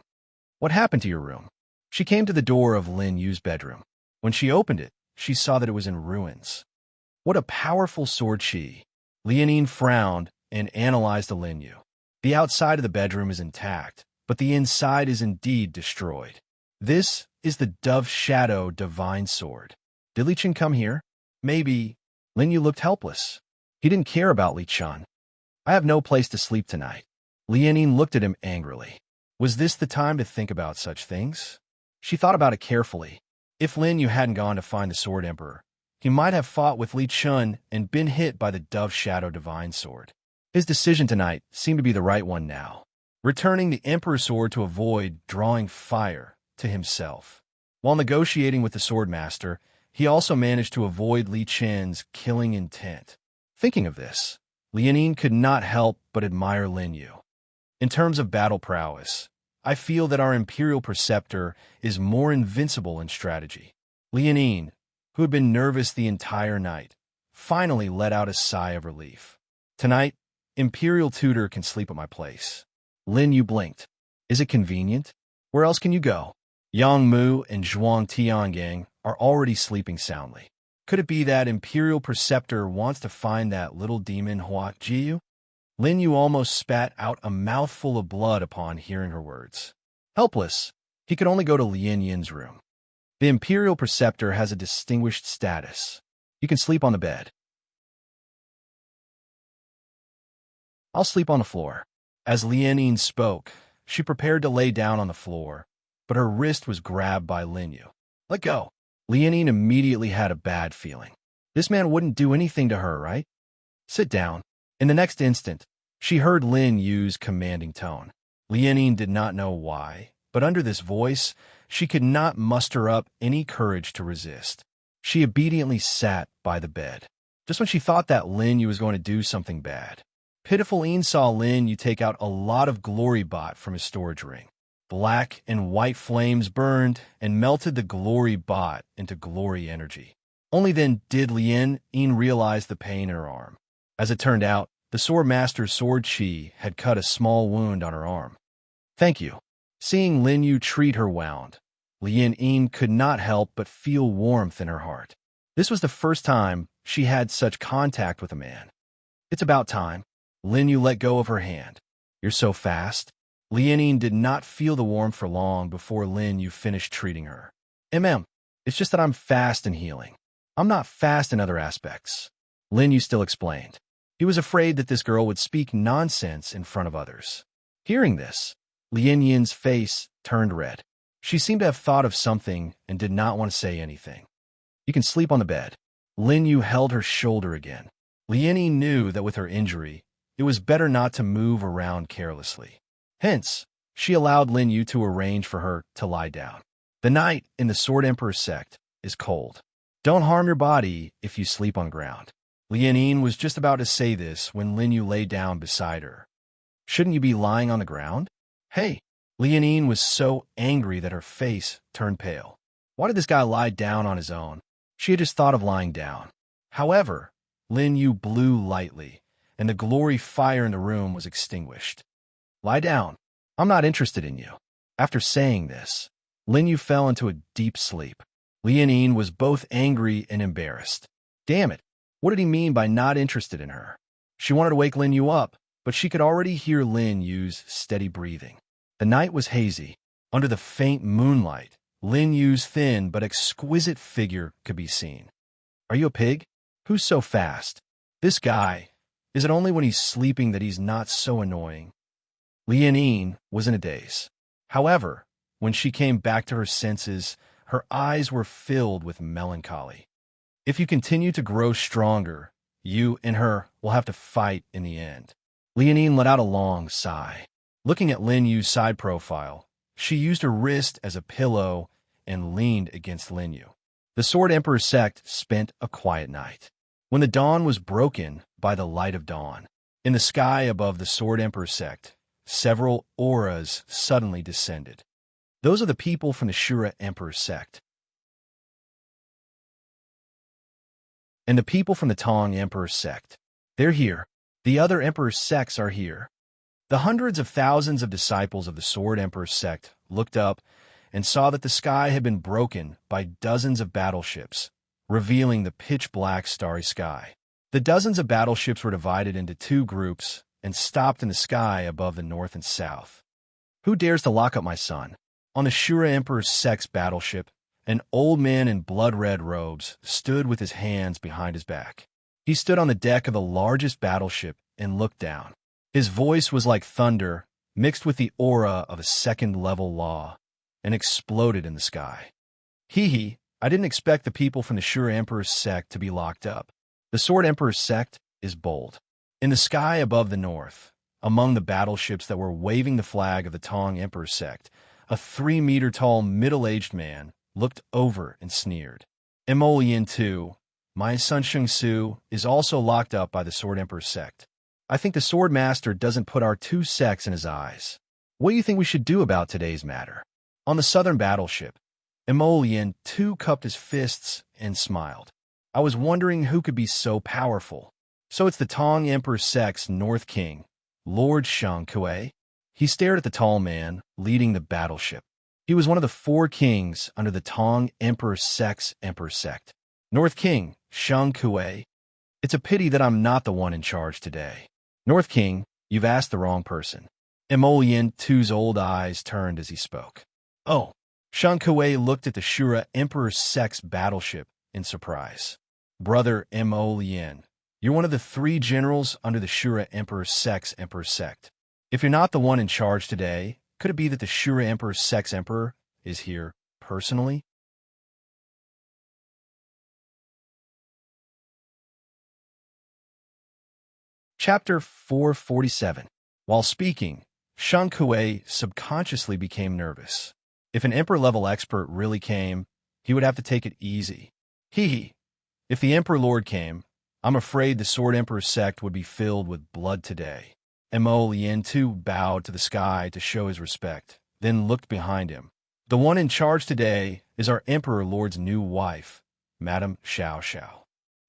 What happened to your room? She came to the door of Lin Yu's bedroom. When she opened it, she saw that it was in ruins. What a powerful sword she! Lien Yin frowned and analyzed the Lin Yu. The outside of the bedroom is intact, but the inside is indeed destroyed. This is the Dove Shadow Divine Sword. Did Li Chen come here? Maybe. Lin Yu looked helpless. He didn't care about Li Chen. I have no place to sleep tonight. Lien Yin looked at him angrily. Was this the time to think about such things? She thought about it carefully. If Lin Yu hadn't gone to find the Sword Emperor, he might have fought with Li Chen and been hit by the Dove Shadow Divine Sword. His decision tonight seemed to be the right one now, returning the Emperor's sword to avoid drawing fire to himself. While negotiating with the Swordmaster, he also managed to avoid Li Chen's killing intent. Thinking of this, Lien Yin could not help but admire Lin Yu. In terms of battle prowess, I feel that our Imperial Preceptor is more invincible in strategy. Lien Yin, who had been nervous the entire night, finally let out a sigh of relief. Tonight, Imperial Tutor can sleep at my place. Lin Yu blinked. Is it convenient? Where else can you go? Yang Mu and Zhuang Tiangang are already sleeping soundly. Could it be that Imperial Preceptor wants to find that little demon Hua Jiu? Lin Yu almost spat out a mouthful of blood upon hearing her words. Helpless, he could only go to Lien Yin's room. The Imperial Preceptor has a distinguished status. You can sleep on the bed. I'll sleep on the floor. As Lien Yin spoke, she prepared to lay down on the floor, but her wrist was grabbed by Lin Yu. Let go. Lien Yin immediately had a bad feeling. This man wouldn't do anything to her, right? Sit down. In the next instant, she heard Lin Yu's commanding tone. Lien Yin did not know why, but under this voice, she could not muster up any courage to resist. She obediently sat by the bed. Just when she thought that Lin Yu was going to do something bad, Pitiful Yin saw Lin Yu take out a lot of glory bot from his storage ring. Black and white flames burned and melted the glory bot into glory energy. Only then did Lien Yin realize the pain in her arm. As it turned out, the Swordmaster's sword chi had cut a small wound on her arm. Thank you. Seeing Lin Yu treat her wound, Lien Yin could not help but feel warmth in her heart. This was the first time she had such contact with a man. It's about time. Lin Yu let go of her hand. You're so fast. Lien Yin did not feel the warmth for long before Lin Yu finished treating her. It's just that I'm fast in healing. I'm not fast in other aspects. Lin Yu still explained. He was afraid that this girl would speak nonsense in front of others. Hearing this, Lien Yin's face turned red. She seemed to have thought of something and did not want to say anything. You can sleep on the bed. Lin Yu held her shoulder again. Lien Yin knew that with her injury, it was better not to move around carelessly. Hence, she allowed Lin Yu to arrange for her to lie down. The night in the Sword Emperor's sect is cold. Don't harm your body if you sleep on ground. Lien Yin was just about to say this when Lin Yu lay down beside her. Shouldn't you be lying on the ground? Hey! Lien Yin was so angry that her face turned pale. Why did this guy lie down on his own? She had just thought of lying down. However, Lin Yu blew lightly, and the glory fire in the room was extinguished. Lie down. I'm not interested in you. After saying this, Lin Yu fell into a deep sleep. Lien Yin was both angry and embarrassed. Damn it. What did he mean by not interested in her? She wanted to wake Lin Yu up, but she could already hear Lin Yu's steady breathing. The night was hazy. Under the faint moonlight, Lin Yu's thin but exquisite figure could be seen. Are you a pig? Who's so fast? This guy. Is it only when he's sleeping that he's not so annoying? Lien Yin was in a daze. However, when she came back to her senses, her eyes were filled with melancholy. If you continue to grow stronger, you and her will have to fight in the end. Lien Yin let out a long sigh. Looking at Lin Yu's side profile, she used her wrist as a pillow and leaned against Lin Yu. The Sword Emperor's sect spent a quiet night. When the dawn was broken by the light of dawn, in the sky above the Sword Emperor's sect, several auras suddenly descended. Those are the people from the Shura Emperor's sect. And the people from the Tang Emperor's sect. They're here. The other Emperor's sects are here. The hundreds of thousands of disciples of the Sword Emperor's sect looked up and saw that the sky had been broken by dozens of battleships, revealing the pitch-black starry sky. The dozens of battleships were divided into two groups and stopped in the sky above the north and south. Who dares to lock up my son? On the Shura Emperor's sect's battleship, an old man in blood-red robes stood with his hands behind his back. He stood on the deck of the largest battleship and looked down. His voice was like thunder, mixed with the aura of a second-level law, and exploded in the sky. Hee, I didn't expect the people from the Shura Emperor's sect to be locked up. The Sword Emperor's sect is bold. In the sky above the north, among the battleships that were waving the flag of the Tang Emperor's sect, a 3-meter-tall middle-aged man looked over and sneered. Mo Yin too, my son Sheng Su, is also locked up by the Sword Emperor's sect. I think the Sword Master doesn't put our two sects in his eyes. What do you think we should do about today's matter? On the southern battleship, Mo Yin too cupped his fists and smiled. I was wondering who could be so powerful. So it's the Tang Emperor's sect's North King, Lord Shang Kui. He stared at the tall man leading the battleship. He was one of the 4 kings under the Tang Emperor's sect's Emperor sect. North King, Shang Kui. It's a pity that I'm not the one in charge today. North King, you've asked the wrong person. Mo Yin too's old eyes turned as he spoke. Oh. Shang Kui looked at the Shura Emperor's sect's battleship in surprise. Brother Mo Yin, you're one of the 3 generals under the Shura Emperor's sect's Emperor sect. If you're not the one in charge today, could it be that the Shura Emperor's sect's Emperor is here personally? Chapter 447. While speaking, Shang Kui subconsciously became nervous. If an Emperor-level expert really came, he would have to take it easy. Hee. If the Emperor Lord came, I'm afraid the Sword Emperor's sect would be filled with blood today. Mo Yin too bowed to the sky to show his respect, then looked behind him. The one in charge today is our Emperor Lord's new wife, Madame Xiao Xiao.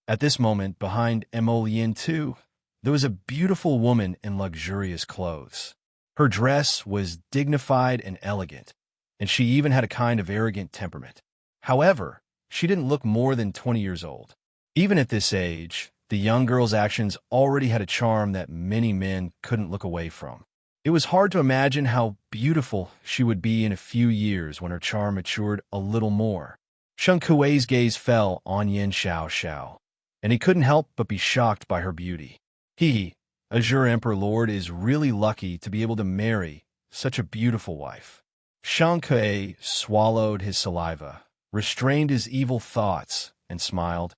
At this moment, behind Mo Yin too, there was a beautiful woman in luxurious clothes. Her dress was dignified and elegant, and she even had a kind of arrogant temperament. However, she didn't look more than 20 years old. Even at this age, the young girl's actions already had a charm that many men couldn't look away from. It was hard to imagine how beautiful she would be in a few years when her charm matured a little more. Shang Kui's gaze fell on Yin Xiao Xiao, and he couldn't help but be shocked by her beauty. He, Azure Emperor Lord, is really lucky to be able to marry such a beautiful wife. Shang Kui swallowed his saliva, restrained his evil thoughts, and smiled.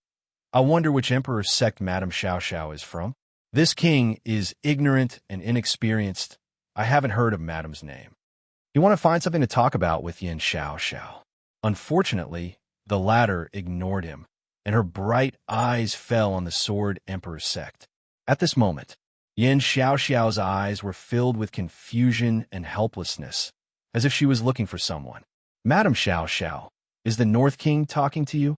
I wonder which Emperor's sect Madame Xiao Xiao is from. This king is ignorant and inexperienced. I haven't heard of Madame's name. You want to find something to talk about with Yin Xiao Xiao. Unfortunately, the latter ignored him, and her bright eyes fell on the Sword Emperor's sect. At this moment, Yin Xiao Xiao's eyes were filled with confusion and helplessness, as if she was looking for someone. Madame Xiao Xiao, is the North King talking to you?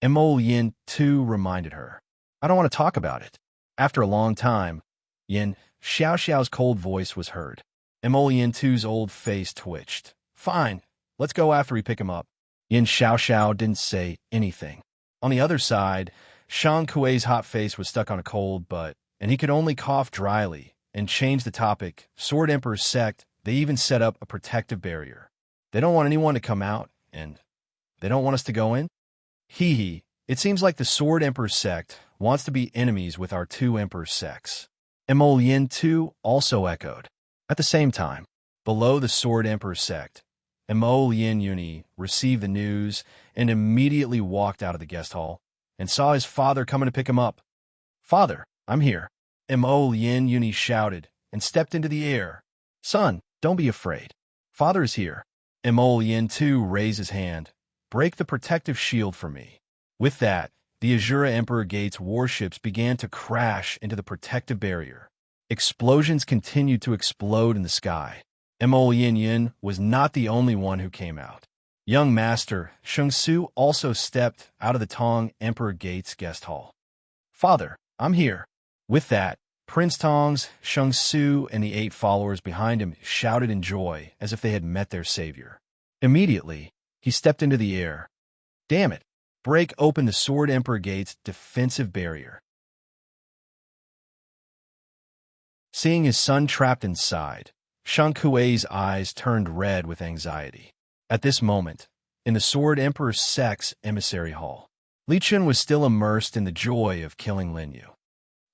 Mo Yin too reminded her. I don't want to talk about it. After a long time, Yin Xiao Xiao's cold voice was heard. Mo Yin too's old face twitched. Fine, let's go after we pick him up. Yin Xiao Xiao didn't say anything. On the other side, Shang Kui's hot face was stuck on a cold butt, and he could only cough dryly and change the topic. Sword Emperor's sect, they even set up a protective barrier. They don't want anyone to come out, and they don't want us to go in? Hee, it seems like the Sword Emperor's sect wants to be enemies with our 2 Emperor's sects. Mo Yin too also echoed. At the same time, below the Sword Emperor's sect, Mo Yin Yuni received the news and immediately walked out of the guest hall and saw his father coming to pick him up. Father, I'm here. Mo Yin Yuni shouted and stepped into the air. Son, don't be afraid. Father is here. Mo Yin too raised his hand. Break the protective shield for me. With that, the Azura Emperor Gate's warships began to crash into the protective barrier. Explosions continued to explode in the sky. Mo Yin Yin was not the only one who came out. Young Master Shang Su also stepped out of the Tong Emperor Gate's guest hall. "Father, I'm here." With that, Prince Tong's Shang Su and the 8 followers behind him shouted in joy as if they had met their savior. Immediately, he stepped into the air. "Damn it! Break open the Sword Emperor Gate's defensive barrier." Seeing his son trapped inside, Shang Kuei's eyes turned red with anxiety. At this moment, in the Sword Emperor's Sect's emissary hall, Li Chun was still immersed in the joy of killing Lin Yu.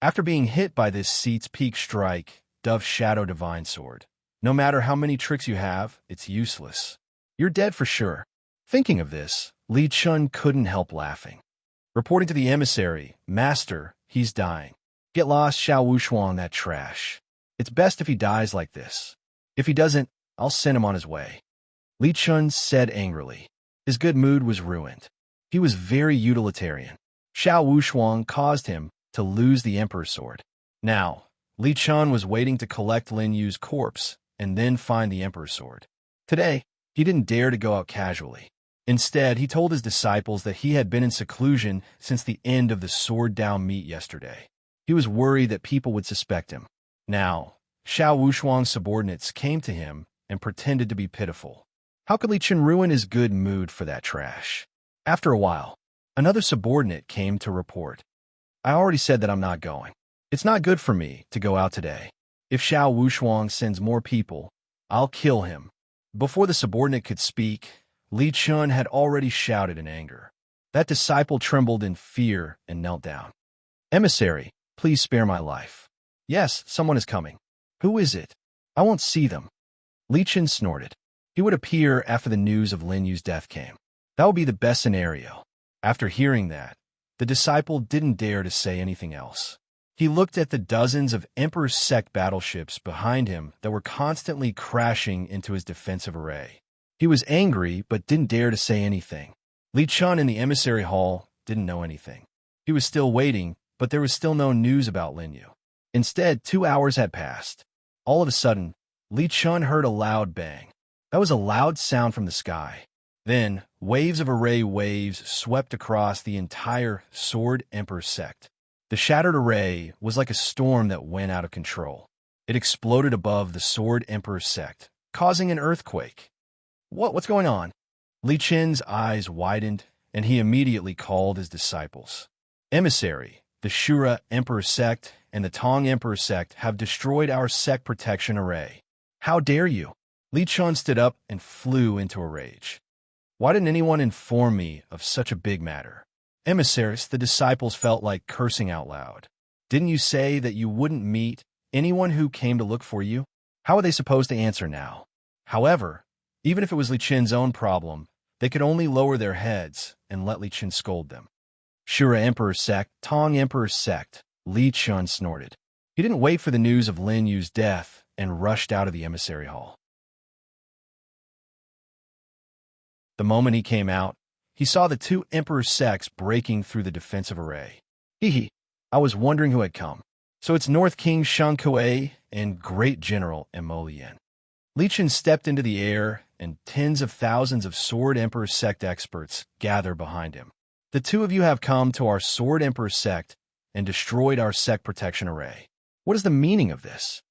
After being hit by this Seat's Peak strike, Dove's Shadow Divine Sword, no matter how many tricks you have, it's useless. You're dead for sure. Thinking of this, Li Chun couldn't help laughing. Reporting to the emissary, "Master, he's dying. Get lost Xiao Wushuang that trash. It's best if he dies like this. If he doesn't, I'll send him on his way." Li Chun said angrily. His good mood was ruined. He was very utilitarian. Xiao Wushuang caused him to lose the Emperor's Sword. Now, Li Chun was waiting to collect Lin Yu's corpse and then find the Emperor's Sword. Today, he didn't dare to go out casually. Instead, he told his disciples that he had been in seclusion since the end of the Sword Dao meet yesterday. He was worried that people would suspect him. Now, Xiao Wushuang's subordinates came to him and pretended to be pitiful. How could Li Chun ruin his good mood for that trash? After a while, another subordinate came to report. "I already said that I'm not going. It's not good for me to go out today. If Xiao Wushuang sends more people, I'll kill him." Before the subordinate could speak, Li Chun had already shouted in anger. That disciple trembled in fear and knelt down. "Emissary, please spare my life." "Yes, someone is coming." "Who is it?" "I won't see them." Li Chun snorted. He would appear after the news of Lin Yu's death came. That would be the best scenario. After hearing that, the disciple didn't dare to say anything else. He looked at the dozens of Emperor's Sect battleships behind him that were constantly crashing into his defensive array. He was angry but didn't dare to say anything. Li Chun in the emissary hall didn't know anything. He was still waiting, but there was still no news about Lin Yu. Instead, 2 hours had passed. All of a sudden, Li Chun heard a loud bang. That was a loud sound from the sky. Then, waves of array waves swept across the entire Sword Emperor Sect. The shattered array was like a storm that went out of control. It exploded above the Sword Emperor Sect, causing an earthquake. What's going on?" Li Chun's eyes widened, and he immediately called his disciples. "Emissary, the Shura Emperor Sect and the Tong Emperor Sect have destroyed our sect protection array. How dare you?" Li Chun stood up and flew into a rage. "Why didn't anyone inform me of such a big matter?" "Emissaries," the disciples felt like cursing out loud. "Didn't you say that you wouldn't meet anyone who came to look for you?" How were they supposed to answer now? However, even if it was Li Chun's own problem, they could only lower their heads and let Li Chun scold them. "Shura Emperor Sect, Tong Emperor Sect," Li Chun snorted. He didn't wait for the news of Lin Yu's death and rushed out of the emissary hall. The moment he came out, he saw the 2 Emperor Sects breaking through the defensive array. Hee, I was wondering who had come. So it's North King Shang Kuei and Great General Mo Yin. Li Chun stepped into the air, and tens of thousands of Sword Emperor Sect experts gathered behind him. "The 2 of you have come to our Sword Emperor Sect and destroyed our sect protection array. What is the meaning of this?"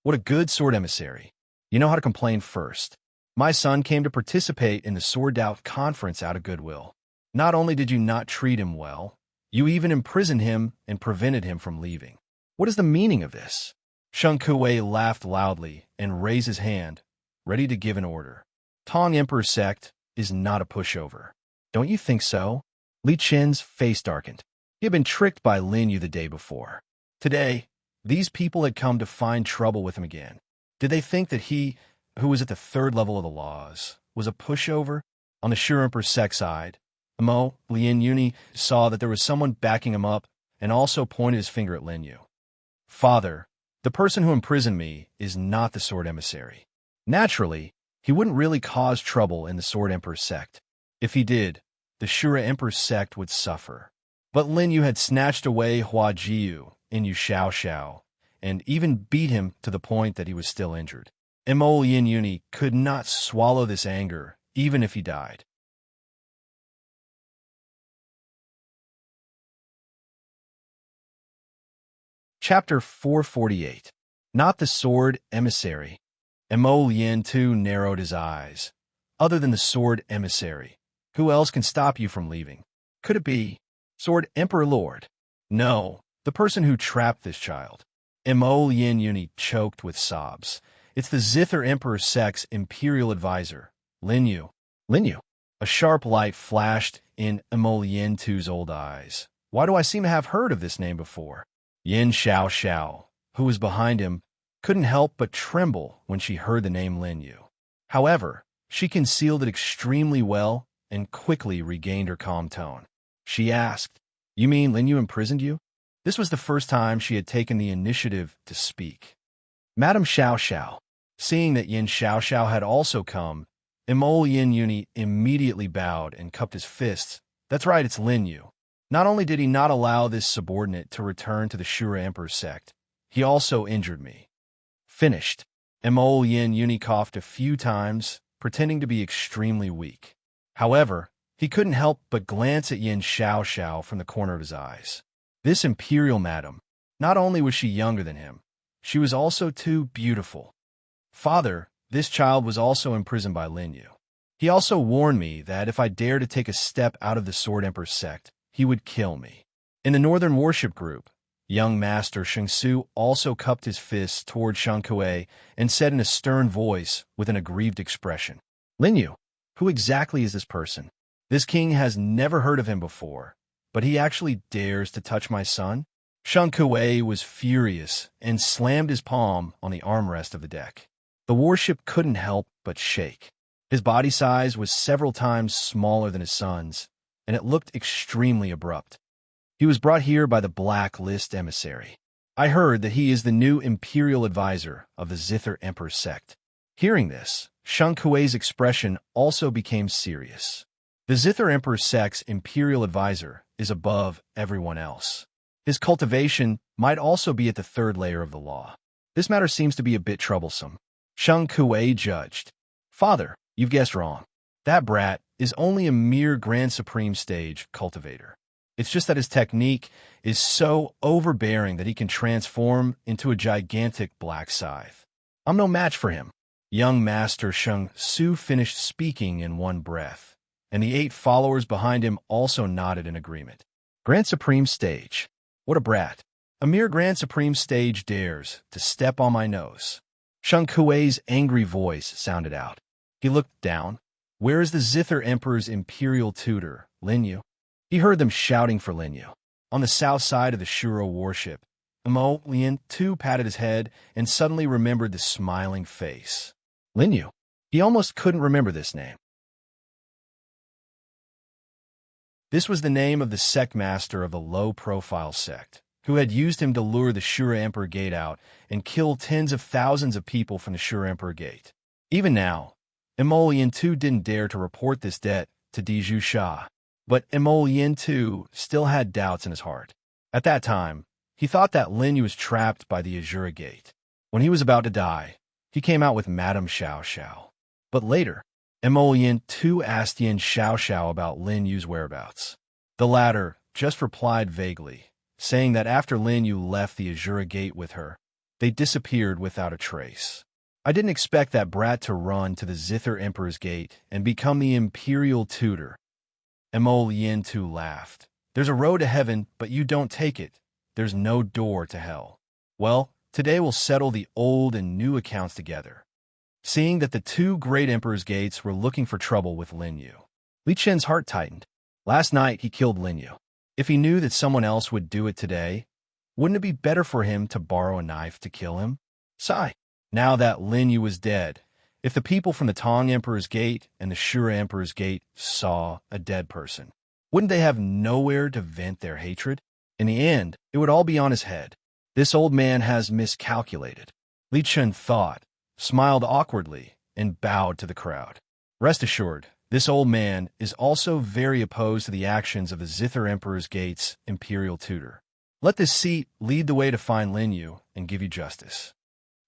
"What a good sword emissary. You know how to complain first. My son came to participate in the Sword Dao conference out of goodwill. Not only did you not treat him well, you even imprisoned him and prevented him from leaving. What is the meaning of this?" Shang Kuei laughed loudly and raised his hand, ready to give an order. "Tong Emperor Sect is not a pushover. Don't you think so?" Li Chun's face darkened. He had been tricked by Lin Yu the day before. Today, these people had come to find trouble with him again. Did they think that he, who was at the 3rd level of the laws, was a pushover? On the Shura Emperor Sect side, Mo Lin Yuni saw that there was someone backing him up and also pointed his finger at Lin Yu. "Father, the person who imprisoned me is not the Sword Emissary. Naturally, he wouldn't really cause trouble in the Sword Emperor Sect. If he did, the Shura Emperor Sect would suffer. But Lin Yu had snatched away Hua Jiu in Yu Xiao Xiao and even beat him to the point that he was still injured. Mo Yin Yuni could not swallow this anger, even if he died. Chapter 448. Not the Sword Emissary. Mo Lien too narrowed his eyes. Other than the Sword Emissary, who else can stop you from leaving? Could it be Sword Emperor Lord? No, the person who trapped this child. Mo Lien Yuni choked with sobs. It's the Zither Emperor Sect's imperial advisor, Lin Yu. Lin Yu. A sharp light flashed in Mo Lien Tu's old eyes. Why do I seem to have heard of this name before? Yin Xiao Xiao, who was behind him, couldn't help but tremble when she heard the name Lin Yu. However, she concealed it extremely well and quickly regained her calm tone. She asked, "You mean Lin Yu imprisoned you?" This was the first time she had taken the initiative to speak. Madame Xiao Xiao, seeing that Yin Xiao Xiao had also come, Mo Yin Yuni immediately bowed and cupped his fists. That's right, it's Lin Yu. Not only did he not allow this subordinate to return to the Shura Emperor sect, he also injured me. Finished. Mo Yin Yuni coughed a few times, pretending to be extremely weak. However, he couldn't help but glance at Yin Xiao Xiao from the corner of his eyes. This imperial madam, not only was she younger than him, she was also too beautiful. Father, this child was also imprisoned by Lin Yu. He also warned me that if I dared to take a step out of the Sword Emperor sect, he would kill me. In the Northern Worship Group, young Master Sheng Su also cupped his fists toward Shang Kuei and said in a stern voice with an aggrieved expression, "Lin Yu, who exactly is this person? This king has never heard of him before, but he actually dares to touch my son?" Shang Kuei was furious and slammed his palm on the armrest of the deck. The warship couldn't help but shake. His body size was several times smaller than his son's, and it looked extremely abrupt. He was brought here by the Black List emissary. I heard that he is the new imperial advisor of the Zither Emperor sect. Hearing this, Shang Kuei's expression also became serious. The Zither Emperor sect's imperial advisor is above everyone else. His cultivation might also be at the third layer of the law. This matter seems to be a bit troublesome. Shang Kuei judged. Father, you've guessed wrong. That brat is only a mere Grand Supreme stage cultivator. It's just that his technique is so overbearing that he can transform into a gigantic black scythe. I'm no match for him. Young Master Sheng Su finished speaking in one breath, and the 8 followers behind him also nodded in agreement. Grand Supreme stage. What a brat. A mere Grand Supreme stage dares to step on my nose. Shang Kuei's angry voice sounded out. He looked down. Where is the Zither Emperor's imperial tutor, Lin Yu? He heard them shouting for Lin Yu. On the south side of the Shuro warship, Mo Lien too patted his head and suddenly remembered the smiling face. Lin Yu. He almost couldn't remember this name. This was the name of the sect master of the low-profile sect, who had used him to lure the Shura Emperor Gate out and kill tens of thousands of people from the Shura Emperor Gate. Even now, Emolian too didn't dare to report this debt to Diju Sha, but Emolian too still had doubts in his heart. At that time, he thought that Lin Yu was trapped by the Azura Gate. When he was about to die, he came out with Madame Xiao Xiao. But later, Emolian too asked Yin Xiao Xiao about Lin Yu's whereabouts. The latter just replied vaguely, saying that after Lin Yu left the Azura Gate with her, they disappeared without a trace. I didn't expect that brat to run to the Zither Emperor's Gate and become the imperial tutor. Emolian too laughed. There's a road to heaven, but you don't take it. There's no door to hell. Well, today we'll settle the old and new accounts together. Seeing that the 2 great Emperor's Gates were looking for trouble with Lin Yu, Li Chen's heart tightened. Last night he killed Lin Yu. If he knew that someone else would do it today, wouldn't it be better for him to borrow a knife to kill him? Sigh. Now that Lin Yu was dead, if the people from the Tang Emperor's Gate and the Shura Emperor's Gate saw a dead person, wouldn't they have nowhere to vent their hatred? In the end, it would all be on his head. This old man has miscalculated. Li Chen thought, smiled awkwardly, and bowed to the crowd. Rest assured, this old man is also very opposed to the actions of the Zither Emperor's Gate's imperial tutor. Let this seat lead the way to find Lin Yu and give you justice.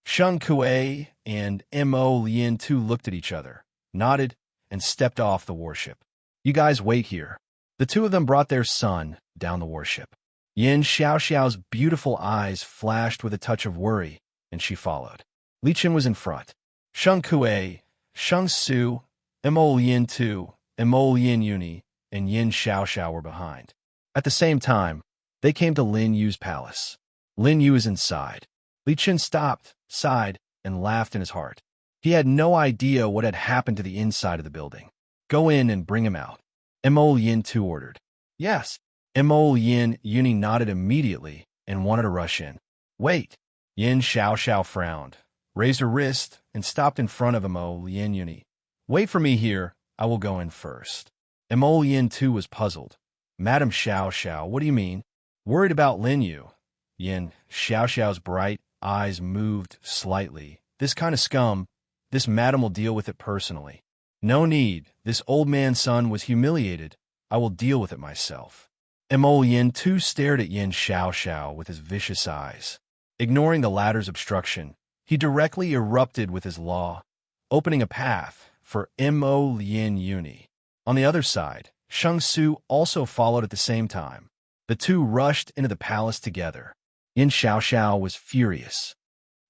Sheng Kuei and Mo Lien too looked at each other, nodded, and stepped off the warship. You guys wait here. The two of them brought their son down the warship. Yin Xiaoxiao's beautiful eyes flashed with a touch of worry, and she followed. Li Chen was in front. Sheng Kuei, Sheng Su, Mo Lien Tu, Mo Lien Uni, and Yin Xiaoxiao were behind. At the same time, they came to Lin Yu's palace. Lin Yu is inside. Li Chen stopped, sighed, and laughed in his heart. He had no idea what had happened to the inside of the building. Go in and bring him out. Mo Lien Tu ordered. Yes. Mo Lien Uni nodded immediately and wanted to rush in. Wait. Yin Xiaoxiao frowned, raised her wrist, and stopped in front of Mo Lien Uni. Wait for me here. I will go in first. Mo Lien Tu was puzzled. Madam Xiaoxiao, what do you mean? Worried about Lin Yu. Yin Xiaoxiao's bright eyes moved slightly. This kind of scum, this madam will deal with it personally. No need. This old man's son was humiliated. I will deal with it myself. Mo Lien Tu stared at Yin Xiaoxiao with his vicious eyes. Ignoring the latter's obstruction, he directly erupted with his law, opening a path for Mo Lien Uni. On the other side, Sheng Su also followed at the same time. The two rushed into the palace together. Yin Xiaoxiao was furious.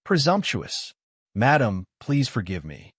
Presumptuous. Madam, please forgive me.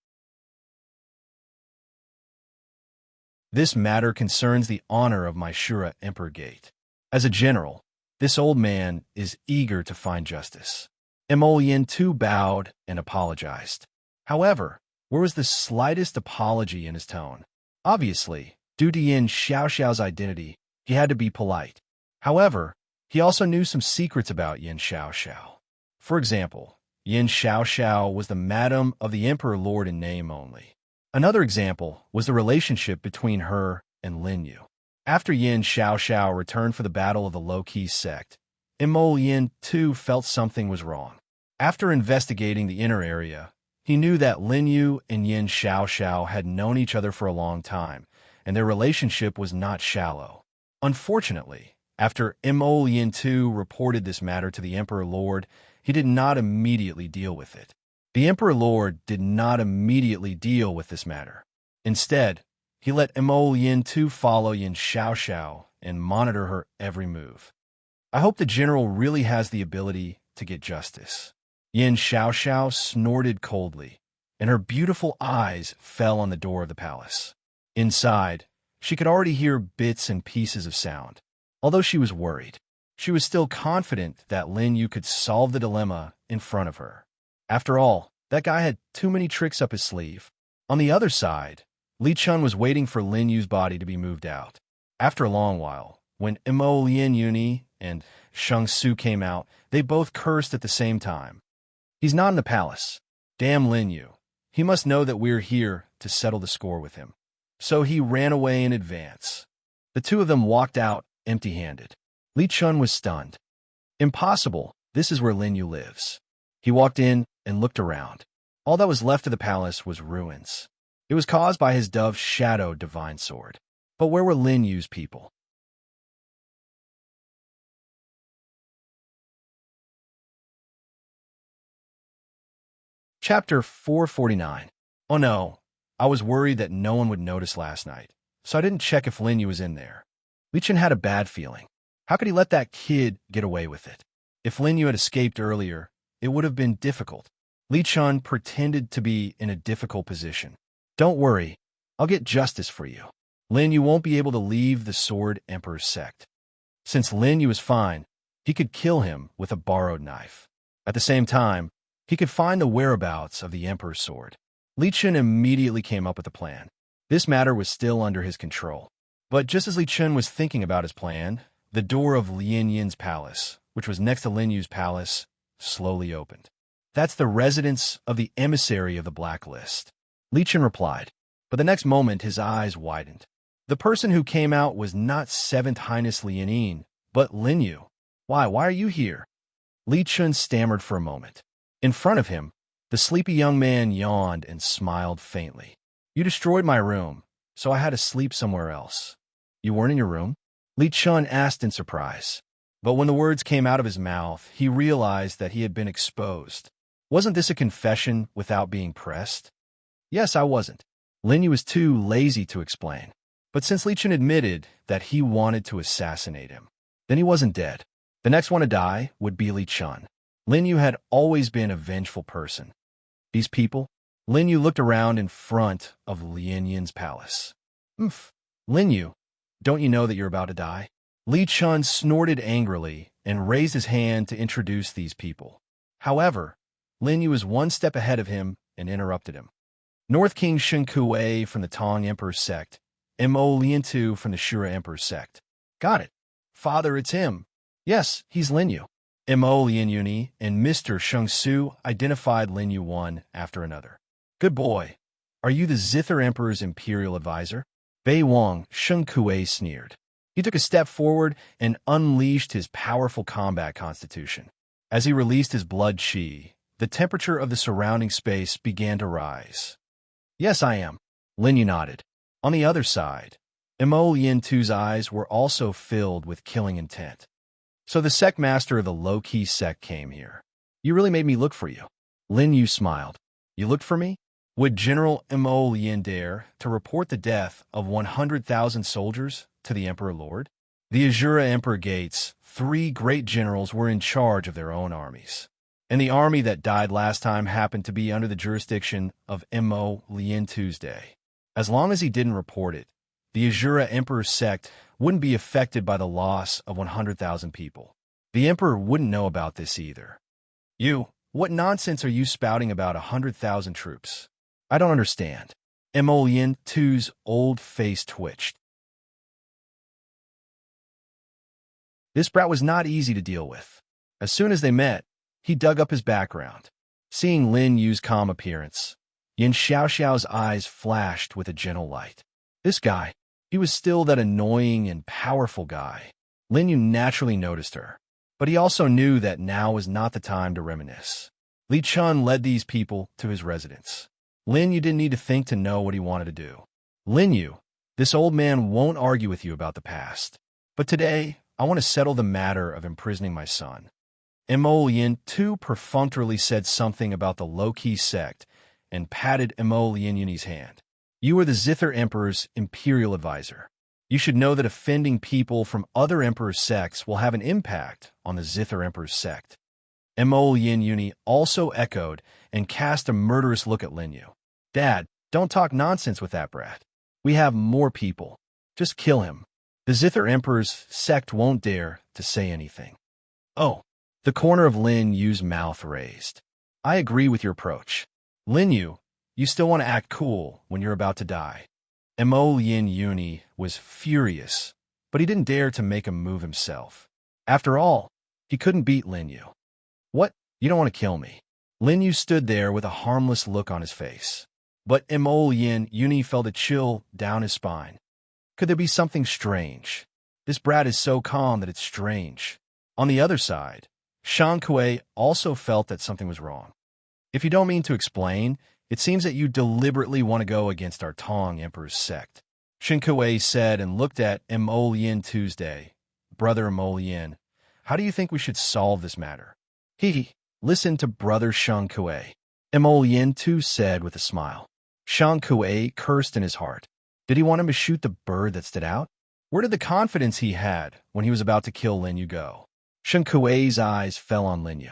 This matter concerns the honor of my Shura Emperor Gate. As a general, this old man is eager to find justice. Mo Lien Tu bowed and apologized. However, where was the slightest apology in his tone? Obviously, due to Yin Xiaoxiao's identity, he had to be polite. However, he also knew some secrets about Yin Xiaoxiao. For example, Yin Xiaoxiao was the madam of the Emperor Lord in name only. Another example was the relationship between her and Lin Yu. After Yin Xiaoxiao returned for the battle of the low-key sect, Mo Lien too felt something was wrong. After investigating the inner area, he knew that Lin Yu and Yin Xiaoxiao had known each other for a long time, and their relationship was not shallow. Unfortunately, after Mo Lien too reported this matter to the Emperor Lord, he did not immediately deal with it. The Emperor Lord did not immediately deal with this matter. Instead, he let Mo Lien Tu follow Yin Xiaoxiao and monitor her every move. I hope the general really has the ability to get justice. Yin Xiaoxiao snorted coldly, and her beautiful eyes fell on the door of the palace. Inside, she could already hear bits and pieces of sound. Although she was worried, she was still confident that Lin Yu could solve the dilemma in front of her. After all, that guy had too many tricks up his sleeve. On the other side, Li Chun was waiting for Lin Yu's body to be moved out. After a long while, when Mo Lien Uni and Sheng Su came out, they both cursed at the same time. He's not in the palace. Damn Lin Yu. He must know that we're here to settle the score with him. So he ran away in advance. The two of them walked out empty-handed. Li Chun was stunned. Impossible. This is where Lin Yu lives. He walked in and looked around. All that was left of the palace was ruins. It was caused by his dove's shadow divine sword. But where were Lin Yu's people? Chapter 449. Oh no, I was worried that no one would notice last night, so I didn't check if Lin Yu was in there. Li Chen had a bad feeling. How could he let that kid get away with it? If Lin Yu had escaped earlier, it would have been difficult. Li Chun pretended to be in a difficult position. Don't worry, I'll get justice for you. Lin Yu won't be able to leave the Sword Emperor's sect. Since Lin Yu is fine, he could kill him with a borrowed knife. At the same time, he could find the whereabouts of the Emperor's sword. Li Chen immediately came up with a plan. This matter was still under his control. But just as Li Chen was thinking about his plan, the door of Lin Yin's palace, which was next to Lin Yu's palace, slowly opened. That's the residence of the emissary of the blacklist. Li Chen replied, but the next moment his eyes widened. The person who came out was not 7th Highness Lin Yin, but Lin Yu. Why are you here? Li Chen stammered for a moment. In front of him, the sleepy young man yawned and smiled faintly. You destroyed my room, so I had to sleep somewhere else. You weren't in your room? Li Chen asked in surprise. But when the words came out of his mouth, he realized that he had been exposed. Wasn't this a confession without being pressed? Yes, I wasn't. Lin Yu was too lazy to explain. But since Li Chen admitted that he wanted to assassinate him, then he wasn't dead. The next one to die would be Li Chen. Lin Yu had always been a vengeful person. These people? Lin Yu looked around in front of Lin Yin's palace. Lin Yu, don't you know that you're about to die? Li Chen snorted angrily and raised his hand to introduce these people. However, Lin Yu was one step ahead of him and interrupted him. North King Shen Kuei from the Tang Emperor's sect, Mo Liantu from the Shura Emperor's sect. Got it. Father, it's him. Yes, he's Lin Yu. Mo Lianyuni and Mr. Sheng Su identified Lin Yu one after another. Good boy. Are you the Zither Emperor's imperial advisor? Bei Wang, Sheng Kuei sneered. He took a step forward and unleashed his powerful combat constitution. As he released his blood qi, the temperature of the surrounding space began to rise. Yes, I am. Lin Yu nodded. On the other side, Mo Liantu's eyes were also filled with killing intent. So the sect master of the low-key sect came here. You really made me look for you. Lin Yu smiled. You looked for me? Would General Mo Lien dare to report the death of 100,000 soldiers to the Emperor Lord? The Azura Emperor Gates, 3 great generals were in charge of their own armies. And the army that died last time happened to be under the jurisdiction of Mo Lien Tuesday. As long as he didn't report it, the Azura Emperor's sect wouldn't be affected by the loss of 100,000 people. The Emperor wouldn't know about this either. What nonsense are you spouting about 100,000 troops? I don't understand. Mo Lien Tu's old face twitched. This brat was not easy to deal with. As soon as they met, he dug up his background. Seeing Lin Yu's calm appearance, Yin Xiaoxiao's eyes flashed with a gentle light. This guy, he was still that annoying and powerful guy. Lin Yu naturally noticed her, but he also knew that now was not the time to reminisce. Li Chen led these people to his residence. Lin Yu didn't need to think to know what he wanted to do. Lin Yu, this old man won't argue with you about the past. But today, I want to settle the matter of imprisoning my son. Mo Lien too perfunctorily said something about the low-key sect and patted Mo Lien Yuni's hand. You are the Zither Emperor's imperial advisor. You should know that offending people from other emperor's sects will have an impact on the Zither Emperor's sect. Mo Lien Yuni also echoed and cast a murderous look at Lin Yu. Dad, don't talk nonsense with that brat. We have more people. Just kill him. The Zither Emperor's sect won't dare to say anything. Oh, the corner of Lin Yu's mouth raised. I agree with your approach. Lin Yu, you still want to act cool when you're about to die. Mo Lien Yuni was furious, but he didn't dare to make a move himself. After all, he couldn't beat Lin Yu. What? You don't want to kill me? Lin Yu stood there with a harmless look on his face. But Mo Lien Yuni felt a chill down his spine. Could there be something strange? This brat is so calm that it's strange. On the other side, Shang Kuei also felt that something was wrong. If you don't mean to explain, it seems that you deliberately want to go against our Tang Emperor's sect. Shen Kuei said and looked at Mo Lien Tuesday. Brother Mo Lien, how do you think we should solve this matter? Listen to Brother Shang Kuei. Mo Lien Tu said with a smile. Shang Kuei cursed in his heart. Did he want him to shoot the bird that stood out? Where did the confidence he had when he was about to kill Lin Yu go? Shen Kuei's eyes fell on Lin Yu.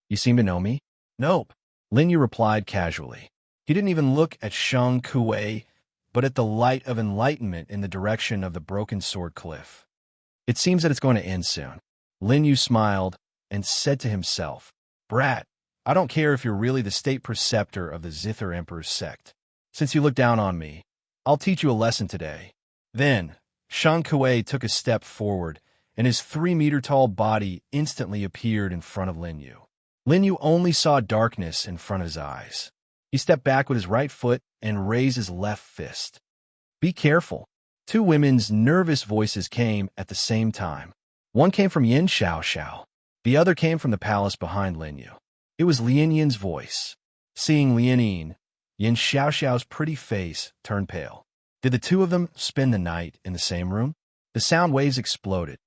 You seem to know me? Nope. Lin Yu replied casually. He didn't even look at Shang Kuei, but at the light of enlightenment in the direction of the broken sword cliff. It seems that it's going to end soon. Lin Yu smiled and said to himself, Brat, I don't care if you're really the state preceptor of the Zither Emperor's sect. Since you look down on me, I'll teach you a lesson today. Then, Shang Kuei took a step forward, and his 3-meter-tall body instantly appeared in front of Lin Yu. Lin Yu only saw darkness in front of his eyes. He stepped back with his right foot and raised his left fist. Be careful. 2 women's nervous voices came at the same time. One came from Yin Xiaoxiao. The other came from the palace behind Lin Yu. It was Lien Yin's voice. Seeing Lien Yin, Yin Xiaoxiao's pretty face turned pale. Did the 2 of them spend the night in the same room? The sound waves exploded.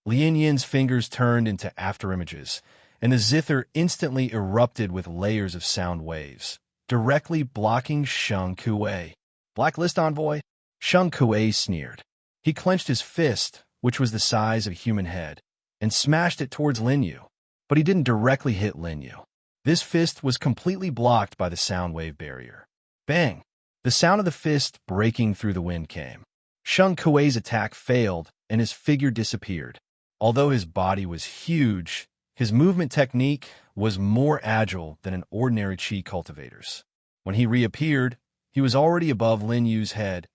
Lien Yin's fingers turned into afterimages, and the zither instantly erupted with layers of sound waves, directly blocking Sheng Kuei. Blacklist envoy? Sheng Kuei sneered. He clenched his fist, which was the size of a human head, and smashed it towards Lin Yu. But he didn't directly hit Lin Yu. This fist was completely blocked by the sound wave barrier. Bang! The sound of the fist breaking through the wind came. Sheng Kuei's attack failed, and his figure disappeared. Although his body was huge, his movement technique was more agile than an ordinary Qi cultivator's. When he reappeared, he was already above Lin Yu's head,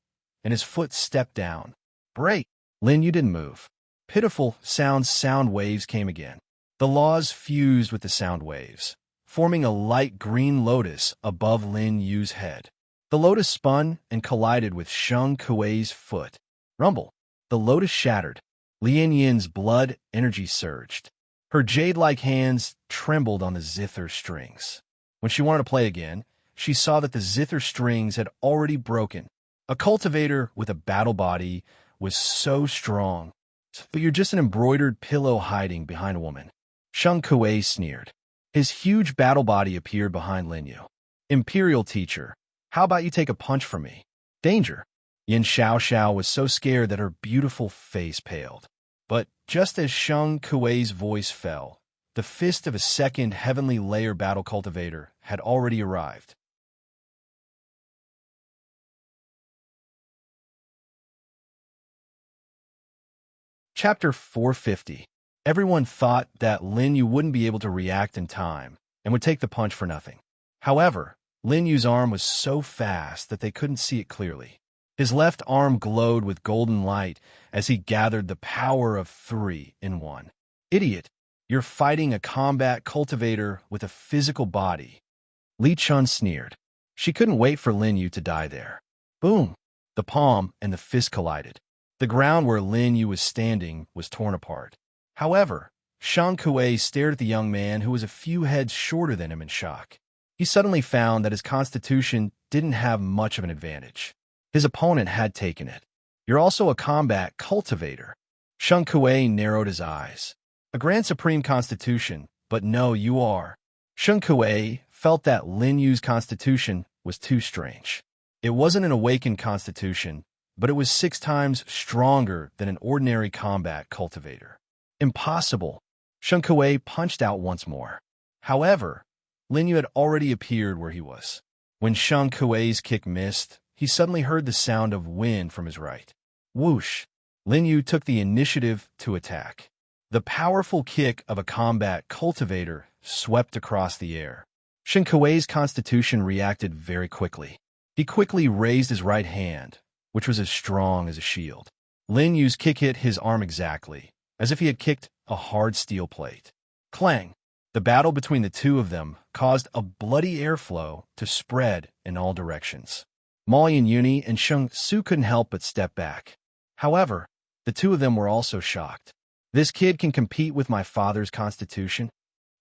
and his foot stepped down. Break! Lin Yu didn't move. Pitiful sound waves came again. The laws fused with the sound waves, forming a light green lotus above Lin Yu's head. The lotus spun and collided with Sheng Kuei's foot. Rumble! The lotus shattered. Lien Yin's blood energy surged. Her jade-like hands trembled on the zither strings. When she wanted to play again, she saw that the zither strings had already broken. A cultivator with a battle body was so strong. But you're just an embroidered pillow hiding behind a woman. Sheng Kuei sneered. His huge battle body appeared behind Lin Yu. Imperial teacher, how about you take a punch from me? Danger. Yin Xiao was so scared that her beautiful face paled. But just as Sheng Kuei's voice fell, the fist of a second heavenly layer battle cultivator had already arrived. Chapter 450. Everyone thought that Lin Yu wouldn't be able to react in time and would take the punch for nothing. However, Lin Yu's arm was so fast that they couldn't see it clearly. His left arm glowed with golden light as he gathered the power of 3 in 1. Idiot, you're fighting a combat cultivator with a physical body. Li Chun sneered. She couldn't wait for Lin Yu to die there. Boom! The palm and the fist collided. The ground where Lin Yu was standing was torn apart. However, Sheng Kuei stared at the young man who was a few heads shorter than him in shock. He suddenly found that his constitution didn't have much of an advantage. His opponent had taken it. You're also a combat cultivator. Sheng Kuei narrowed his eyes. A Grand Supreme Constitution, but no, you are. Sheng Kuei felt that Lin Yu's constitution was too strange. It wasn't an awakened constitution, but it was 6 times stronger than an ordinary combat cultivator. Impossible. Sheng Kuei punched out once more. However, Lin Yu had already appeared where he was. When Sheng Kuei's kick missed, he suddenly heard the sound of wind from his right. Whoosh! Lin Yu took the initiative to attack. The powerful kick of a combat cultivator swept across the air. Sheng Kuei's constitution reacted very quickly. He quickly raised his right hand, which was as strong as a shield. Lin Yu's kick hit his arm exactly, as if he had kicked a hard steel plate. Clang! The battle between the two of them caused a bloody airflow to spread in all directions. Mo Yunyi and Sheng Su couldn't help but step back. However, the two of them were also shocked. This kid can compete with my father's constitution?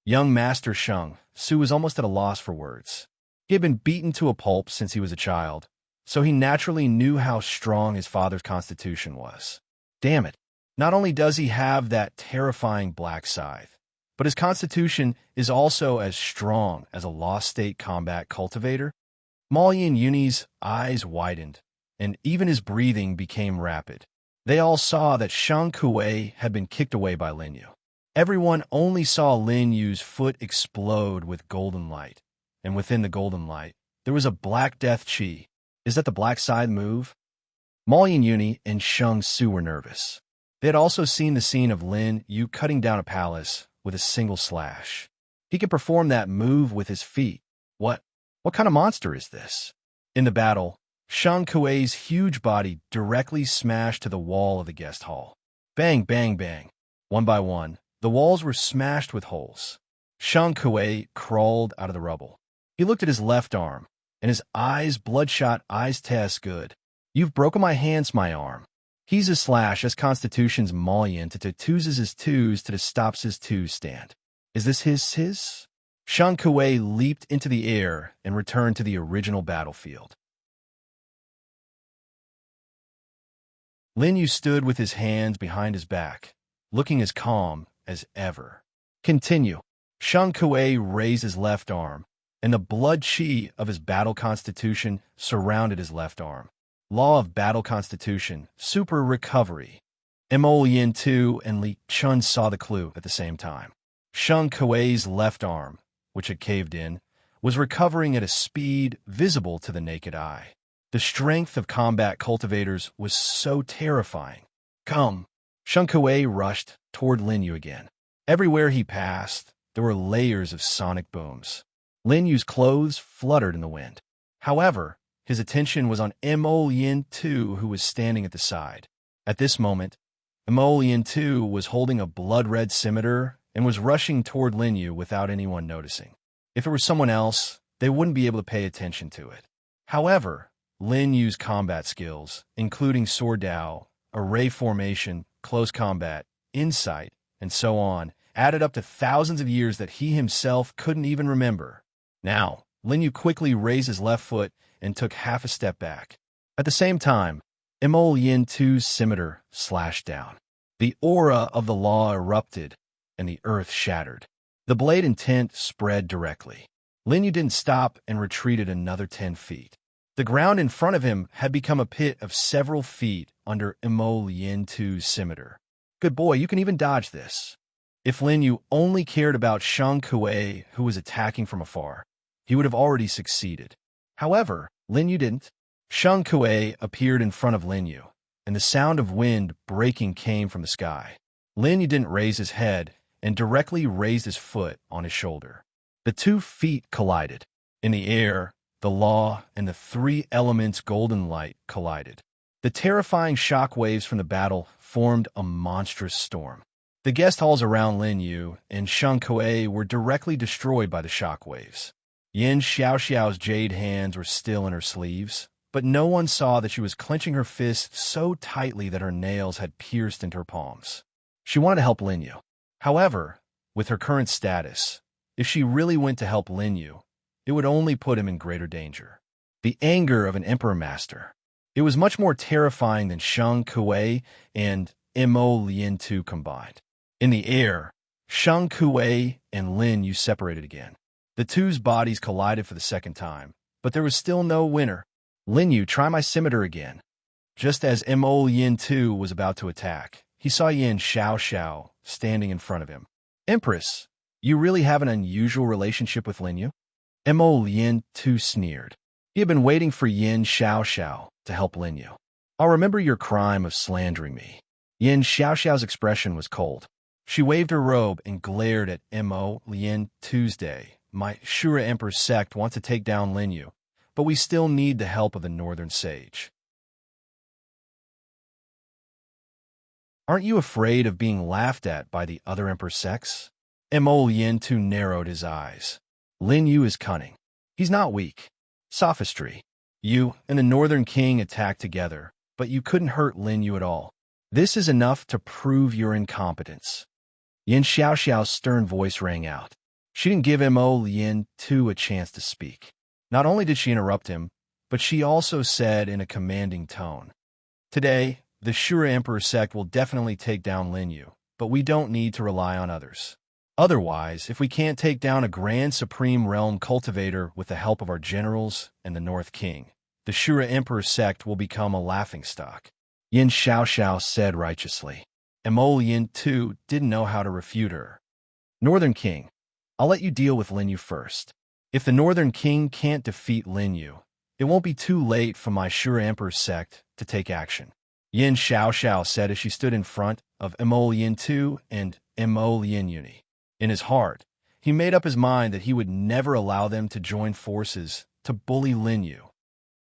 Young Master Sheng Su was almost at a loss for words. He had been beaten to a pulp since he was a child, so he naturally knew how strong his father's constitution was. Damn it, not only does he have that terrifying black scythe, but his constitution is also as strong as a lost state combat cultivator. Mo Yunyi's eyes widened, and even his breathing became rapid. They all saw that Sheng Kuei had been kicked away by Lin Yu. Everyone only saw Lin Yu's foot explode with golden light, and within the golden light, there was a black death chi. Is that the black side move? Mo Yunyi and Sheng Su were nervous. They had also seen the scene of Lin Yu cutting down a palace with a single slash. He could perform that move with his feet. What kind of monster is this? In the battle, Sheng Kuei's huge body directly smashed to the wall of the guest hall. Bang, bang, bang. One by one, the walls were smashed with holes. Sheng Kuei crawled out of the rubble. He looked at his left arm, and his bloodshot eyes test good. You've broken my hands, my arm. He's a slash as constitution's mullion to twos his twos to stops his twos stand. Is this his? Sheng Kuei leaped into the air and returned to the original battlefield. Lin Yu stood with his hands behind his back, looking as calm as ever. Continue. Shang Kuei raised his left arm, and the blood chi of his battle constitution surrounded his left arm. Law of battle constitution, super recovery. Mo Yin Tu and Li Chun saw the clue at the same time. Shang Kuei's left arm, which had caved in, was recovering at a speed visible to the naked eye. The strength of combat cultivators was so terrifying. Come! Shang Kuei rushed toward Lin Yu again. Everywhere he passed, there were layers of sonic booms. Lin Yu's clothes fluttered in the wind. However, his attention was on Mo Yin Tu, who was standing at the side. At this moment, Mo Yin Tu was holding a blood-red scimitar and was rushing toward Lin Yu without anyone noticing. If it were someone else, they wouldn't be able to pay attention to it. However, Lin Yu's combat skills, including sword dao, array formation, close combat, insight, and so on, added up to thousands of years that he himself couldn't even remember. Now, Lin Yu quickly raised his left foot and took half a step back. At the same time, Mo Yin Tu's scimitar slashed down. The aura of the law erupted, and the earth shattered. The blade intent spread directly. Lin Yu didn't stop and retreated another 10 feet. The ground in front of him had become a pit of several feet under Mo Yin Tu's scimitar. Good boy, you can even dodge this. If Lin Yu only cared about Shang Kuei, who was attacking from afar, he would have already succeeded. However, Lin Yu didn't. Shang Kuei appeared in front of Lin Yu, and the sound of wind breaking came from the sky. Lin Yu didn't raise his head and directly raised his foot on his shoulder. The 2 feet collided. In the air, the law and the 3 elements golden light collided. The terrifying shock waves from the battle formed a monstrous storm. The guest halls around Lin Yu and Shang Kuei were directly destroyed by the shock waves. Yin Xiaoxiao's jade hands were still in her sleeves, but no one saw that she was clenching her fists so tightly that her nails had pierced into her palms. She wanted to help Lin Yu. However, with her current status, if she really went to help Lin Yu, it would only put him in greater danger. The anger of an emperor master. It was much more terrifying than Shang Kuei and Mo Yin Tu combined. In the air, Shang Kuei and Lin Yu separated again. The two's bodies collided for the second time, but there was still no winner. Lin Yu, try my scimitar again. Just as Mo Yin Tu was about to attack, he saw Yin Xiaoxiao standing in front of him. Empress, you really have an unusual relationship with Lin Yu? Mo Yin Tu sneered. He had been waiting for Yin Xiaoxiao to help Lin Yu. I'll remember your crime of slandering me. Yin Xiaoxiao's expression was cold. She waved her robe and glared at Mo Yin Tuesday. My Shura Emperor sect wants to take down Lin Yu, but we still need the help of the Northern Sage. Aren't you afraid of being laughed at by the other Emperor sects? Mo Yin Tu narrowed his eyes. Lin Yu is cunning. He's not weak. Sophistry. You and the Northern King attacked together, but you couldn't hurt Lin Yu at all. This is enough to prove your incompetence. Yin Xiaoxiao's stern voice rang out. She didn't give Mo Yin Tu a chance to speak. Not only did she interrupt him, but she also said in a commanding tone, Today, the Shura Emperor sect will definitely take down Lin Yu, but we don't need to rely on others. Otherwise, if we can't take down a Grand Supreme Realm cultivator with the help of our generals and the North King, the Shura Emperor sect will become a laughingstock. Yin Xiaoxiao said righteously. Mo Yin Tu didn't know how to refute her. Northern King, I'll let you deal with Lin Yu first. If the Northern King can't defeat Lin Yu, it won't be too late for my Shura Emperor sect to take action. Yin Xiaoxiao said as she stood in front of Mo Yin Tu and Mo Yin Uni. In his heart, he made up his mind that he would never allow them to join forces to bully Lin Yu.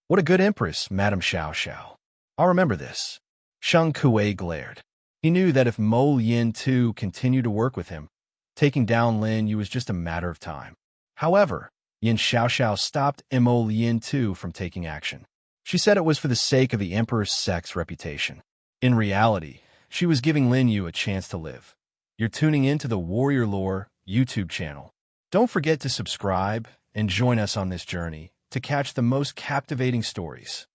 What a good empress, Madame Xiaoxiao. I'll remember this. Shang Kuei glared. He knew that if Mo Yin Tu continued to work with him, taking down Lin Yu was just a matter of time. However, Yin Xiaoxiao stopped Mo Yin Tu from taking action. She said it was for the sake of the Emperor's sect's reputation. In reality, she was giving Lin Yu a chance to live. You're tuning into the Warrior Lore YouTube channel. Don't forget to subscribe and join us on this journey to catch the most captivating stories.